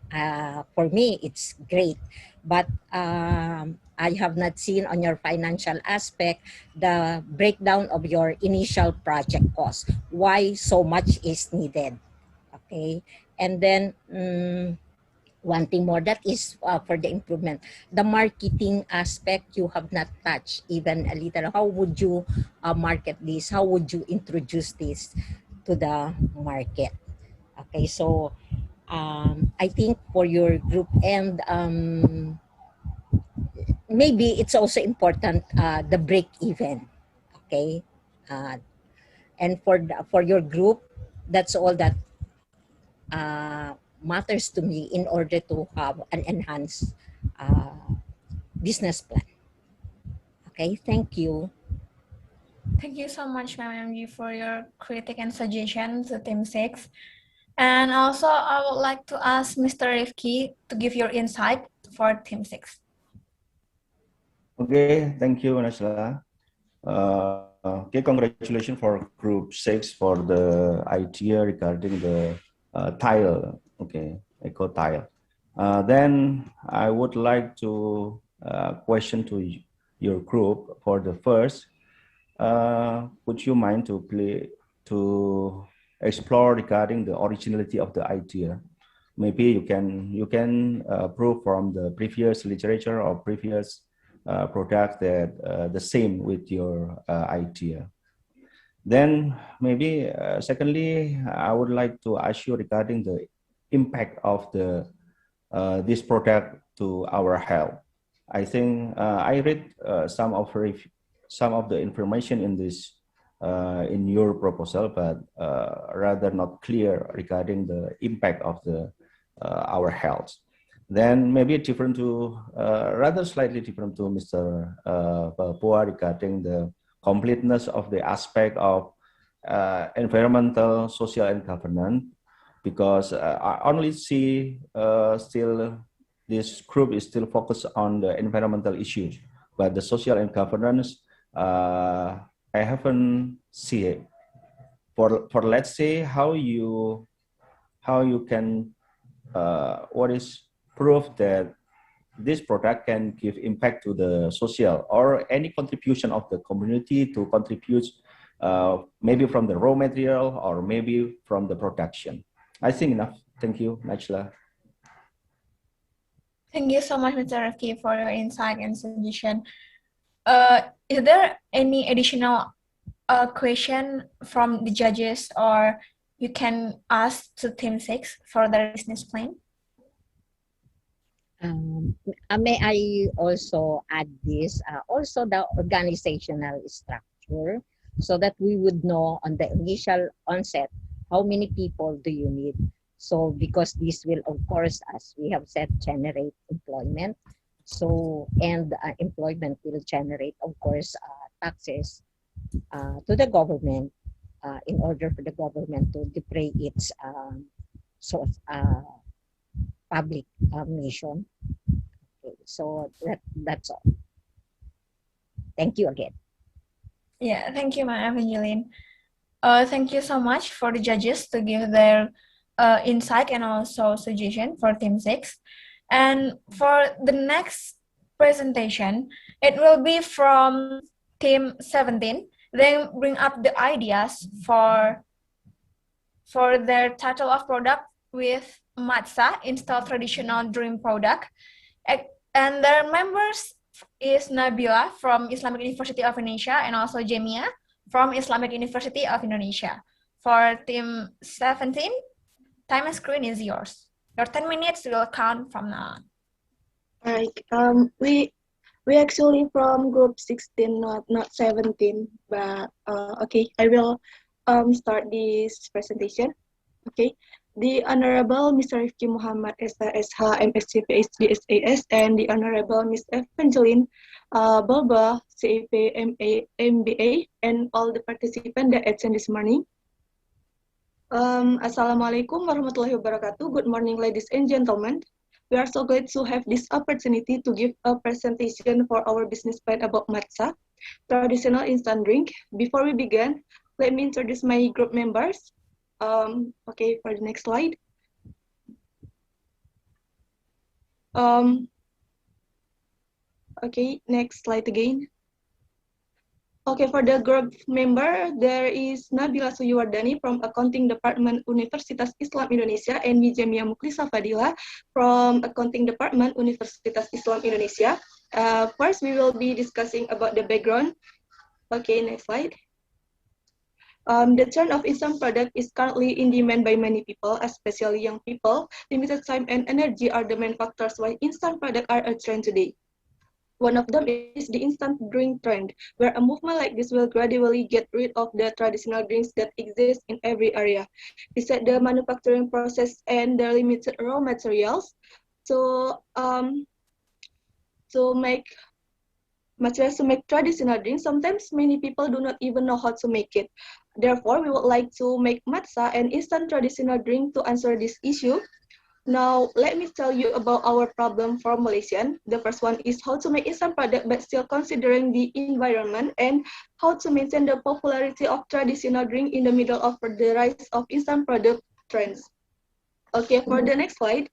for me, it's great. But I have not seen on your financial aspect the breakdown of your initial project cost. Why so much is needed? Okay, and then one thing more, that is for the improvement. The marketing aspect, you have not touched even a little. How would you market this? How would you introduce this to the market? Okay, so I think for your group, and maybe it's also important, the break even. Okay, and for your group, That's all that matters to me in order to have an enhanced business plan. Okay, thank you. Thank you so much, Ma'am MG, for your critique and suggestions to Team 6. And also, I would like to ask Mr. Rifki to give your insight for Team 6. Okay, thank you, Najla. Okay, congratulations for Group 6 for the idea regarding the tile, okay, eco tile. Then I would like to question to your group for the first. Would you mind to explore regarding the originality of the idea? Maybe you can prove from the previous literature or previous product that the same with your idea. Then maybe secondly, I would like to ask you regarding the impact of the this product to our health. I think I read some of the information in this in your proposal, but rather not clear regarding the impact of the our health. Then maybe different to rather slightly different to Mr. Papua regarding the completeness of the aspect of environmental, social, and governance, because I only see still this group is still focused on the environmental issues, but the social and governance I haven't seen it. For let's say how you can what is proof that this product can give impact to the social or any contribution of the community to contribute maybe from the raw material or maybe from the production. I think enough. Thank you, Najla. Thank you so much, Mr. Rifki, for your insight and suggestion. Is there any additional question from the judges, or you can ask to Team 6 for the business plan? May I also add this, also the organizational structure, so that we would know on the initial onset, how many people do you need? So because this will, of course, as we have said, generate employment. So, and employment will generate, of course, taxes to the government in order for the government to defray its public mission. Okay, so that's all. Thank you again. Yeah, thank you, Ma'am Evangeline. Thank you so much for the judges to give their insight and also suggestion for Team 6. And for the next presentation, it will be from Team 17. They bring up the ideas for their title of product with Matsa, install traditional dream product. And their members is Nabila from Islamic University of Indonesia and also Jemia from Islamic University of Indonesia. For Team 17, time and screen is yours. Your 10 minutes will count from now on. Alright, we actually from group 16, not 17, but okay, I will start this presentation. Okay, the Honorable Mr. Rifki Muhammad SH, MSc, PhD, SAS, and the Honorable Ms. Evangeline Balba, CAP, MA, MBA, and all the participants that attend this morning. Assalamualaikum warahmatullahi wabarakatuh. Good morning, ladies and gentlemen. We are so glad to have this opportunity to give a presentation for our business plan about matcha, traditional instant drink. Before we begin, let me introduce my group members. Okay, for the next slide. Okay, next slide again. Okay, for the group member, there is Nabila Suyuwardani from Accounting Department, Universitas Islam Indonesia, and Wijemia Muklisa Fadila from Accounting Department, Universitas Islam Indonesia. First, we will be discussing about the background. Okay, next slide. The trend of instant product is currently in demand by many people, especially young people. Limited time and energy are the main factors why instant products are a trend today. One of them is the instant drink trend, where a movement like this will gradually get rid of the traditional drinks that exist in every area. Besides the manufacturing process and the limited raw materials, to make materials to make traditional drinks, sometimes many people do not even know how to make it. Therefore, we would like to make matcha an instant traditional drink to answer this issue. Now, let me tell you about our problem formulation. The first one is how to make instant product but still considering the environment, and how to maintain the popularity of traditional drink in the middle of the rise of instant product trends. Okay, for the next slide,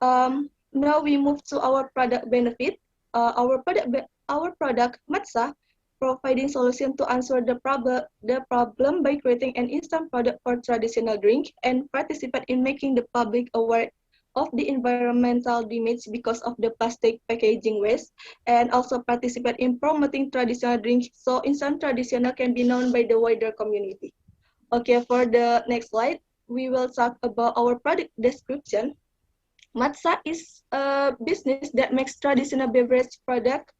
now we move to our product benefit. Our product matcha providing solution to answer the problem by creating an instant product for traditional drink and participate in making the public aware of the environmental damage because of the plastic packaging waste, and also participate in promoting traditional drinks so instant traditional can be known by the wider community. Okay, for the next slide, we will talk about our product description. Matcha is a business that makes traditional beverage product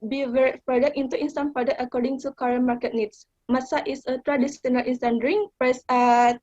into instant product according to current market needs. Matcha is a traditional instant drink priced at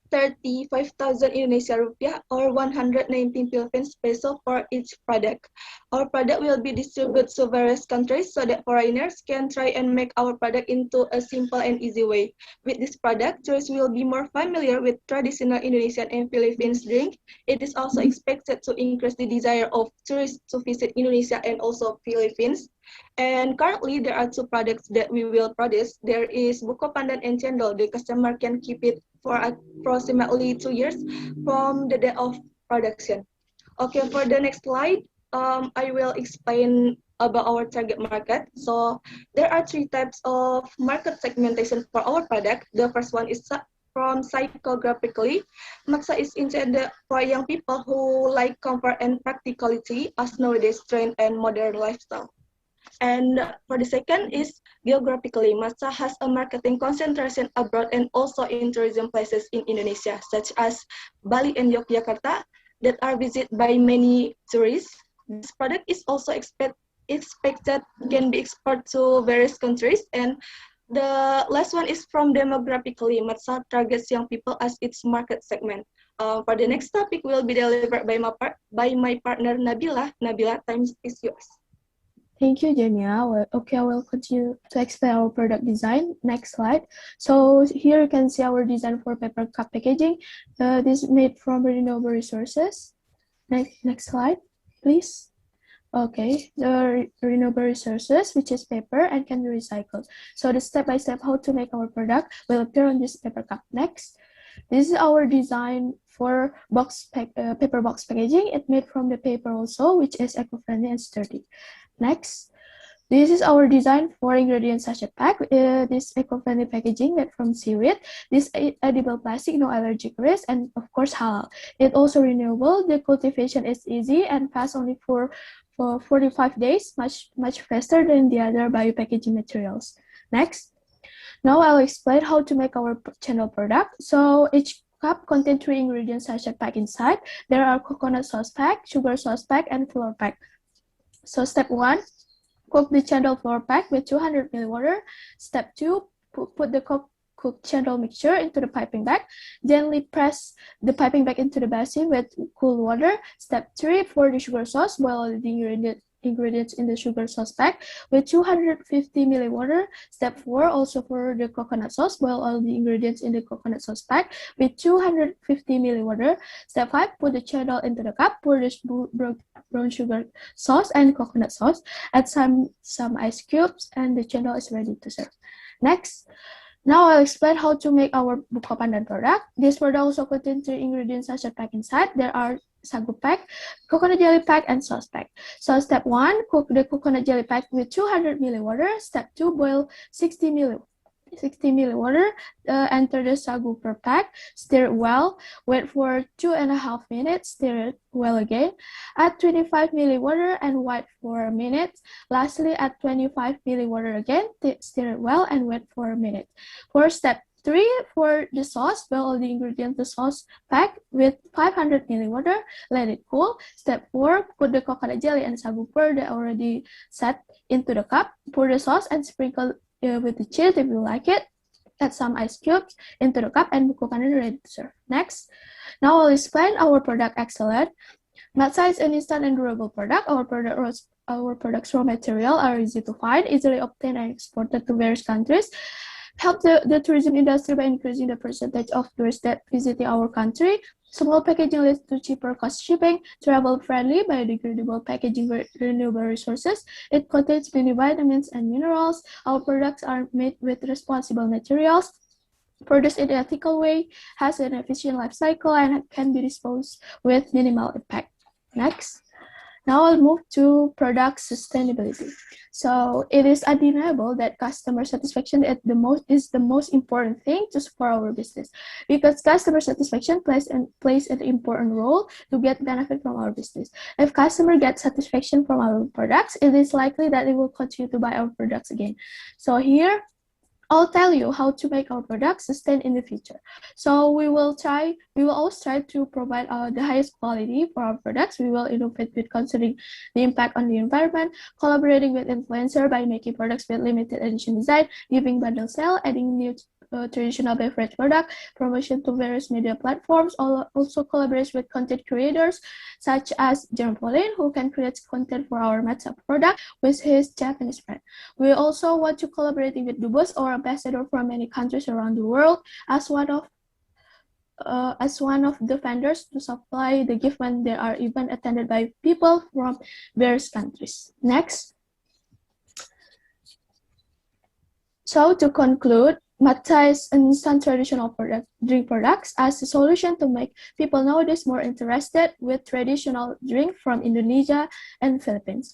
35,000 Indonesia rupiah or 119 Philippines peso for each product. Our product will be distributed to various countries so that foreigners can try and make our product into a simple and easy way. With this product, tourists will be more familiar with traditional Indonesian and Philippines drink. It is also expected to increase the desire of tourists to visit Indonesia and also Philippines. And currently, there are two products that we will produce. There is Buko Pandan and Cendol. The customer can keep it for approximately 2 years from the day of production. Okay, for the next slide, I will explain about our target market. So there are 3 types of market segmentation for our product. The first one is from psychographically. Matcha is intended for young people who like comfort and practicality as nowadays trend and modern lifestyle. And for the second is geographically. Matcha has a marketing concentration abroad and also in tourism places in Indonesia, such as Bali and Yogyakarta, that are visited by many tourists. This product is also expected can be exported to various countries. And the last one is from demographically. Matcha targets young people as its market segment. For the next topic will be delivered by my partner Nabila. Nabila, time is yours. Thank you, Jenia. Well, okay, I will continue to explain our product design. Next slide. So here you can see our design for paper cup packaging. This is made from renewable resources. Next slide, please. Okay, the renewable resources, which is paper and can be recycled. So the step-by-step how to make our product will appear on this paper cup. Next, this is our design for paper box packaging. It's made from the paper also, which is eco-friendly and sturdy. Next, this is our design for ingredient sachet pack. This eco-friendly packaging made from seaweed. This edible plastic, no allergic risk, and of course halal. It also renewable. The cultivation is easy and fast, only for 45 days, much faster than the other biopackaging materials. Next, now I'll explain how to make our channel product. So each cup contains 3 ingredients sachet pack inside. There are coconut sauce pack, sugar sauce pack, and flour pack. So step 1, cook the cendol flour pack with 200 ml water. Step 2, put the cooked cendol mixture into the piping bag. Gently press the piping bag into the basin with cool water. Step 3, for the sugar sauce, boil all the ingredients in the sugar sauce pack with 250 ml water. Step 4, also for the coconut sauce, boil all the ingredients in the coconut sauce pack with 250 ml water. Step 5, put the cendol into the cup, pour the brown sugar sauce and coconut sauce, add some ice cubes, and the cendol is ready to serve. Next, now I'll explain how to make our Buko Pandan product. This product also contains 3 ingredients sachet pack inside. There are sagu pack, coconut jelly pack, and sauce pack. So step 1, cook the coconut jelly pack with 200 ml water. Step 2, boil 60 ml water. Enter the sagu per pack. Stir it well. Wait for 2.5 minutes. Stir it well again. Add 25 ml water and wait for a minute. Lastly, add 25 ml water again. Stir it well and wait for a minute. For step 3, for the sauce, boil all the ingredients the sauce pack with 500 ml water, let it cool. Step 4, put the coconut jelly and sagu pearl that already set into the cup. Pour the sauce and sprinkle with the cheese if you like it. Add some ice cubes into the cup and cook and ready to serve. Next, now I'll explain our product excellent. Matza is an instant and durable product. Our products raw material are easy to find, easily obtained and exported to various countries. Help the tourism industry by increasing the percentage of tourists that visit our country. Small packaging leads to cheaper cost shipping. Travel-friendly, biodegradable packaging with renewable resources. It contains many vitamins and minerals. Our products are made with responsible materials, produced in an ethical way, has an efficient life cycle, and can be disposed with minimal impact. Next. Now I'll move to product sustainability. So it is undeniable that customer satisfaction is the most important thing to support our business, because customer satisfaction plays an important role to get benefit from our business. If customer gets satisfaction from our products, it is likely that they will continue to buy our products again. So here, I'll tell you how to make our products sustain in the future. So we will always try to provide the highest quality for our products. We will innovate with considering the impact on the environment, collaborating with influencers by making products with limited edition design, giving bundle sale, adding new traditional beverage product, promotion to various media platforms, also collaborates with content creators such as Jerome Pauline, who can create content for our matcha product with his Japanese friend. We also want to collaborate with Dubos, or ambassador from many countries around the world, as one of the vendors to supply the gift when there are events attended by people from various countries. Next. So to conclude, matcha is an instant traditional drink products as a solution to make people nowadays more interested with traditional drink from Indonesia and Philippines.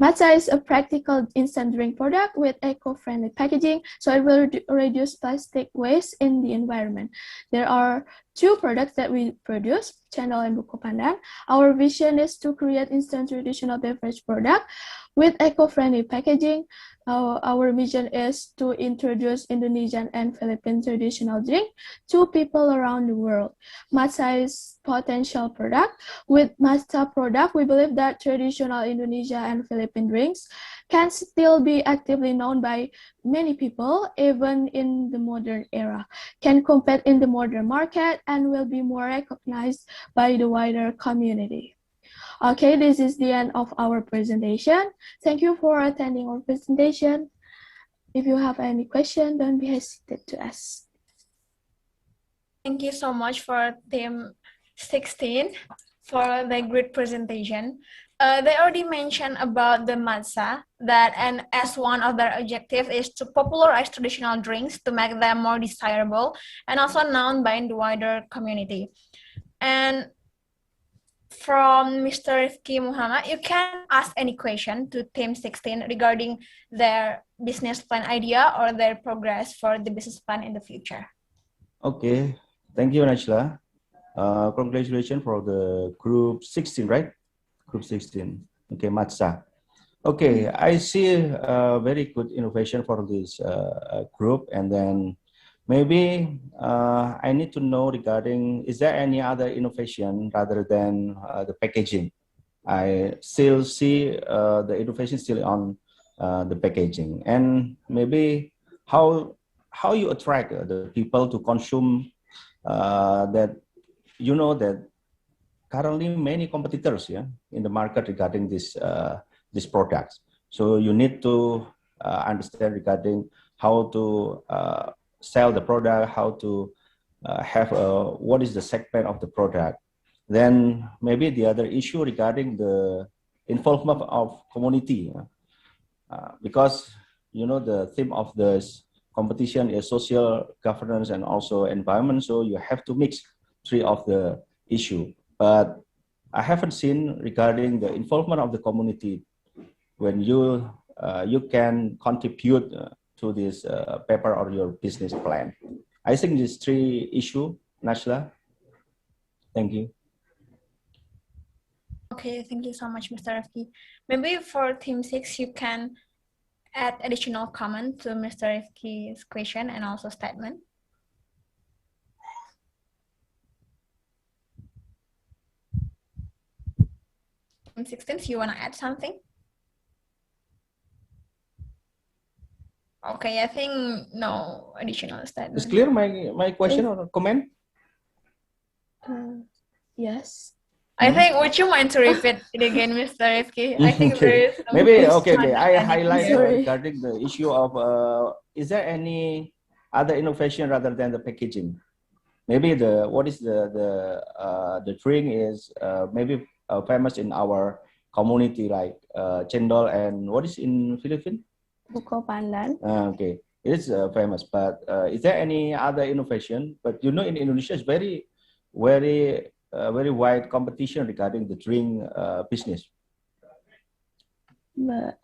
Matcha is a practical instant drink product with eco-friendly packaging, so it will reduce plastic waste in the environment. There are 2 products that we produce, Cendol and Buko Pandan. Our vision is to create instant traditional beverage product with eco-friendly packaging. Our vision is to introduce Indonesian and Philippine traditional drink to people around the world. Matcha is potential product. With matcha product, we believe that traditional Indonesia and Philippine drinks can still be actively known by many people, even in the modern era, can compete in the modern market, and will be more recognized by the wider community. Okay, this is the end of our presentation. Thank you for attending our presentation. If you have any question, don't be hesitant to ask. Thank you so much for Team 16 for the great presentation. They already mentioned about the matcha, and as one of their objectives is to popularize traditional drinks to make them more desirable and also known by the wider community. And from Mr. Rifki Muhammad, you can ask any question to Team 16 regarding their business plan idea or their progress for the business plan in the future. Okay, thank you, Najla. Congratulations for the group 16, right? Group 16. Okay, matcha. Okay, I see a very good innovation for this group, and then maybe I need to know regarding, is there any other innovation rather than the packaging? I still see the innovation still on the packaging, and maybe how you attract the people to consume that, you know, that currently many competitors in the market regarding this these products. So you need to understand regarding how to sell the product, how to have what is the segment of the product. Then maybe the other issue regarding the involvement of community, because you know the theme of this competition is social governance and also environment. So you have to mix 3 of the issue. But I haven't seen regarding the involvement of the community when you can contribute to this paper or your business plan. I think these 3 issues, Najla. Thank you. Okay, thank you so much, Mr. Rifki. Maybe for Team 6, you can add additional comment to Mr. Rifki's question and also statement. Team 16, if you want to add something. Okay, I think no additional statement. Is clear my question or comment? Yes. I think, would you mind to repeat it again, Mr. Rifki? I think there Okay. is some Maybe question I added highlight here. regarding the issue of is there any other innovation rather than the packaging? Maybe what is the drink is maybe famous in our community, like cendol, and what is in Philippines? Buko pandan. Okay, it is famous, but is there any other innovation? But you know, in Indonesia, it's very wide competition regarding the drink business. But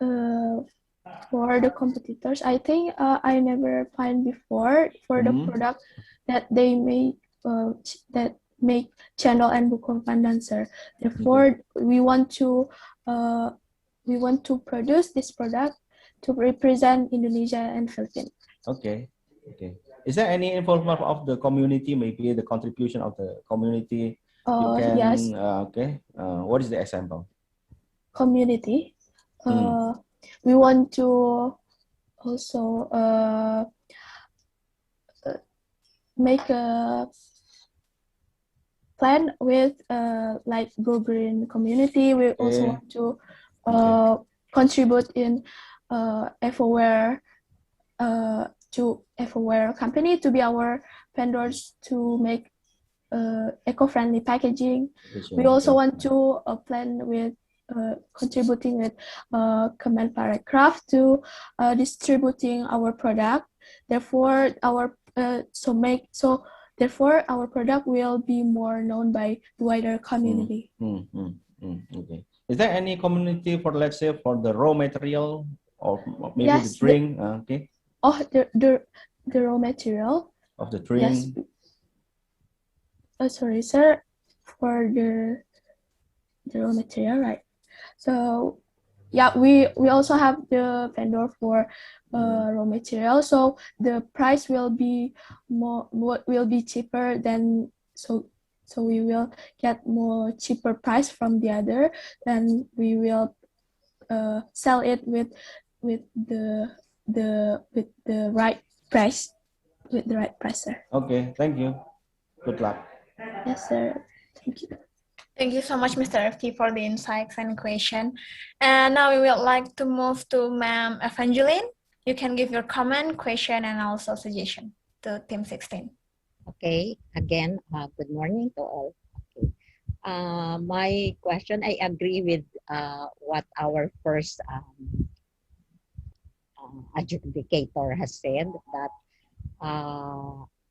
for the competitors, I think I never find before for the product that they make cendol and buko pandan, sir. Therefore, we want to produce this product to represent Indonesia and Philippines. Okay. Is there any involvement of the community? Maybe the contribution of the community. Yes. Okay. What is the example? Community. We want to also make a plan with like Go Green community. We also want to contribute in FOWare to FOWare company to be our vendors to make eco-friendly packaging. We also want to plan with contributing with Kemenparekraf to distributing our product. Therefore, our product will be more known by the wider community. Okay. Is there any community for, let's say, for the raw material or maybe yes, the drink? Okay. Oh, the raw material of the drink. Yes. Sorry, sir. For the raw material, right? So, yeah, we also have the vendor for raw material. So the price will be cheaper than so we will get more cheaper price from the other. Then we will sell it with the right price, sir. Okay, thank you. Good luck. Yes, sir. Thank you. Thank you so much, Mr. FT, for the insights and question. And now we would like to move to Ma'am Evangeline. You can give your comment, question, and also suggestion to Team 16. Okay, again, good morning to all. Okay. My question, I agree with what our first adjudicator has said, that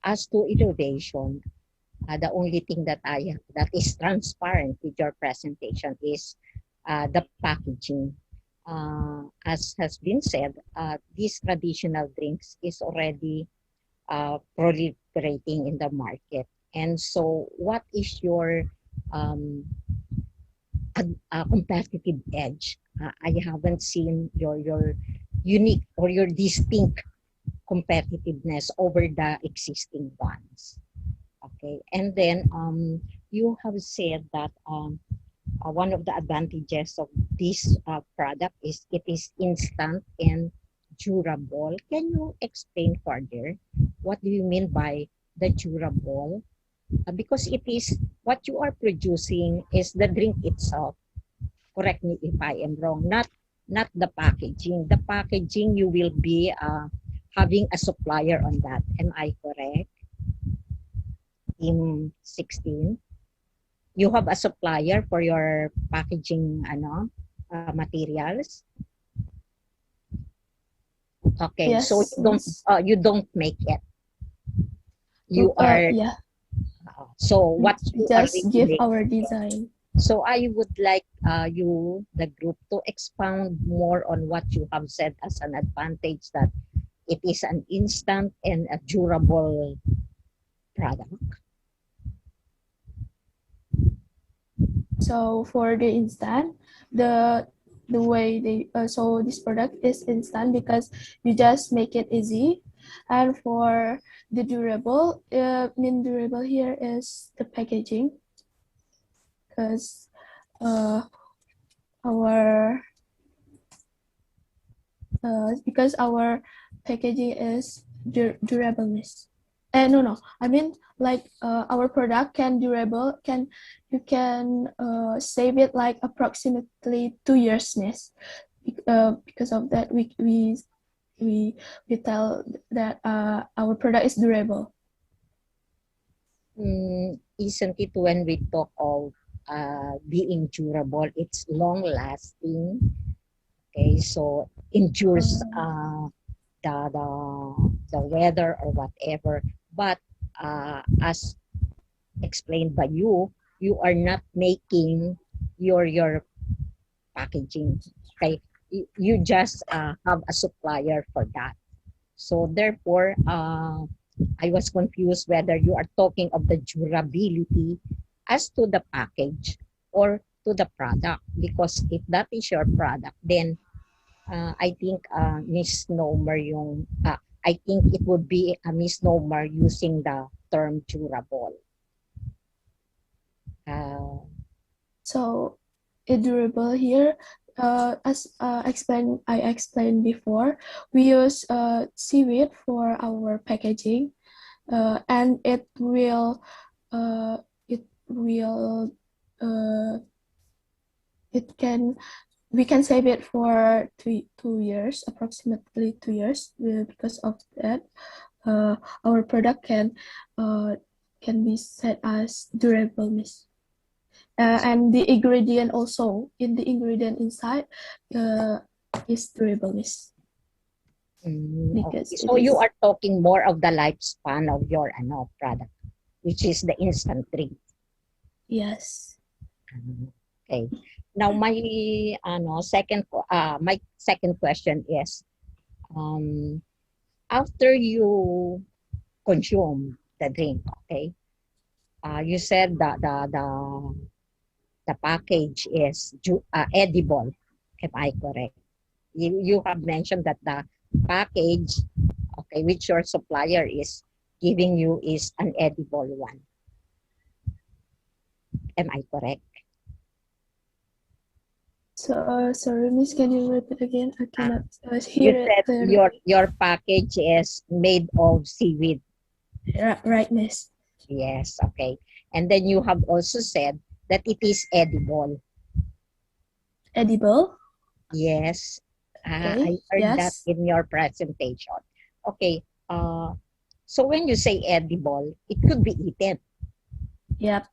as to innovation, the only thing that is transparent with your presentation is the packaging. As has been said, these traditional drinks is already proliferating in the market. And so what is your competitive edge? I haven't seen your unique or your distinct competitiveness over the existing ones. Okay, and then you have said that one of the advantages of this product is it is instant and durable. Can you explain further what do you mean by the durable? Because it is what you are producing is the drink itself. Correct me if I am wrong. Not the packaging. The packaging you will be having a supplier on that. Am I correct? Team 16. You have a supplier for your packaging materials. Okay, yes, so you don't make it. You are so what you just are give our design. So I would like you, the group, to expound more on what you have said as an advantage, that it is an instant and a durable product. So for the instant, the way so this product is instant because you just make it easy. And for the durable, durable here is the packaging, because our because our packaging is durableness. No, I mean like our product can durable. You can save it like approximately 2 years. Because of that, we tell that our product is durable. Isn't it when we talk of being durable, it's long lasting? Okay, so endures the weather or whatever. But as explained by you, you are not making your packaging. Okay, you just have a supplier for that. So therefore, I was confused whether you are talking of the durability as to the package or to the product. Because if that is your product, then I think misnomer yung I think it would be a misnomer using the term durable. So durable here, as I explained before, we use seaweed for our packaging, and we can save it for 2 years, approximately 2 years. Because of that, our product can be said as durableness. And the ingredient also, in the ingredient inside is durableness. Okay. So you are talking more of the lifespan of your product, which is the instant drink. Yes. Okay. Now my second question is, after you consume the drink, okay, you said that the package is edible. Am I correct? You have mentioned that the package, okay, which your supplier is giving you is an edible one. Am I correct? So sorry, Miss, can you repeat again? I cannot You hear said it. your package is made of seaweed. Right, Miss. Yes, okay. And then you have also said that it is edible. Edible? Yes. Okay. I heard that in your presentation. Okay. So when you say edible, it could be eaten. Yep.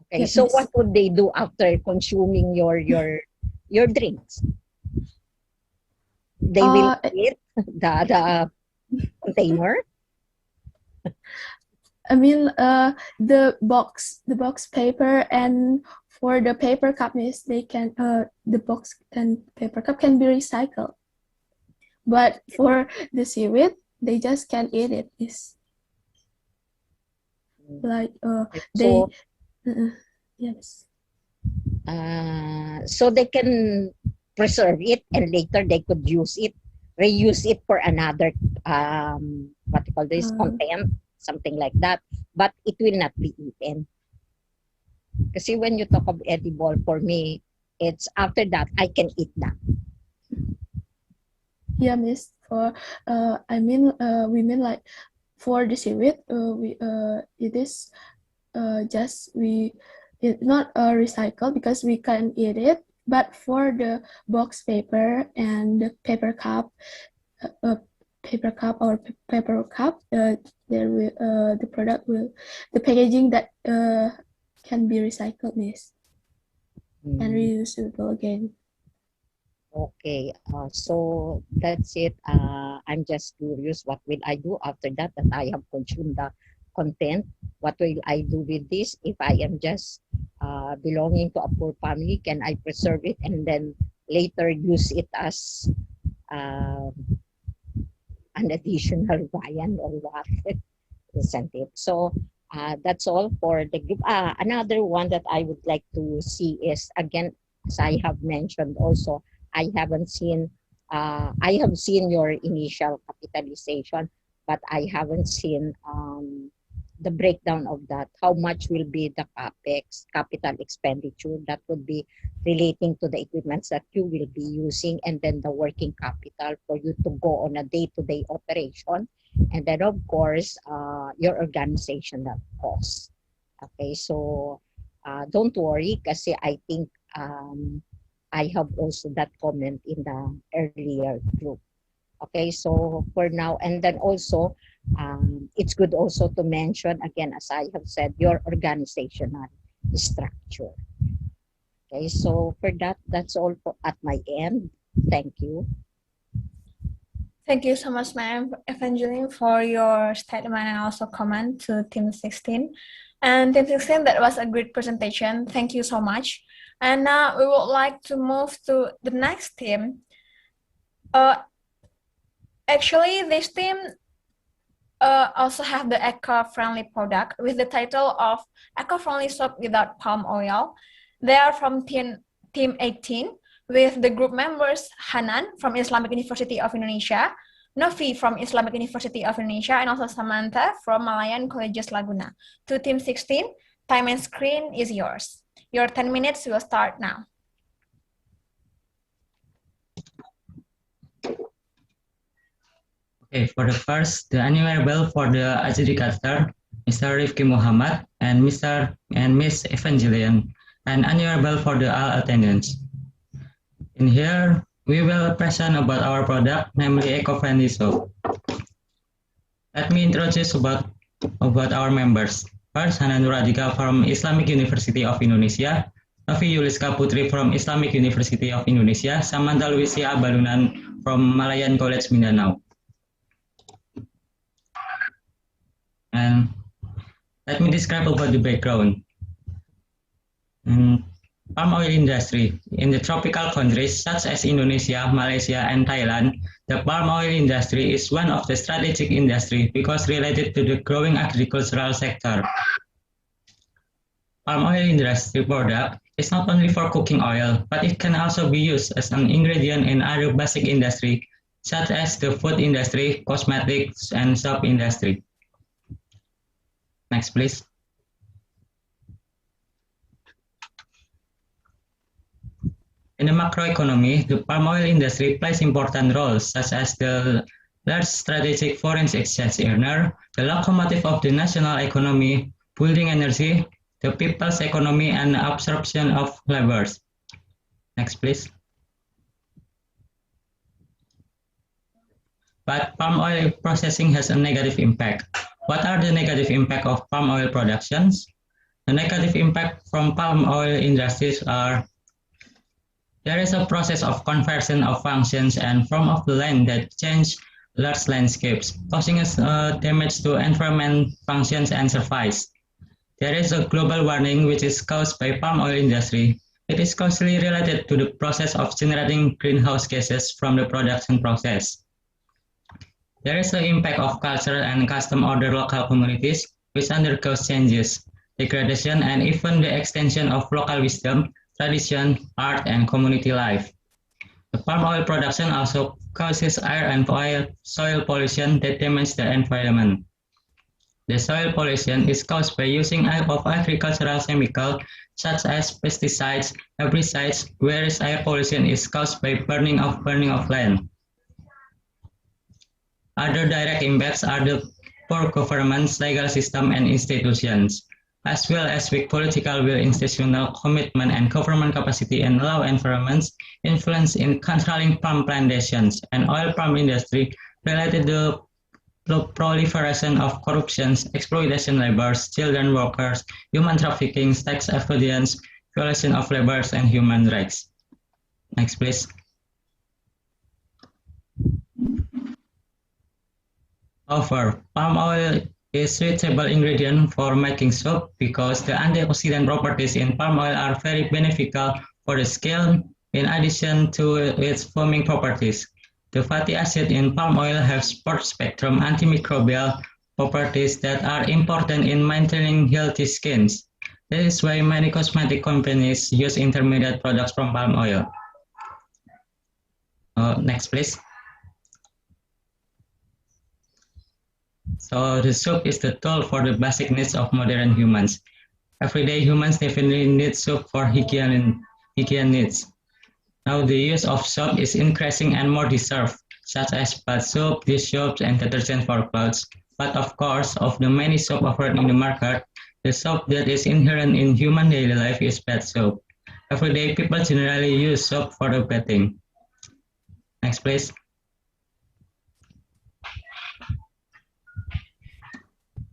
Okay. Yep, So miss. what would they do after consuming your drinks? They will eat the container. I mean, the box paper, and for the paper cup, miss, they can the box and paper cup can be recycled. But for the seaweed, they just can't eat it. Miss. Like they, yes. So they can preserve it, and later they could reuse it for another what you call this, content, something like that. But it will not be eaten. Because when you talk of edible, for me, it's after that I can eat that. Yeah, miss. For we mean like for the seaweed, it is it's not recycled because we can eat it. But for the box paper and the paper cup or paper cup, the packaging that can be recycled, miss, and reusable again. Okay, so that's it. I'm just curious, what will I do after that I have consumed the content? What will I do with this? If I am just belonging to a poor family, can I preserve it and then later use it as an additional viand or what? Isn't it? So that's all for the group. Another one that I would like to see is, again, as I have mentioned also, I have seen your initial capitalization, but I haven't seen the breakdown of that. How much will be the capex, capital expenditure that would be relating to the equipments that you will be using, and then the working capital for you to go on a day-to-day operation, and then of course your organizational costs. Okay, so don't worry, kasi I think I have also that comment in the earlier group. Okay, so for now, and then also it's good also to mention again, as I have said, your organizational structure. Okay, so for that, that's all at my end. Thank you. Thank you so much, Ma'am Evangeline, for your statement and also comment to Team 16. And Team 16, that was a great presentation. Thank you so much. And now we would like to move to the next team. Actually, this team also have the eco-friendly product with the title of Eco-Friendly Soap Without Palm Oil. They are from team 18 with the group members Hanan from Islamic University of Indonesia, Novi from Islamic University of Indonesia, and also Samantha from Malayan Colleges Laguna. To Team 16, time and screen is yours. Your 10 minutes will start now. Okay, for the first, the enumerable for the adjudicator, Mr. Rifki Muhammad and Mr. and Miss Evangeline, and enumerable for the all attendants. In here, we will present about our product, namely eco-friendly soap. Let me introduce about our members. First, Hanan Nuradika from Islamic University of Indonesia, Novi Yuliska Putri from Islamic University of Indonesia, Samantha Luisia Balunan from Malayan College Mindanao. And let me describe about the background. Palm oil industry. In the tropical countries such as Indonesia, Malaysia, and Thailand, the palm oil industry is one of the strategic industry because related to the growing agricultural sector. Palm oil industry product is not only for cooking oil, but it can also be used as an ingredient in other basic industry such as the food industry, cosmetics, and soap industry. Next, please. In the macroeconomy, the palm oil industry plays important roles, such as the large strategic foreign exchange earner, the locomotive of the national economy, building energy, the people's economy, and the absorption of labors. Next, please. But palm oil processing has a negative impact. What are the negative impact of palm oil productions? The negative impact from palm oil industries are there is a process of conversion of functions and form of the land that change large landscapes, causing us damage to environment functions and surface. There is a global warming which is caused by palm oil industry. It is closely related to the process of generating greenhouse gases from the production process. There is the impact of culture and custom order local communities which undergoes changes, degradation, and even the extension of local wisdom, tradition, art, and community life. The palm oil production also causes air and soil pollution that damages the environment. The soil pollution is caused by using of agricultural chemicals such as pesticides, herbicides, whereas air pollution is caused by burning of land. Other direct impacts are the poor governance, legal system, and institutions, as well as weak political will, institutional commitment, and government capacity and low environments influence in controlling palm plantations and oil palm industry related to the proliferation of corruption, exploitation laborers, children workers, human trafficking, tax avoidance, violation of laborers, and human rights. Next, please. However, palm oil is suitable ingredient for making soap because the antioxidant properties in palm oil are very beneficial for the skin in addition to its foaming properties. The fatty acid in palm oil have broad-spectrum antimicrobial properties that are important in maintaining healthy skins. That is why many cosmetic companies use intermediate products from palm oil. Next, please. So the soap is the tool for the basic needs of modern humans. Everyday humans definitely need soap for hygiene needs. Now the use of soap is increasing and more deserved, such as bath soap, dish soap, and detergent for clothes. But of course, of the many soap offered in the market, the soap that is inherent in human daily life is bath soap. Everyday people generally use soap for the bathing. Next, please.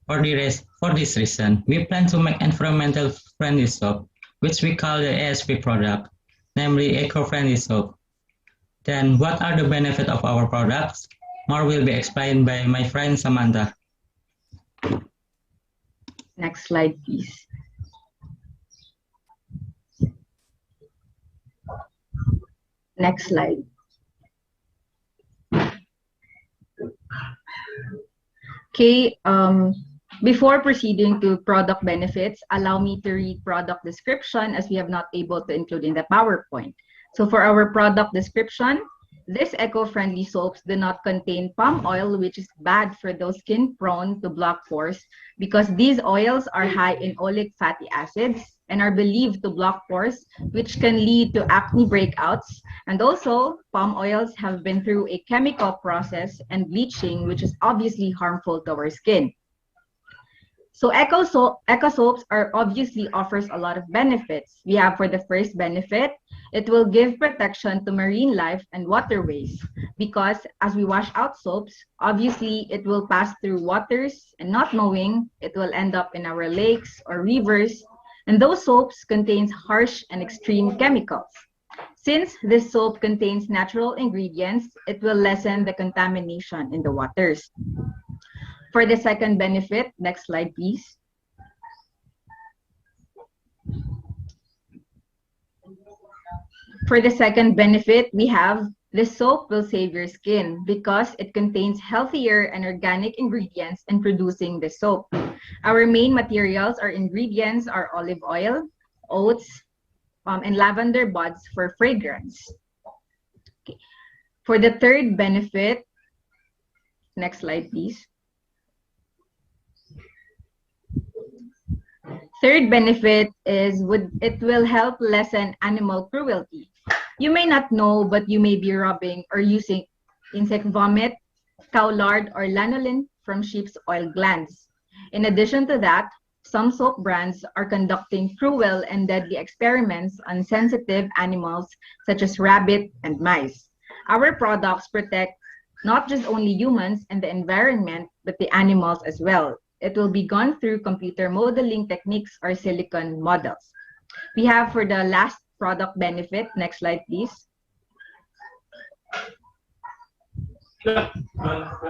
For this reason, we plan to make environmental friendly soap, which we call the ASP product, namely eco-friendly soap. Then what are the benefits of our products? More will be explained by my friend Samantha. Next slide, please. Next slide. Okay, before proceeding to product benefits, allow me to read product description as we have not able to include in the PowerPoint. So for our product description, these eco-friendly soaps do not contain palm oil, which is bad for those skin prone to block pores because these oils are high in oleic fatty acids and are believed to block pores, which can lead to acne breakouts. And also, palm oils have been through a chemical process and bleaching, which is obviously harmful to our skin. So eco soaps are obviously offers a lot of benefits. We have for the first benefit, it will give protection to marine life and waterways because as we wash out soaps, obviously it will pass through waters and not knowing it will end up in our lakes or rivers. And those soaps contains harsh and extreme chemicals. Since this soap contains natural ingredients, it will lessen the contamination in the waters. For the second benefit, next slide, please. For the second benefit, we have this soap will save your skin because it contains healthier and organic ingredients in producing the soap. Our main materials or ingredients are olive oil, oats, and lavender buds for fragrance. Okay. For the third benefit, next slide, please. Third benefit is it will help lessen animal cruelty. You may not know, but you may be rubbing or using insect vomit, cow lard, or lanolin from sheep's oil glands. In addition to that, some soap brands are conducting cruel and deadly experiments on sensitive animals such as rabbit and mice. Our products protect not just only humans and the environment, but the animals as well. It will be gone through computer modeling techniques or silicon models. We have for the last product benefit, next slide please.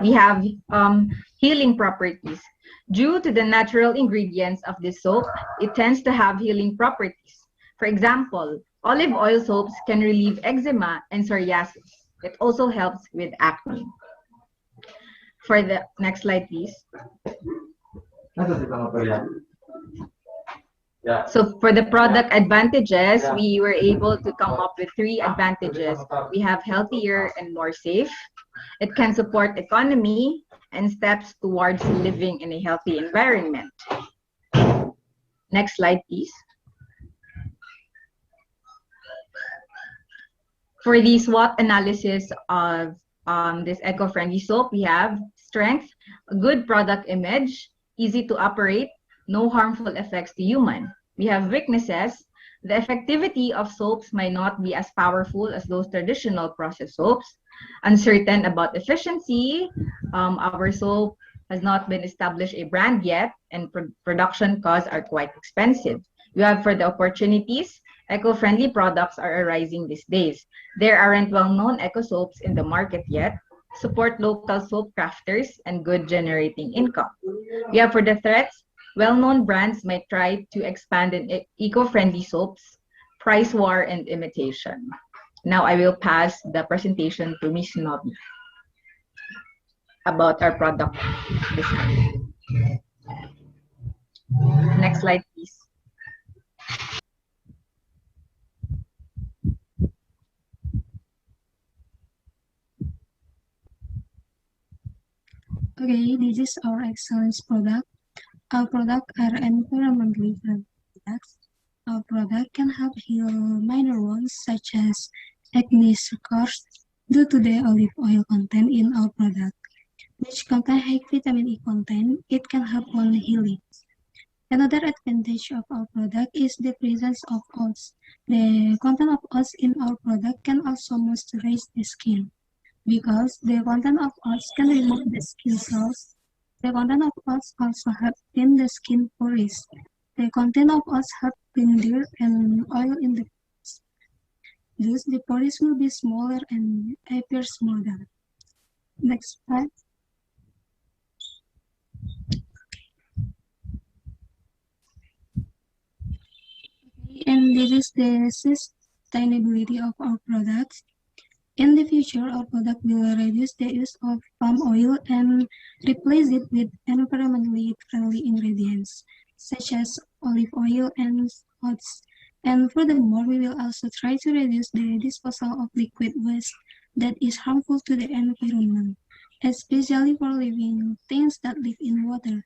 We have healing properties. Due to the natural ingredients of this soap, it tends to have healing properties. For example, olive oil soaps can relieve eczema and psoriasis. It also helps with acne. For the next slide, please. So for the product advantages, we were able to come up with 3 advantages. We have healthier and more safe. It can support economy and steps towards living in a healthy environment. Next slide, please. For the SWOT analysis of this eco-friendly soap, we have strength, a good product image, easy to operate, no harmful effects to human. We have weaknesses. The effectivity of soaps might not be as powerful as those traditional processed soaps. Uncertain about efficiency. Our soap has not been established a brand yet, and production costs are quite expensive. We have for the opportunities. Eco-friendly products are arising these days. There aren't well-known eco-soaps in the market yet. Support local soap crafters and good generating income. We have for the threats. Well-known brands might try to expand in eco-friendly soaps, price war, and imitation. Now I will pass the presentation to Ms. Nobi about our product design. Next slide, please. Okay, this is our excellence product. Our product are environmentally friendly products. Our product can help heal minor wounds such as acne scars due to the olive oil content in our product, which contain high vitamin E content. It can help wound healing. Another advantage of our product is the presence of oils. The content of oils in our product can also moisturize the skin because the content of oils can remove the skin cells. The content of oils also help thin the skin pores. The content of oils help clean dirt and oil in the pores. Thus, the pores will be smaller and appear smoother. Next slide. And this is the sustainability of our products. In the future, our product will reduce the use of palm oil and replace it with environmentally friendly ingredients, such as olive oil and oats. And furthermore, we will also try to reduce the disposal of liquid waste that is harmful to the environment, especially for living things that live in water.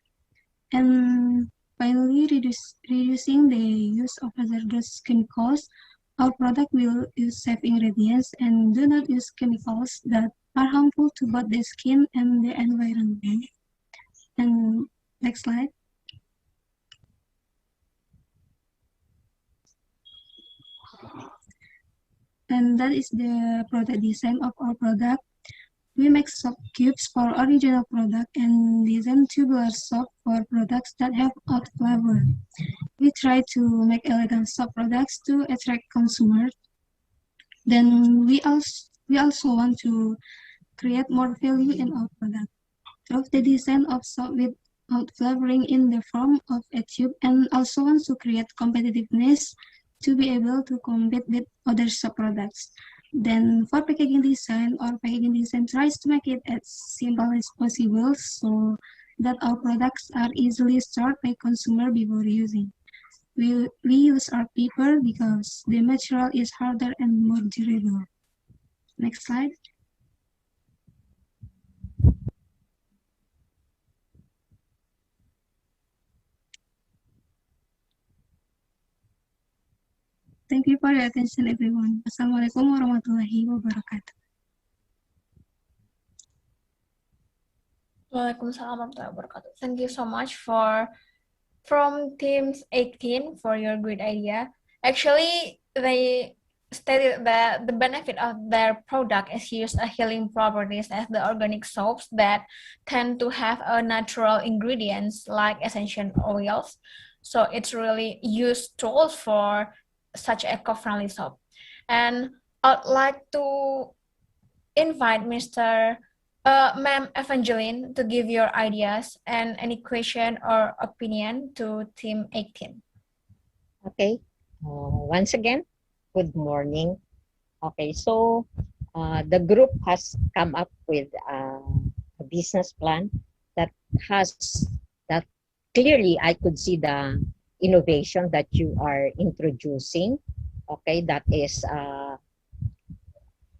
And finally, reducing the use of hazardous chemicals. Our product will use safe ingredients and do not use chemicals that are harmful to both the skin and the environment. And next slide. And that is the product design of our product. We make soap cubes for original product and design tubular soap for products that have oat flavor. We try to make elegant soap products to attract consumers. Then we also want to create more value in our product. Of the design of soap with oat flavoring in the form of a tube, and also want to create competitiveness to be able to compete with other soap products. Then for packaging design, our packaging design tries to make it as simple as possible so that our products are easily stored by consumer before using. We use our paper because the material is harder and more durable. Next slide. Thank you for your attention, everyone. Assalamualaikum warahmatullahi wabarakatuh. Waalaikumsalam warahmatullahi wabarakatuh. Thank you so much from Teams 18 for your great idea. Actually, they stated that the benefit of their product is use a healing properties as the organic soaps that tend to have a natural ingredients like essential oils. So it's really used tools for such eco-friendly soap. And I'd like to invite Ma'am Evangeline to give your ideas and any question or opinion to Team 18. Okay. Once again, good morning. Okay, so the group has come up with a business plan that clearly I could see the innovation that you are introducing. Okay, that is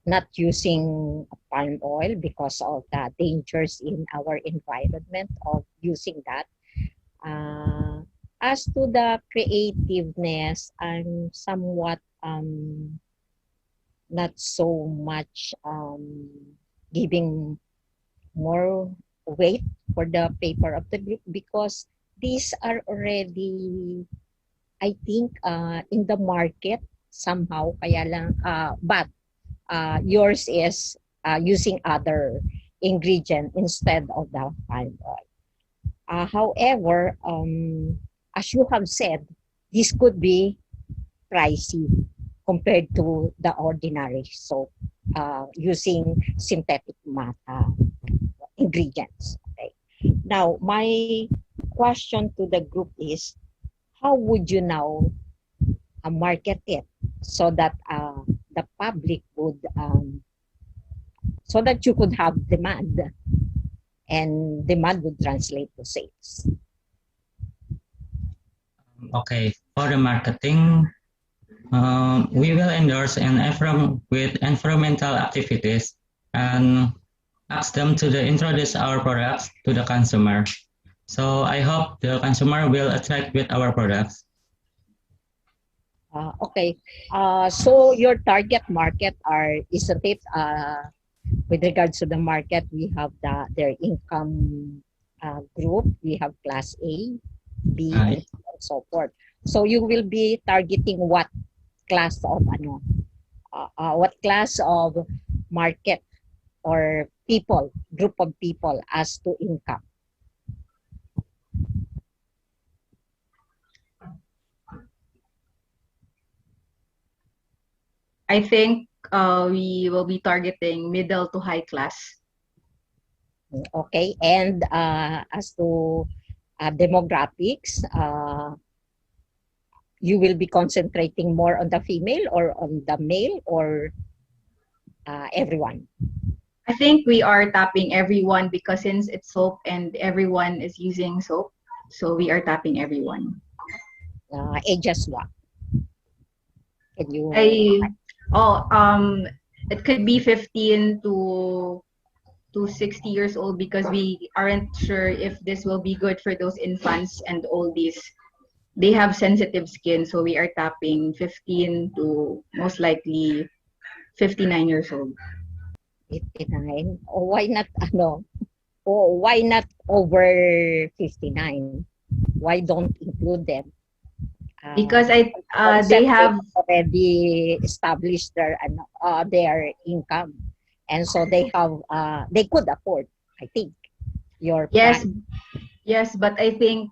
not using palm oil because of the dangers in our environment of using that. As to the creativeness, I'm somewhat not so much giving more weight for the paper of the group because these are already, I think, in the market somehow, kaya lang, but yours is using other ingredient instead of the palm oil. However, as you have said, this could be pricey compared to the ordinary soap using synthetic ingredients. Okay. Now, my question to the group is, how would you now market it so that the public would, so that you could have demand and demand would translate to sales? Okay, for the marketing, we will endorse with environmental activities, and ask them to introduce our products to the consumer. So I hope the consumer will attract with our products. Okay. So your target market isn't it, with regards to the market, we have their income group, we have class A, B, and so forth. So you will be targeting what class of market or group of people as to income? I think we will be targeting middle to high class. Okay, and as to demographics, you will be concentrating more on the female or on the male or everyone? I think we are tapping everyone because since it's soap and everyone is using soap, so we are tapping everyone. Ages what? Can you? It could be 15 to 60 years old because we aren't sure if this will be good for those infants and oldies. They have sensitive skin, so we are tapping 15 to most likely 59 years old. 59? Why not why not over 59? Why don't include them? Because they have already established their income, and so they could afford, I think, your plan. Yes, but I think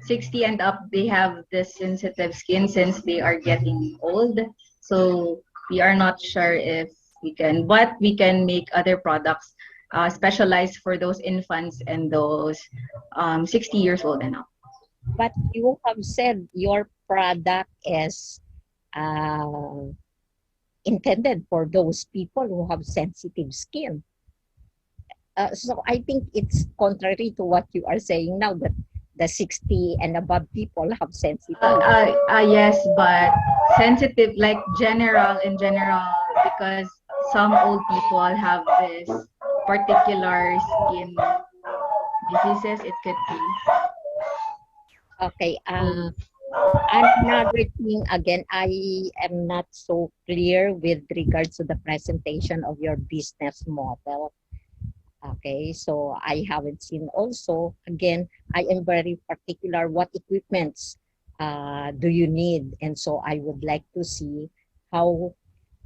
60 and up, they have this sensitive skin since they are getting old. So we are not sure if we can, but we can make other products specialized for those infants and those 60 years old and up. But you have said your product is intended for those people who have sensitive skin. So I think it's contrary to what you are saying now, that the 60 and above people have sensitive. Yes, but sensitive, like in general, because some old people have this particular skin diseases, it could be. Okay. Another thing, again, I am not so clear with regards to the presentation of your business model. Okay, so I haven't seen also, again, I am very particular what equipments do you need, and so I would like to see how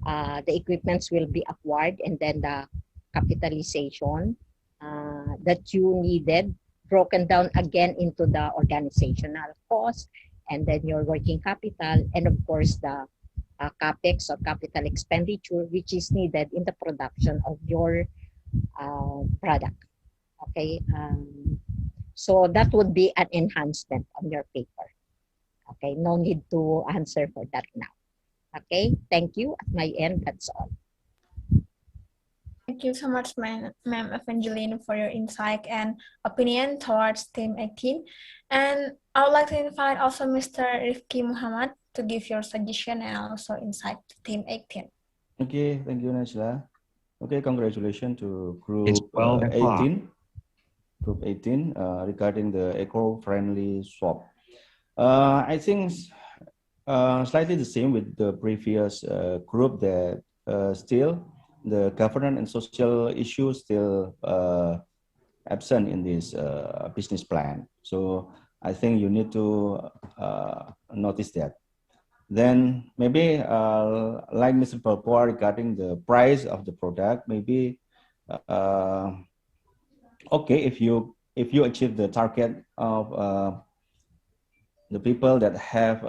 the equipments will be acquired and then the capitalization that you needed, broken down again into the organizational cost, and then your working capital, and of course the capex or capital expenditure which is needed in the production of your product. Okay, so that would be an enhancement on your paper. Okay, no need to answer for that now. Okay, thank you. At my end, that's all. Thank you so much, Ma'am Evangeline, for your insight and opinion towards Team 18. And I would like to invite also Mr. Rifki Muhammad to give your suggestion and also insight to Team 18. Okay, thank you, Najla. Okay, congratulations to Group 18. Group 18 regarding the eco-friendly swap. I think slightly the same with the previous group, that still the governance and social issues still absent in this business plan. So I think you need to notice that. Then maybe like Mr. Papua regarding the price of the product, maybe okay, if you achieve the target of the people that have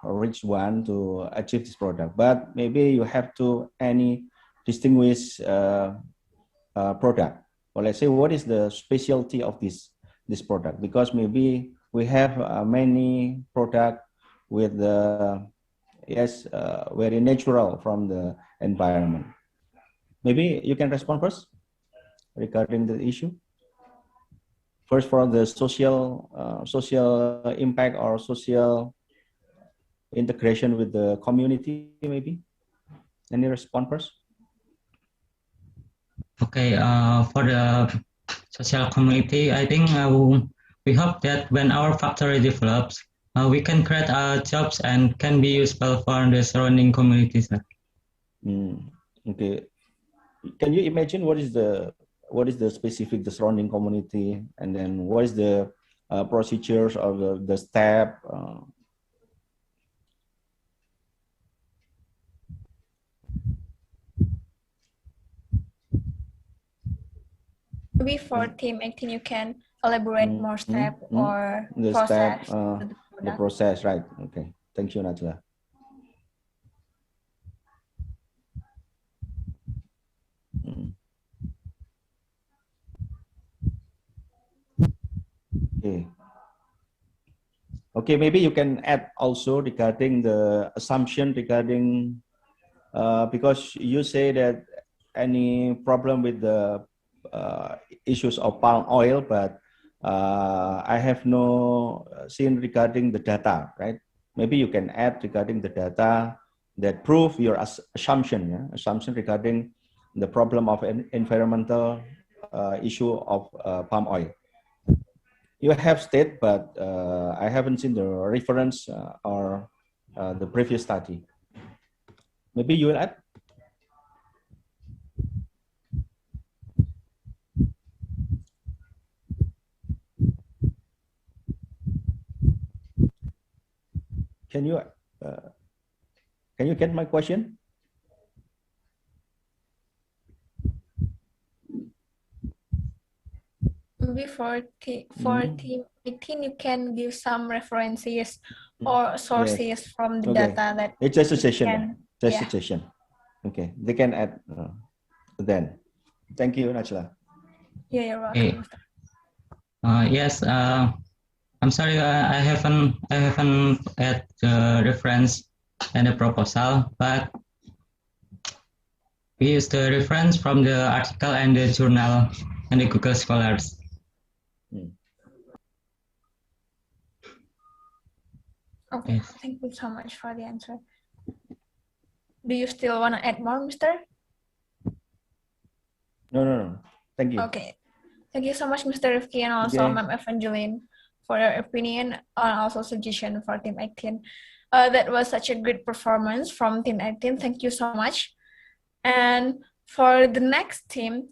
reached one to achieve this product, but maybe you have to distinguish product, or let's say what is the specialty of this product, because maybe we have many product with the very natural from the environment. Maybe you can respond first regarding the issue. First, for the social impact or social integration with the community, maybe. Any response first? Okay, for the social community, I think we hope that when our factory develops, we can create jobs and can be useful for the surrounding communities. Okay, can you imagine what is the specific the surrounding community, and then what is the procedures of the step? Maybe for Team 18, you can elaborate more step or the process. step, the process, right? Okay, thank you, Najla. Okay. Okay, maybe you can add also regarding the assumption regarding because you say that any problem with the issues of palm oil, but I have no seen regarding the data, right? Maybe you can add regarding the data that prove your assumption, assumption regarding the problem of an environmental issue of palm oil. You have stated, but I haven't seen the reference or the previous study. Maybe you will add. Can you get my question? Maybe for Team 18, you can give some references or sources from the data that it's just a session. can, Just a session. Okay, they can add then. Thank you, Najla. Yeah, you're welcome. Yes, I'm sorry, I haven't add the reference and the proposal, but we use the reference from the article and the journal and the Google Scholars. Okay, thank you so much for the answer. Do you still want to add more, Mr.? No. Thank you. Okay. Thank you so much, Mr. Rifki, and also Ma'am Evangeline for your opinion and also suggestion for Team 18. That was such a good performance from Team 18. Thank you so much. And for the next team,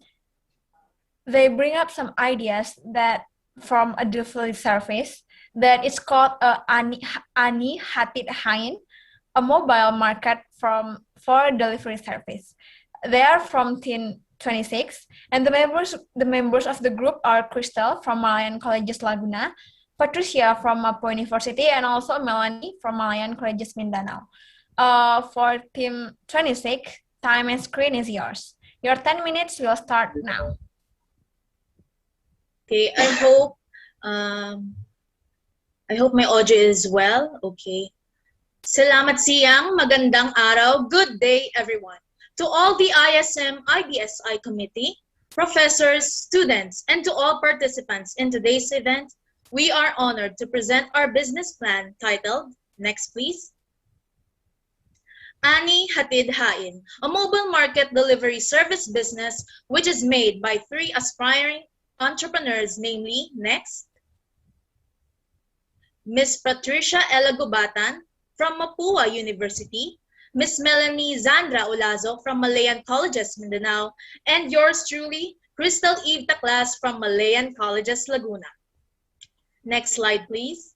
they bring up some ideas that from a delivery service that is called Ani Hatid Hain, a mobile market for delivery service. They are from Team 26, and the members of the group are Crystal from Malayan Colleges Laguna, Patricia from Mampu University, and also Melanie from Malayan Colleges Mindanao. For Team 26, time and screen is yours. Your 10 minutes will start now. Okay, I hope my audio is well. Okay. Salamat siyang, magandang araw, good day everyone. To all the ISM IBSI committee, professors, students, and to all participants in today's event, we are honored to present our business plan titled, next please, Ani Hatid Hain, a mobile market delivery service business which is made by 3 aspiring entrepreneurs, namely, next, Miss Patricia Ella Gubatan from Mapua University, Miss Melanie Zandra Olazo from Malayan Colleges Mindanao, and yours truly, Crystal Eve Taclas from Malayan Colleges Laguna. Next slide, please.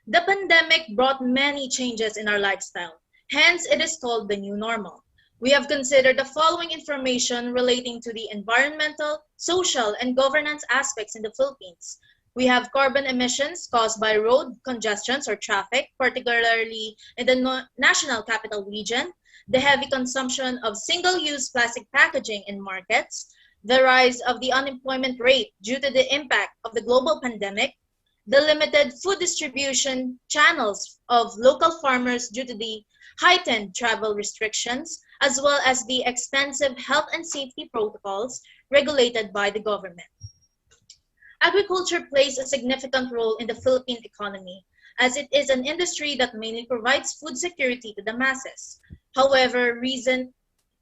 The pandemic brought many changes in our lifestyle. Hence, it is called the new normal. We have considered the following information relating to the environmental, social, and governance aspects in the Philippines. We have carbon emissions caused by road congestions or traffic, particularly in the National Capital Region, the heavy consumption of single-use plastic packaging in markets, the rise of the unemployment rate due to the impact of the global pandemic, the limited food distribution channels of local farmers due to the heightened travel restrictions, as well as the extensive health and safety protocols regulated by the government. Agriculture plays a significant role in the Philippine economy, as it is an industry that mainly provides food security to the masses. However, recent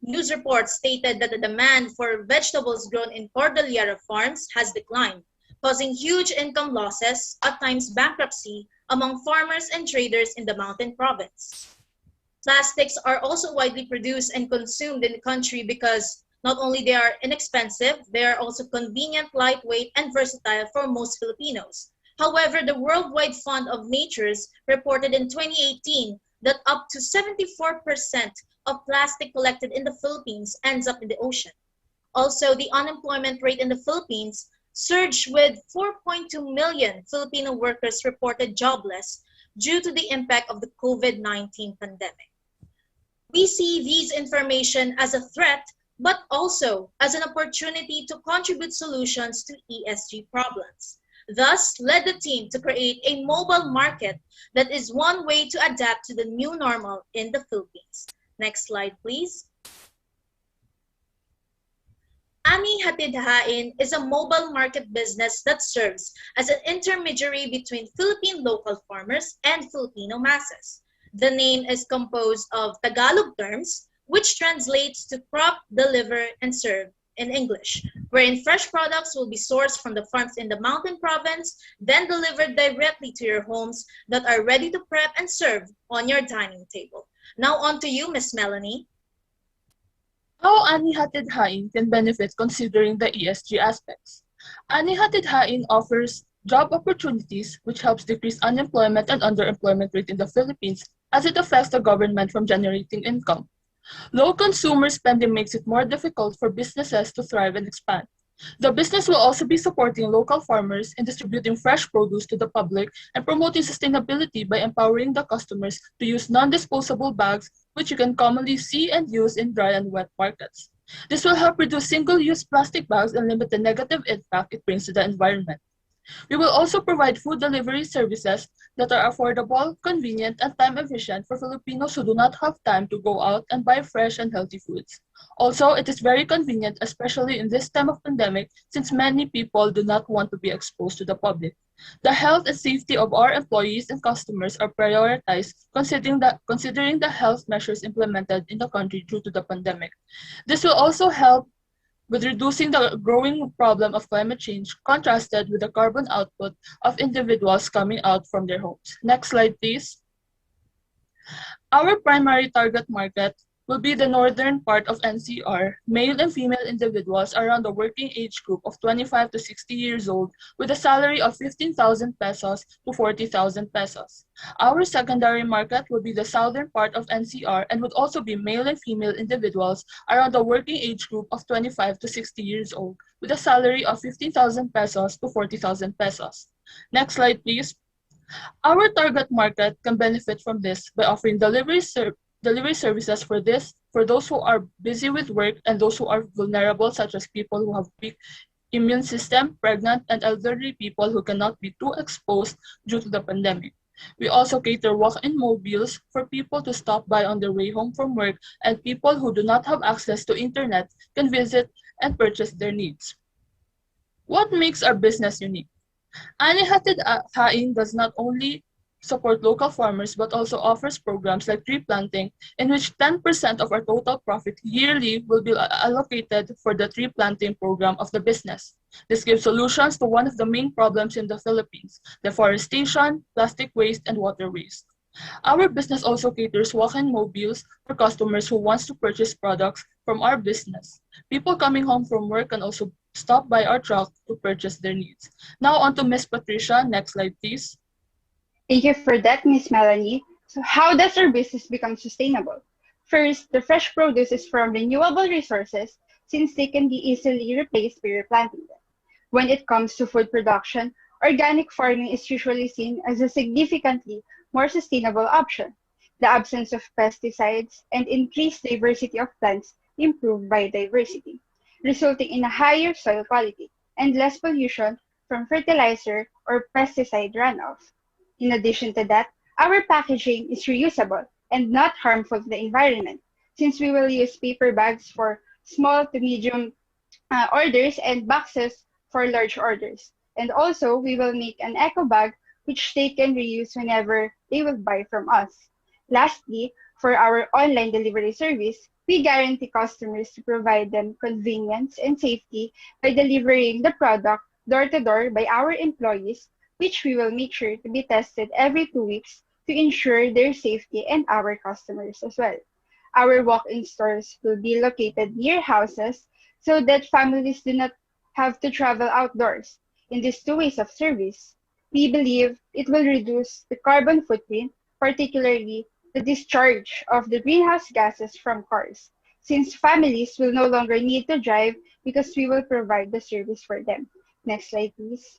News reports stated that the demand for vegetables grown in Cordillera farms has declined, causing huge income losses, at times bankruptcy, among farmers and traders in the mountain province. Plastics are also widely produced and consumed in the country because not only they are inexpensive, they are also convenient, lightweight, and versatile for most Filipinos. However, the Worldwide Fund of Natures reported in 2018 that up to 74% of plastic collected in the Philippines ends up in the ocean. Also, the unemployment rate in the Philippines surged with 4.2 million Filipino workers reported jobless due to the impact of the COVID-19 pandemic. We see these information as a threat, but also as an opportunity to contribute solutions to ESG problems. Thus, led the team to create a mobile market that is one way to adapt to the new normal in the Philippines. Next slide, please. Ani Hatid Hain is a mobile market business that serves as an intermediary between Philippine local farmers and Filipino masses. The name is composed of Tagalog terms, which translates to crop, deliver, and serve in English, wherein fresh products will be sourced from the farms in the mountain province, then delivered directly to your homes that are ready to prep and serve on your dining table. Now on to you, Miss Melanie. How Ani Hatid Hain can benefit considering the ESG aspects? Ani Hatid Hain offers job opportunities which helps decrease unemployment and underemployment rate in the Philippines as it affects the government from generating income. Low consumer spending makes it more difficult for businesses to thrive and expand. The business will also be supporting local farmers in distributing fresh produce to the public and promoting sustainability by empowering the customers to use non-disposable bags, which you can commonly see and use in dry and wet markets. This will help reduce single-use plastic bags and limit the negative impact it brings to the environment. We will also provide food delivery services that are affordable, convenient, and time-efficient for Filipinos who do not have time to go out and buy fresh and healthy foods. Also, it is very convenient, especially in this time of pandemic, since many people do not want to be exposed to the public. The health and safety of our employees and customers are prioritized considering the health measures implemented in the country due to the pandemic. This will also help with reducing the growing problem of climate change, contrasted with the carbon output of individuals coming out from their homes. Next slide, please. Our primary target market will be the northern part of NCR, male and female individuals around the working age group of 25 to 60 years old with a salary of 15,000 pesos to 40,000 pesos. Our secondary market will be the southern part of NCR and would also be male and female individuals around the working age group of 25 to 60 years old with a salary of 15,000 pesos to 40,000 pesos. Next slide, please. Our target market can benefit from this by offering delivery services for those who are busy with work and those who are vulnerable, such as people who have weak immune system, pregnant, and elderly people who cannot be too exposed due to the pandemic. We also cater walk-in mobiles for people to stop by on their way home from work, and people who do not have access to internet can visit and purchase their needs. What makes our business unique? Ani Hatid Hain does not only support local farmers but also offers programs like tree planting, in which 10% of our total profit yearly will be allocated for the tree planting program of the business. This gives solutions to one of the main problems in the Philippines: deforestation, plastic waste, and water waste. Our business also caters walk-in mobiles for customers who want to purchase products from our business. People coming home from work can also stop by our truck to purchase their needs. Now on to Miss Patricia. Next slide, please. Thank you for that, Miss Melanie. So how does our business become sustainable? First, the fresh produce is from renewable resources since they can be easily replaced by replanting them. When it comes to food production, organic farming is usually seen as a significantly more sustainable option. The absence of pesticides and increased diversity of plants improve biodiversity, resulting in a higher soil quality and less pollution from fertilizer or pesticide runoff. In addition to that, our packaging is reusable and not harmful to the environment, since we will use paper bags for small to medium orders and boxes for large orders. And also, we will make an eco bag which they can reuse whenever they will buy from us. Lastly, for our online delivery service, We guarantee customers to provide them convenience and safety by delivering the product door to door by our employees, which we will make sure to be tested every 2 weeks to ensure their safety and our customers as well. Our walk-in stores will be located near houses so that families do not have to travel outdoors. In these two ways of service, we believe it will reduce the carbon footprint, particularly the discharge of the greenhouse gases from cars, since families will no longer need to drive because we will provide the service for them. Next slide, please.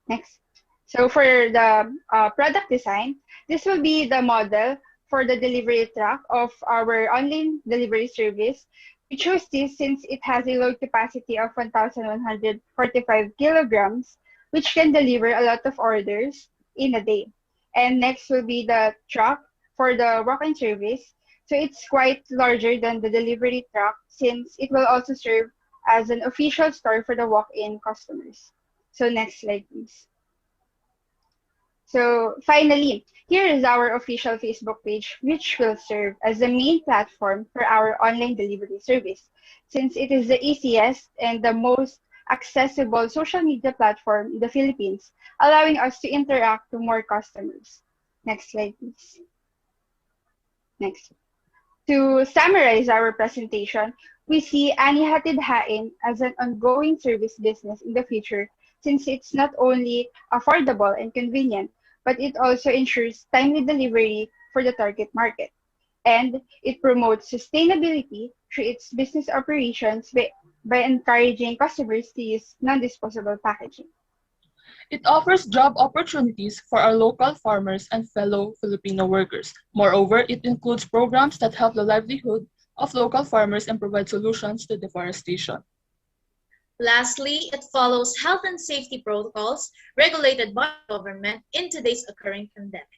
Next. So for the product design, this will be the model for the delivery truck of our online delivery service. We chose this since it has a load capacity of 1,145 kilograms, which can deliver a lot of orders in a day. And next will be the truck for the walk-in service. So it's quite larger than the delivery truck since it will also serve as an official store for the walk-in customers. So next slide, please. So finally, here is our official Facebook page, which will serve as the main platform for our online delivery service, since it is the easiest and the most accessible social media platform in the Philippines, allowing us to interact with more customers. Next slide, please. Next. To summarize our presentation, we see Ani Hatid Hain as an ongoing service business in the future, since it's not only affordable and convenient, but it also ensures timely delivery for the target market. And it promotes sustainability through its business operations by encouraging customers to use non-disposable packaging. It offers job opportunities for our local farmers and fellow Filipino workers. Moreover, it includes programs that help the livelihood of local farmers and provide solutions to deforestation. Lastly, it follows health and safety protocols regulated by the government in today's occurring pandemic.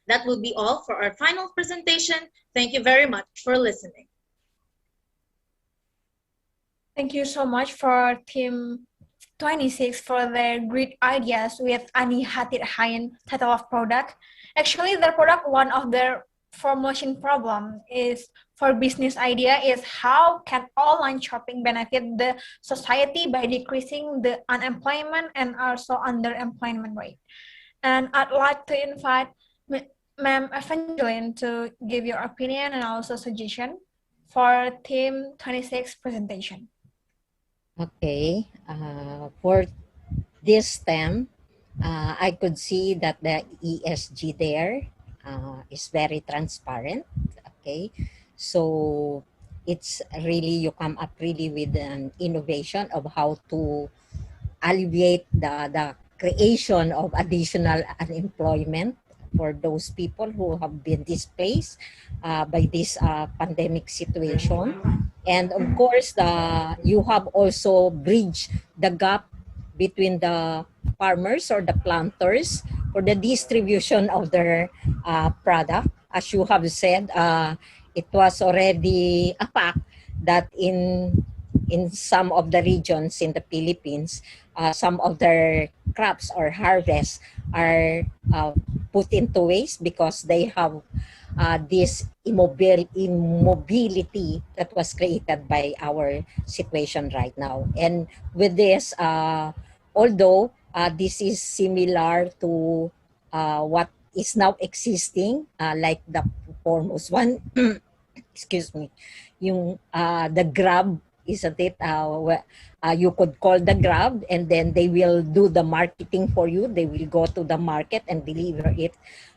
That will be all for our final presentation. Thank you very much for listening. Thank you so much for Team 26 for their great ideas with Ani Hatid Hain title of product. Actually, their product, one of their formulation problem is for business idea is how can online shopping benefit the society by decreasing the unemployment and also underemployment rate. And I'd like to invite Ma'am Evangeline to give your opinion and also suggestion for Team 26 presentation. Okay, for this STEM, I could see that the ESG there is very transparent. Okay, so it's really, you come up really with an innovation of how to alleviate the creation of additional unemployment for those people who have been displaced by this pandemic situation. And of course, you have also bridged the gap between the farmers or the planters for the distribution of their product. As you have said, it was already a fact that in some of the regions in the Philippines, some of their crops or harvests are put into waste because they have this immobility that was created by our situation right now. And with this, although this is similar to what is now existing, like the foremost one, excuse me, yung the Grab, isn't it? You could call the Grab and then they will do the marketing for you. They will go to the market and deliver it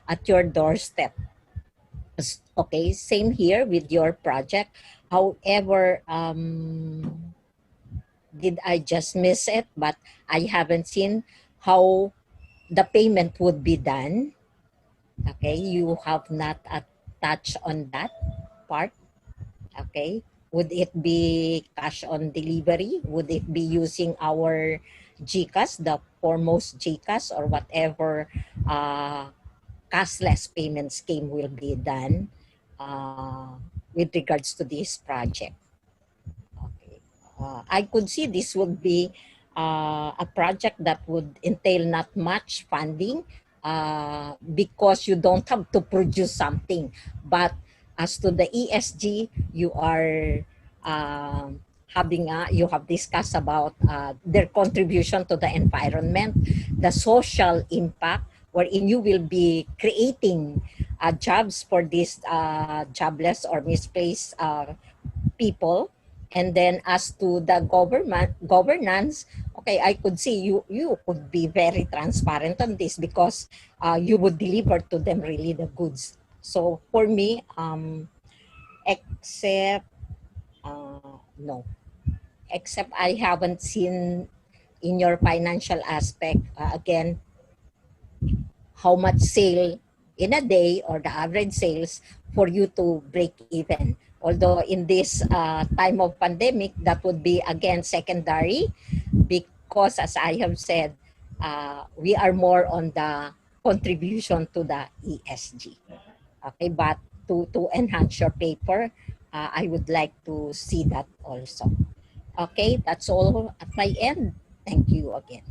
at your doorstep. Okay, same here with your project. However, did I just miss it? But I haven't seen how the payment would be done. Okay, you have not touched on that part. Okay, would it be cash on delivery? Would it be using our GCash, the foremost GCash, or whatever cashless payment scheme will be done with regards to this project? Okay. I could see this would be a project that would entail not much funding because you don't have to produce something, but As to the ESG, you are you have discussed about their contribution to the environment, the social impact, wherein you will be creating jobs for these jobless or misplaced people. And then as to the governance, okay, I could see you could be very transparent on this because you would deliver to them really the goods. So for me, except no, except I haven't seen in your financial aspect again how much sale in a day or the average sales for you to break even. Although in this time of pandemic, that would be again secondary because, as I have said, we are more on the contribution to the ESG. Okay, but to enhance your paper, I would like to see that also. Okay, that's all at my end. Thank you again.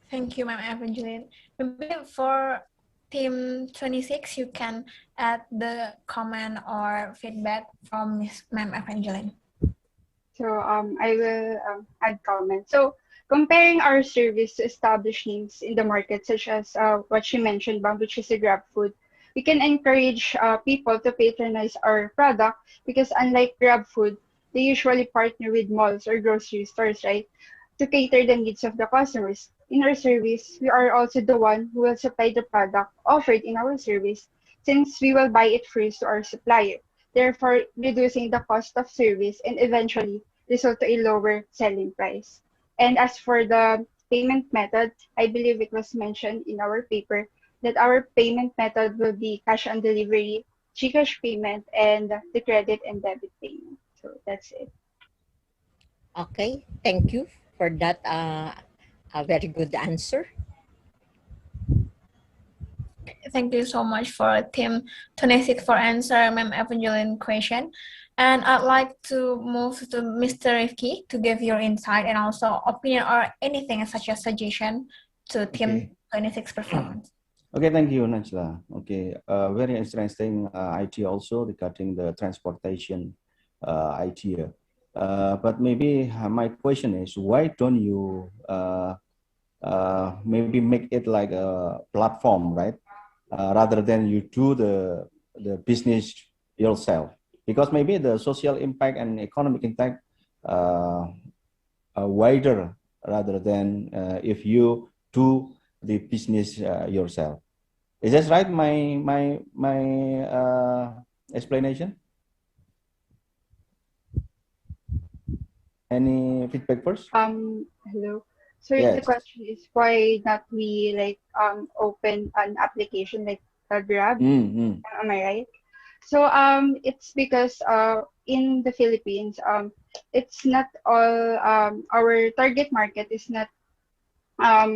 Thank you, Ma'am Evangeline. Maybe for Team 26, you can add the comment or feedback from Ma'am Evangeline. So I will add comment. So comparing our service to established names in the market, such as what she mentioned, which is a GrabFood, we can encourage people to patronize our product because unlike GrabFood, they usually partner with malls or grocery stores, right, to cater the needs of the customers. In our service, we are also the one who will supply the product offered in our service since we will buy it first to our supplier, therefore reducing the cost of service and eventually result to a lower selling price. And as for the payment method, I believe it was mentioned in our paper that our payment method will be cash on delivery, GCash payment, and the credit and debit payment. So that's it. Okay, thank you for that a very good answer. Thank you so much for Team 26 for answer Ma'am Evangeline question. And I'd like to move to Mr. Rifki to give your insight and also opinion or anything such as suggestion to Team 26 performance. Okay, thank you, Najla. Okay, very interesting idea also regarding the transportation idea. But maybe my question is, why don't you maybe make it like a platform, right? Rather than you do the business yourself, because maybe the social impact and economic impact are wider rather than if you do the business yourself. Is that right? My explanation. Any feedback first? Hello. So Yes. the question is why not we like open an application like Grab? Am I right? So it's because in the Philippines it's not all our target market is not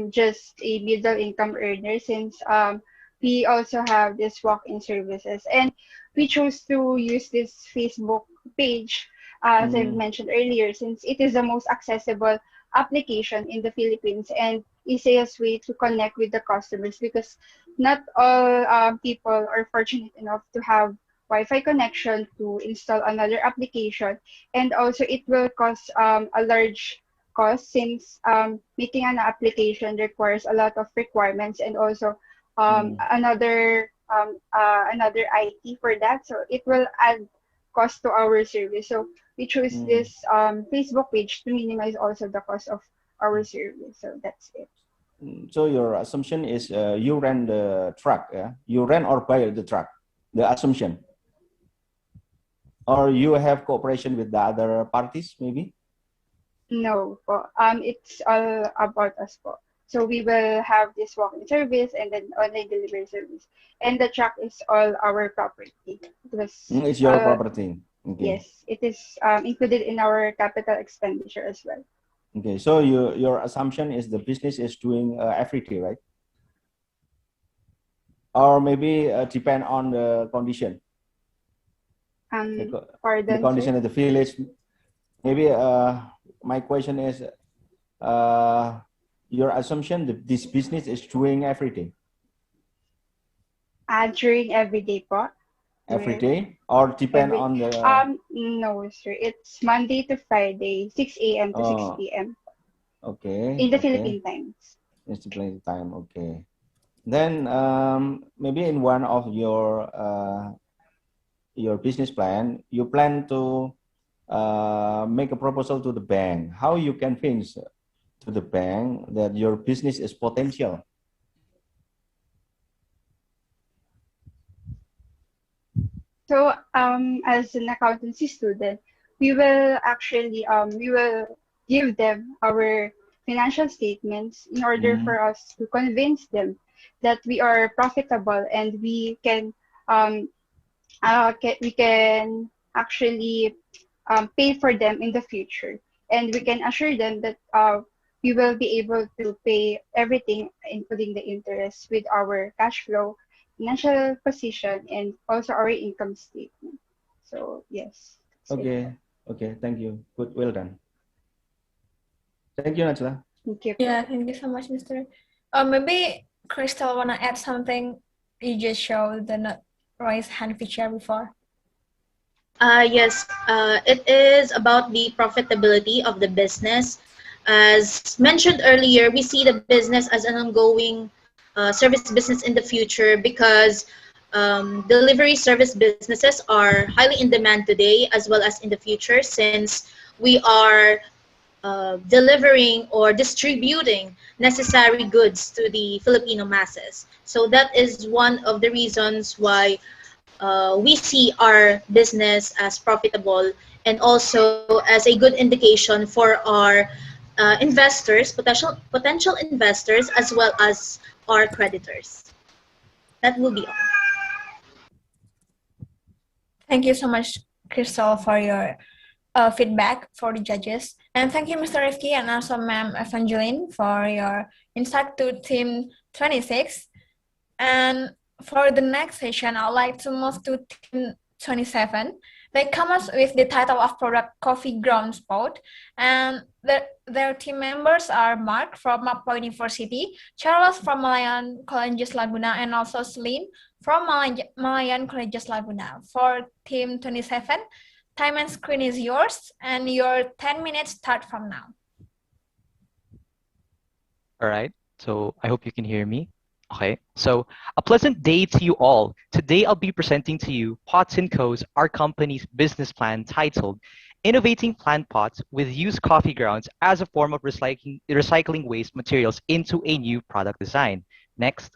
just a middle income earner, since we also have this walk-in services, and we chose to use this Facebook page as I mentioned earlier, since it is the most accessible application in the Philippines and easiest way to connect with the customers, because not all people are fortunate enough to have Wi-Fi connection to install another application, and also it will cost a large cost, since making an application requires a lot of requirements and also another IT for that, so it will add cost to our service. So we chose this Facebook page to minimize also the cost of our service. So that's it. So your assumption is you rent the truck, yeah? You rent or buy the truck, the assumption. Or you have cooperation with the other parties, maybe? No, it's all about us po. So we will have this walk-in service and then online delivery service. And the truck is all our property. It's your property. Okay. Yes, it is included in our capital expenditure as well. Okay, so your assumption is the business is doing every day, right? Or maybe depend on the condition. The condition of the village. Maybe my question is, your assumption that this business is doing every day? During every day po? every day or depend on the? No, sir. It's Monday to Friday, 6 a.m. to 6 p.m. Okay. In the Philippine times. In the Philippine time. Okay. Then maybe in one of your business plan, you plan to make a proposal to the bank. How you convince to the bank that your business is potential? So, as an accountancy student, we will actually give them our financial statements in order for us to convince them that we are profitable and we can actually pay for them in the future, and we can assure them that we will be able to pay everything, including the interest, with our cash flow, financial position, and also our income statement. So yes. Okay. Okay. Thank you. Good. Well done. Thank you, Najla. Thank you. Yeah, thank you so much, Mr. Maybe Crystal wanna add something? You just showed the raise hand feature before. Yes, it is about the profitability of the business. As mentioned earlier, we see the business as an ongoing service business in the future because delivery service businesses are highly in demand today as well as in the future, since we are delivering or distributing necessary goods to the Filipino masses. So that is one of the reasons why we see our business as profitable and also as a good indication for our investors, potential investors, as well as our creditors. That will be all. Thank you so much, Crystal, for your feedback for the judges. And thank you, Mr. Rifki, and also Ma'am Evangeline for your insight to Team 26. And for the next session, I'd like to move to Team 27. They come up with the title of product Coffee Ground Spot, and their team members are Mark from Mapua University, Charles from Malayan Colleges Laguna, and also Celine from Malayan Colleges Laguna. For Team 27, time and screen is yours, and your 10 minutes start from now. All right, so I hope you can hear me. Okay, so a pleasant day to you all. Today I'll be presenting to you Pots & Co.'s, our company's business plan titled Innovating Plant Pots with Used Coffee Grounds as a Form of recycling waste materials into a New Product Design. Next.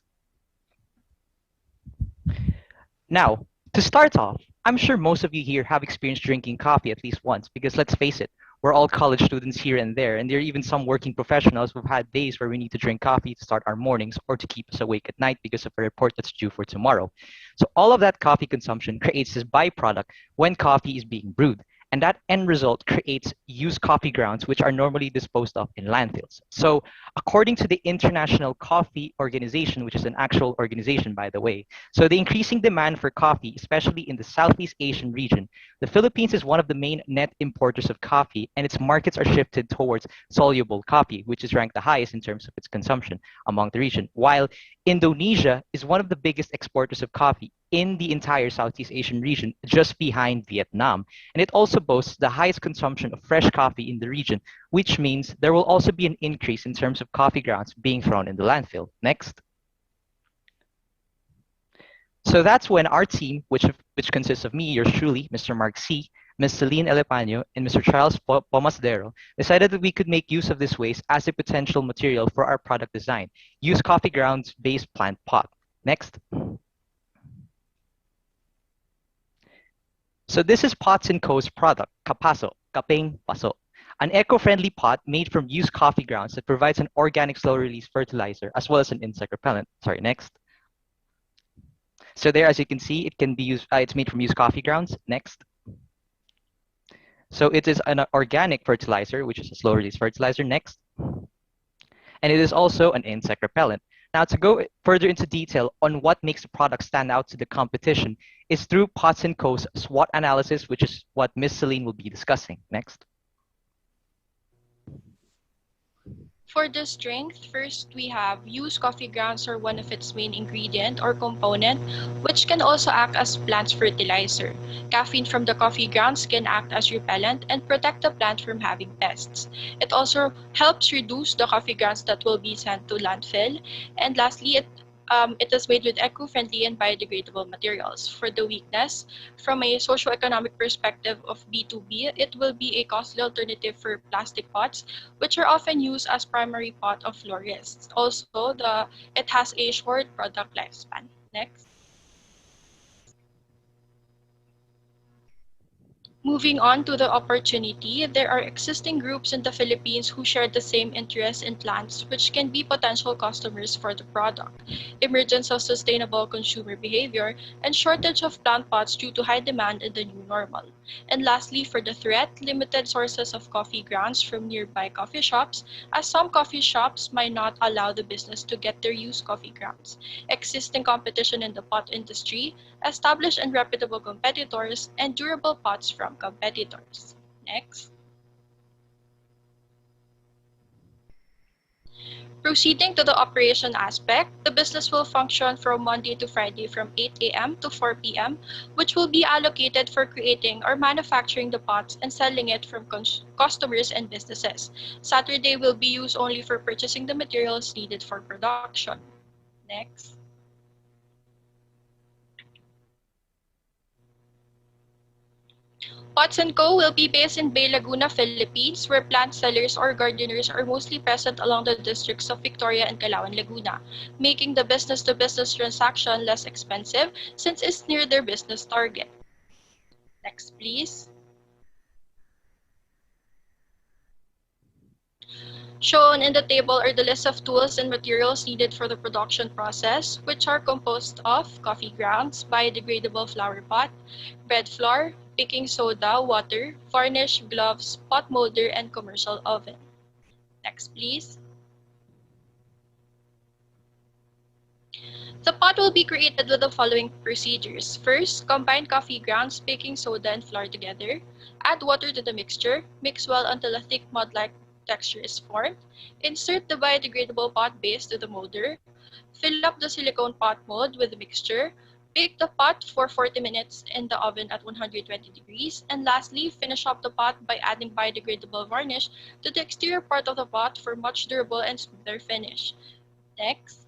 Now, to start off, I'm sure most of you here have experienced drinking coffee at least once, because let's face it, we're all college students here and there are even some working professionals who've had days where we need to drink coffee to start our mornings or to keep us awake at night because of a report that's due for tomorrow. So all of that coffee consumption creates this byproduct when coffee is being brewed. And that end result creates used coffee grounds, which are normally disposed of in landfills. So according to the International Coffee Organization, which is an actual organization, by the way, so the increasing demand for coffee, especially in the Southeast Asian region, the Philippines is one of the main net importers of coffee, and its markets are shifted towards soluble coffee, which is ranked the highest in terms of its consumption among the region, while Indonesia is one of the biggest exporters of coffee in the entire Southeast Asian region, just behind Vietnam. And it also boasts the highest consumption of fresh coffee in the region, which means there will also be an increase in terms of coffee grounds being thrown in the landfill. Next. So that's when our team, which consists of me, yours truly, Mr. Mark C., Ms. Celine Elepaño, and Mr. Charles Pomasdero, decided that we could make use of this waste as a potential material for our product design, used coffee grounds-based plant pot. Next. So this is Pots & Co.'s product, Kapaso, Kapeng Paso, an eco-friendly pot made from used coffee grounds that provides an organic slow-release fertilizer as well as an insect repellent. Sorry, next. So there, as you can see, it can be used. It's made from used coffee grounds. Next. So it is an organic fertilizer, which is a slow-release fertilizer. Next. And it is also an insect repellent. Now, to go further into detail on what makes the product stand out to the competition is through Pots & Co.'s SWOT analysis, which is what Ms. Celine will be discussing. Next. For the strength, first we have used coffee grounds are one of its main ingredient or component, which can also act as plant fertilizer. Caffeine from the coffee grounds can act as repellent and protect the plant from having pests. It also helps reduce the coffee grounds that will be sent to landfill. And lastly, it is made with eco-friendly and biodegradable materials. For the weakness, from a socio-economic perspective of B2B, it will be a costly alternative for plastic pots, which are often used as primary pot of florists. Also, it has a short product lifespan. Next. Moving on to the opportunity, there are existing groups in the Philippines who share the same interests in plants, which can be potential customers for the product. Emergence of sustainable consumer behavior and shortage of plant pots due to high demand in the new normal. And lastly, for the threat, limited sources of coffee grounds from nearby coffee shops, as some coffee shops might not allow the business to get their used coffee grounds. Existing competition in the pot industry, established and reputable competitors, and durable pots from competitors. Next. Proceeding to the operation aspect, the business will function from Monday to Friday from 8 a.m. to 4 p.m., which will be allocated for creating or manufacturing the pots and selling it from customers and businesses. Saturday will be used only for purchasing the materials needed for production. Next. Pots & Co. will be based in Bay Laguna, Philippines, where plant sellers or gardeners are mostly present along the districts of Victoria and Calauan, Laguna, making the business-to-business transaction less expensive since it's near their business target. Next, please. Shown in the table are the list of tools and materials needed for the production process, which are composed of coffee grounds, biodegradable flower pot, bread flour, baking soda, water, varnish, gloves, pot molder, and commercial oven. Next, please. The pot will be created with the following procedures. First, combine coffee grounds, baking soda, and flour together. Add water to the mixture. Mix well until a thick mud-like texture is formed. Insert the biodegradable pot base to the molder. Fill up the silicone pot mold with the mixture. Bake the pot for 40 minutes in the oven at 120 degrees. And lastly, finish up the pot by adding biodegradable varnish to the exterior part of the pot for much durable and smoother finish. Next.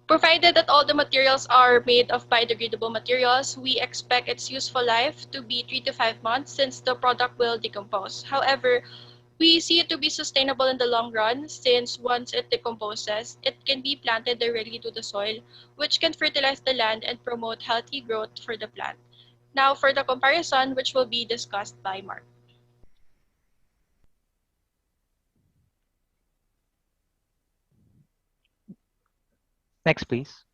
Provided that all the materials are made of biodegradable materials, we expect its useful life to be 3 to 5 months since the product will decompose. However, we see it to be sustainable in the long run since once it decomposes, it can be planted directly to the soil, which can fertilize the land and promote healthy growth for the plant. Now for the comparison, which will be discussed by Mark. Next, please.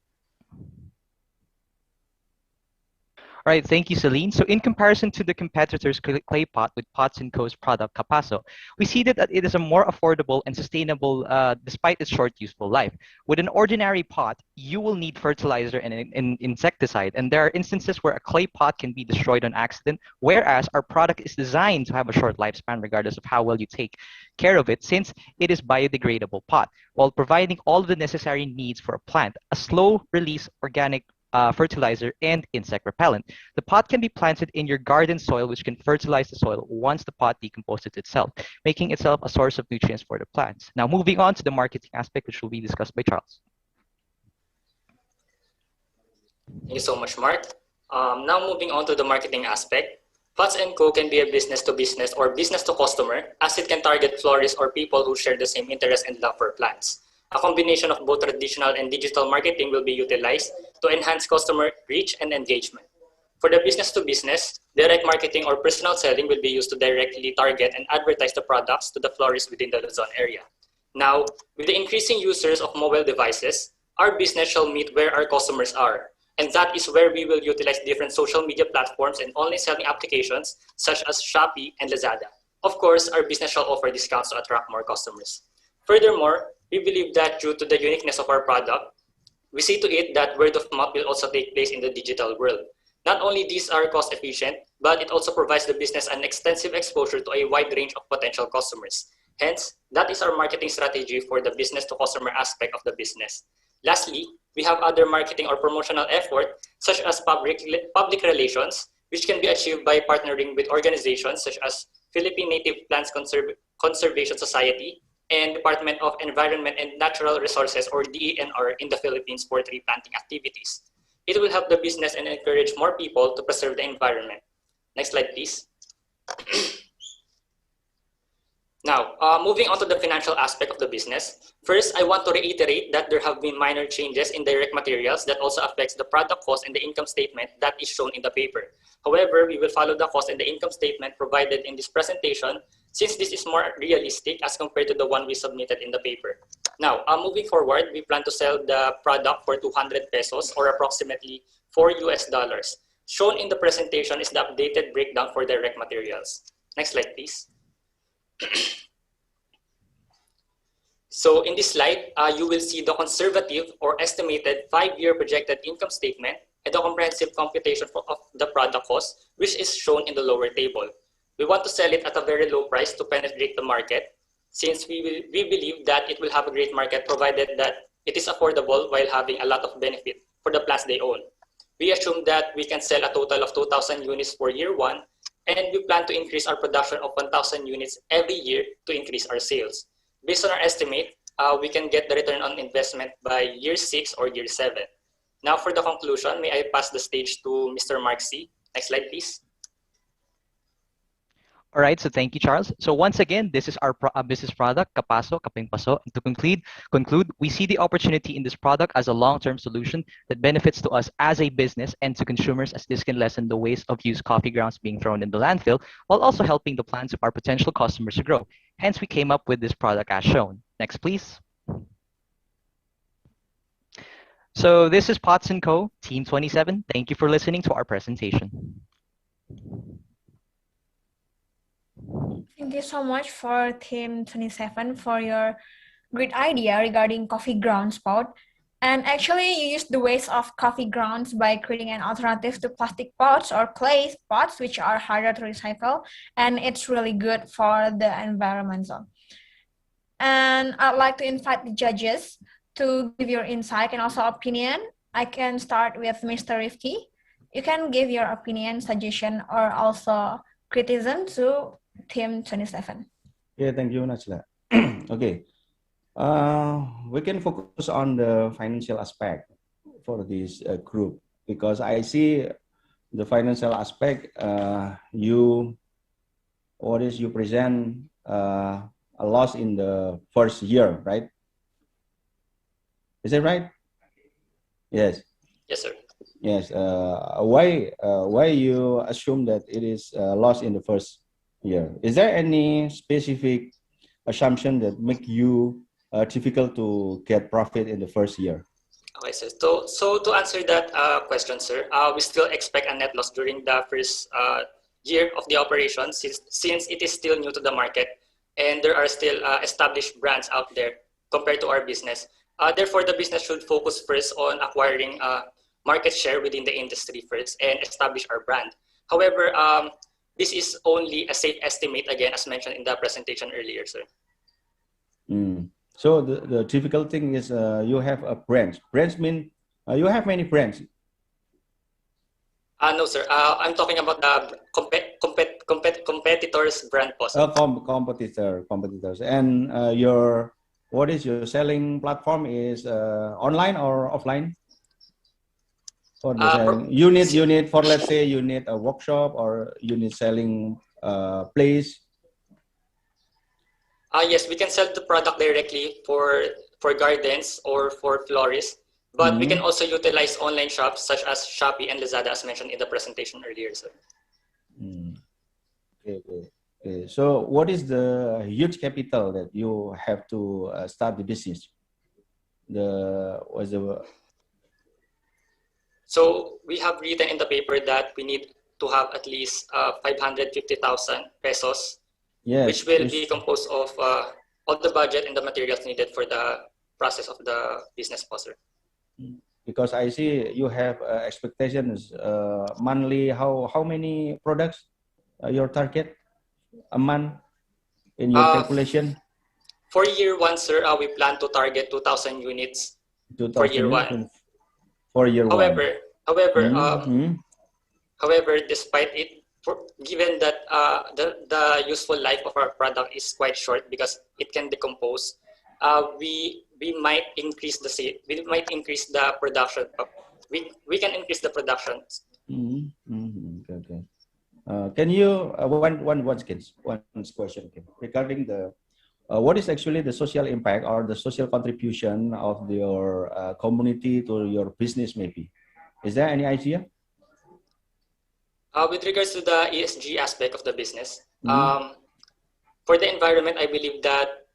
All right, thank you, Celine. So in comparison to the competitor's clay pot with Pots & Co.'s product, Capasso, we see that it is a more affordable and sustainable despite its short useful life. With an ordinary pot, you will need fertilizer and insecticide, and there are instances where a clay pot can be destroyed on accident, whereas our product is designed to have a short lifespan regardless of how well you take care of it, since it is biodegradable pot, while providing all of the necessary needs for a plant, a slow-release organic fertilizer, and insect repellent. The pot can be planted in your garden soil, which can fertilize the soil once the pot decomposes itself, making itself a source of nutrients for the plants. Now, moving on to the marketing aspect, which will be discussed by Charles. Thank you so much, Mark. Now, moving on to the marketing aspect, Pots & Co. can be a business-to-business or business-to-customer, as it can target florists or people who share the same interest and love for plants. A combination of both traditional and digital marketing will be utilized to enhance customer reach and engagement. For the business-to-business, direct marketing or personal selling will be used to directly target and advertise the products to the florists within the Luzon area. Now, with the increasing users of mobile devices, our business shall meet where our customers are. And that is where we will utilize different social media platforms and online selling applications such as Shopee and Lazada. Of course, our business shall offer discounts to attract more customers. Furthermore, we believe that due to the uniqueness of our product, we see to it that word of mouth will also take place in the digital world. Not only these are cost efficient, but it also provides the business an extensive exposure to a wide range of potential customers. Hence, that is our marketing strategy for the business to customer aspect of the business. Lastly, we have other marketing or promotional effort such as public relations, which can be achieved by partnering with organizations such as Philippine Native Plants Conservation Society and Department of Environment and Natural Resources, or DENR, in the Philippines for tree planting activities. It will help the business and encourage more people to preserve the environment. Next slide, please. Now, moving on to the financial aspect of the business. First, I want to reiterate that there have been minor changes in direct materials that also affects the product cost and the income statement that is shown in the paper. However, we will follow the cost and the income statement provided in this presentation, since this is more realistic as compared to the one we submitted in the paper. Now, moving forward, we plan to sell the product for 200 pesos or approximately $4 US. Shown in the presentation is the updated breakdown for direct materials. Next slide, please. So in this slide, you will see the conservative or estimated 5-year projected income statement and the comprehensive computation of the product cost, which is shown in the lower table. We want to sell it at a very low price to penetrate the market, since we believe that it will have a great market provided that it is affordable while having a lot of benefit for the plants they own. We assume that we can sell a total of 2,000 units for year 1, and we plan to increase our production of 1,000 units every year to increase our sales. Based on our estimate, we can get the return on investment by year 6 or year 7. Now for the conclusion, may I pass the stage to Mr. Mark C. Next slide, please. All right, so thank you, Charles. So once again, this is our business product, Kapaso, Kaping Paso. And to conclude, we see the opportunity in this product as a long-term solution that benefits to us as a business and to consumers, as this can lessen the waste of used coffee grounds being thrown in the landfill, while also helping the plants of our potential customers to grow. Hence, we came up with this product as shown. Next, please. So this is Potts & Co., Team 27. Thank you for listening to our presentation. Thank you so much for Team 27 for your great idea regarding coffee ground spout. And actually, you use the waste of coffee grounds by creating an alternative to plastic pots or clay pots, which are harder to recycle. And it's really good for the environment. And I'd like to invite the judges to give your insight and also opinion. I can start with Mr. Rifki. You can give your opinion, suggestion, or also criticism to Team 27. Yeah, thank you, Najla. Okay. We can focus on the financial aspect for this group, because I see the financial aspect, you present a loss in the first year, right? Is that right? Yes. Yes, sir. Yes. Why you assume that it is lost in the first year? Is there any specific assumption that make you difficult to get profit in the first year? Okay, sir. So to answer that question, sir, we still expect a net loss during the first year of the operation, since it is still new to the market and there are still established brands out there compared to our business. Therefore, the business should focus first on acquiring market share within the industry first and establish our brand. However, this is only a safe estimate, again, as mentioned in the presentation earlier, sir. So the difficult thing is you have a branch. Branch mean you have many brands. No, sir. I'm talking about the competitors' brand post. Competitors. And what is your selling platform is online or offline? For the unit for, let's say you need a workshop or you need selling place. Yes, we can sell the product directly for gardens or for florists, but we can also utilize online shops such as Shopee and Lazada, as mentioned in the presentation earlier, sir. Okay. So what is the huge capital that you have to start the business? So we have written in the paper that we need to have at least 550,000 pesos, yes, which will be composed of all the budget and the materials needed for the process of the business po, sir. Because I see you have expectations monthly. How many products your target a month in your calculation? For year one, sir, we plan to target 2,000 units 2,000 for year one. For year However, one. however, despite it, given that the useful life of our product is quite short because it can decompose, we might increase the production. We can increase the production. Okay. Can you one question regarding the what is actually the social impact or the social contribution of your community to your business? Maybe is there any idea? With regards to the ESG aspect of the business, for the environment, I believe that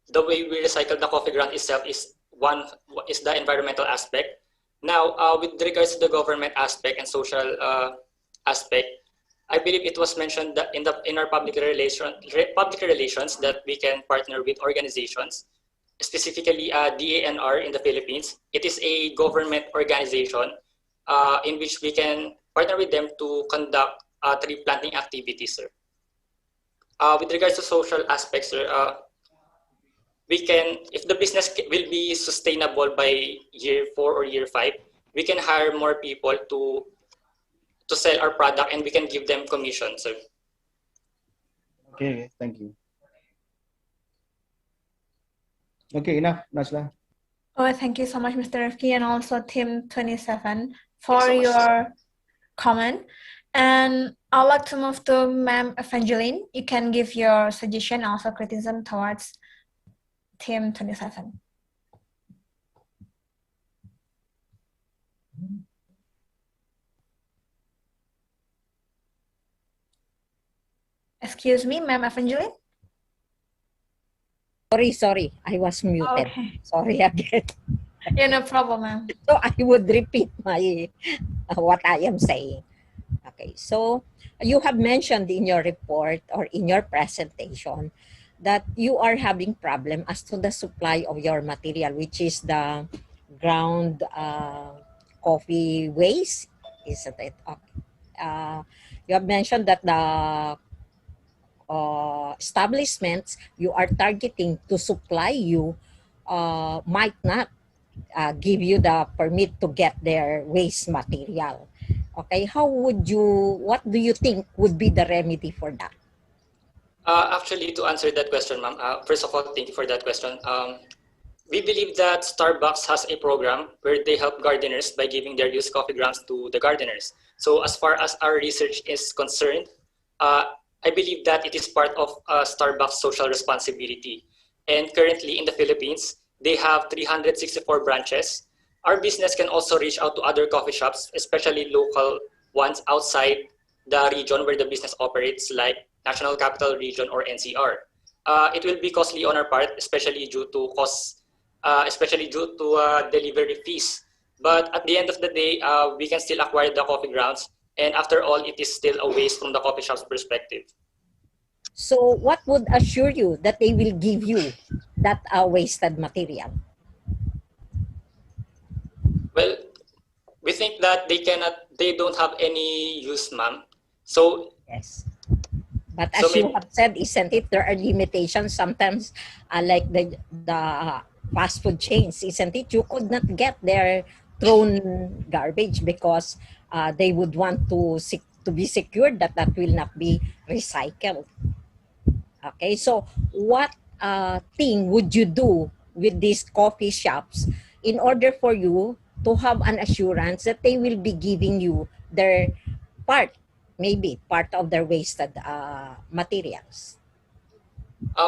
the way we recycle the coffee ground itself is the environmental aspect. Now, with regards to the government aspect and social aspect, I believe it was mentioned that in our public relations that we can partner with organizations, specifically DANR in the Philippines. It is a government organization in which we can partner with them to conduct tree planting activities, sir. With regards to social aspects, sir, we can, if the business will be sustainable by year 4 or year 5, we can hire more people to sell our product and we can give them commission, sir. Okay, thank you. Okay, enough, Najla. Oh, thank you so much, Mr. Rifki, and also Team 27 for your comment. And I'd like to move to Ma'am Evangeline. You can give your suggestion, also criticism towards Team 27. Excuse me, Ma'am Evangeline? Sorry, I was muted. Okay. Sorry again. Yeah, no problem, ma'am. So I would repeat my what I am saying. Okay, so you have mentioned in your report or in your presentation that you are having problem as to the supply of your material, which is the ground coffee waste, isn't it? Okay. You have mentioned that the establishments you are targeting to supply you might not give you the permit to get their waste material. Okay, what do you think would be the remedy for that? Actually, to answer that question, ma'am, first of all, thank you for that question. We believe that Starbucks has a program where they help gardeners by giving their used coffee grounds to the gardeners. So as far as our research is concerned, I believe that it is part of Starbucks' social responsibility. And currently in the Philippines, they have 364 branches. Our business can also reach out to other coffee shops, especially local ones outside the region where the business operates, like National Capital Region or NCR. It will be costly on our part, especially due to costs, especially due to delivery fees. But at the end of the day, we can still acquire the coffee grounds. And after all, it is still a waste from the coffee shop's perspective. So what would assure you that they will give you that wasted material? Well, we think that they don't have any use, ma'am. So yes. But as you have said, isn't it, there are limitations sometimes, like the fast food chains, isn't it? You could not get their thrown garbage because they would want to be secured that will not be recycled. Okay, so what thing would you do with these coffee shops in order for you to have an assurance that they will be giving you their maybe part of their wasted materials?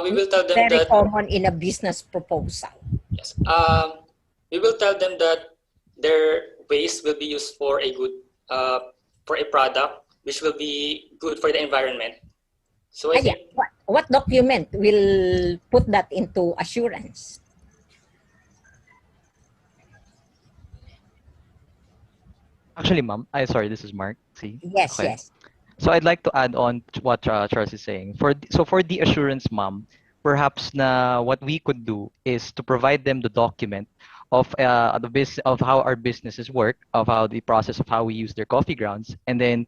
We will tell them very that common in a business proposal. Yes. We will tell them that their waste will be used for a product which will be good for the environment. So I think, what document will put that into assurance? Actually, ma'am, sorry, this is Mark. See? Yes, okay. yes. So I'd like to add on to what Charles is saying. For the assurance mom, perhaps na what we could do is to provide them the document of of how our businesses work, of how the process of how we use their coffee grounds, and then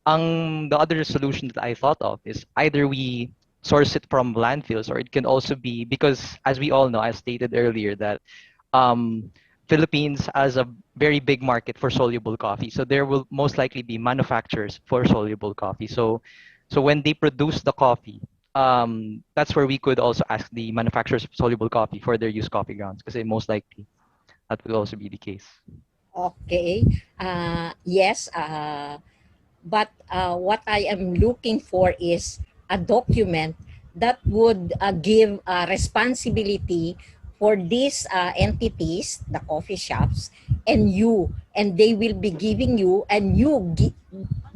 the other solution that I thought of is either we source it from landfills, or it can also be, because as we all know, I stated earlier that Philippines has a very big market for soluble coffee. So there will most likely be manufacturers for soluble coffee. So when they produce the coffee, that's where we could also ask the manufacturers of soluble coffee for their used coffee grounds, because most likely that will also be the case. Okay. Yes. But what I am looking for is a document that would give responsibility for these entities, the coffee shops, and they will be giving you, and you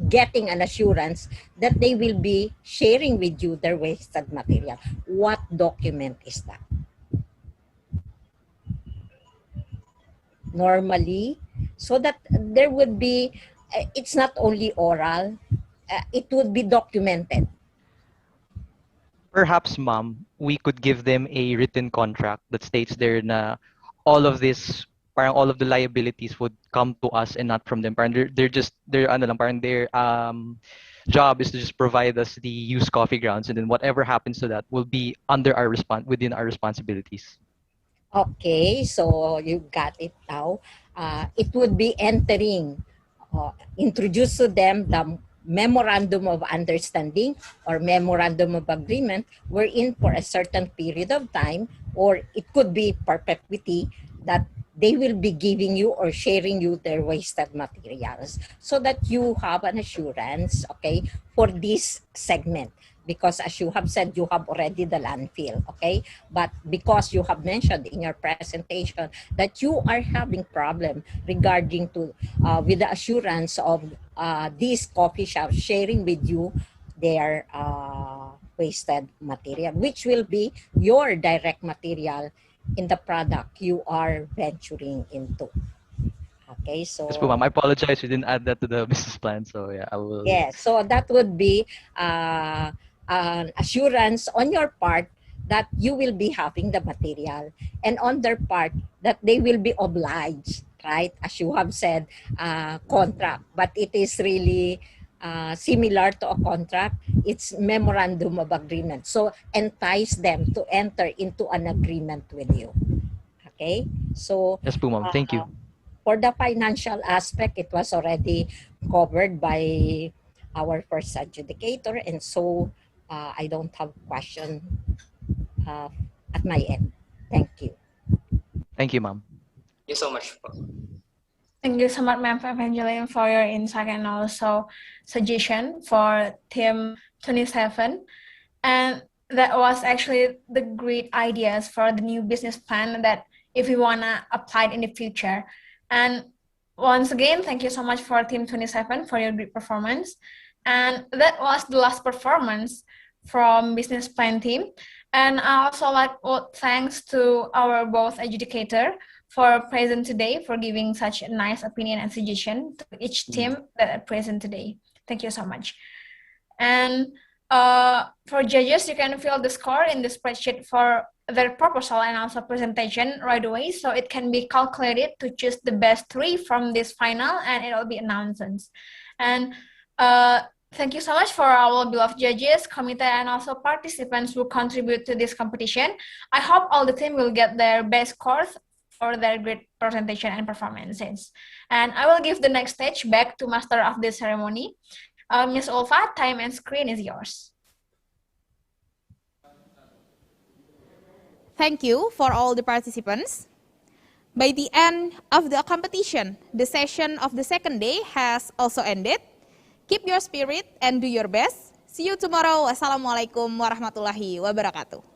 getting an assurance that they will be sharing with you their wasted material. What document is that? Normally, so that there would be, it's not only oral, it would be documented. Perhaps, ma'am, we could give them a written contract that states there na all of this, parang all of the liabilities would come to us and not from them. Parang their job is to just provide us the used coffee grounds, and then whatever happens to that will be under our within our responsibilities. Okay, so you got it now. It would be entering, introduce to them the memorandum of understanding or memorandum of agreement wherein for a certain period of time, or it could be perpetuity, that they will be giving you or sharing you their wasted materials, so that you have an assurance, okay, for this segment. Because as you have said, you have already the landfill, okay? But because you have mentioned in your presentation that you are having problem regarding to, with the assurance of these coffee shops sharing with you their wasted material, which will be your direct material in the product you are venturing into. Okay, so yes, ma'am. I apologize, we didn't add that to the business plan. So yeah, I will. Yeah, so that would be an assurance on your part that you will be having the material, and on their part that they will be obliged, right? As you have said, contract, but it is really similar to a contract. It's memorandum of agreement. So entice them to enter into an agreement with you. Okay, so yes, ma'am. Thank you. For the financial aspect, it was already covered by our first adjudicator, and so I don't have question at my end. Thank you. Thank you, ma'am. Thank you so much. Thank you so much, Ma'am Evangeline, for your insight and also suggestion for Team 27. And that was actually the great ideas for the new business plan that if we want to apply it in the future. And once again, thank you so much for Team 27 for your great performance. And that was the last performance from business plan team. And I also like thanks to our both adjudicator for present today, for giving such a nice opinion and suggestion to each team that are present today. Thank you so much. And for judges, you can fill the score in the spreadsheet for their proposal and also presentation right away, so it can be calculated to choose the best 3 from this final, and it will be announced. And thank you so much for our beloved judges, committee, and also participants who contribute to this competition. I hope all the team will get their best scores for their great presentation and performances. And I will give the next stage back to Master of the Ceremony. Ms. Ulfa, time and screen is yours. Thank you for all the participants. By the end of the competition, the session of the second day has also ended. Keep your spirit and do your best. See you tomorrow. Wassalamualaikum warahmatullahi wabarakatuh.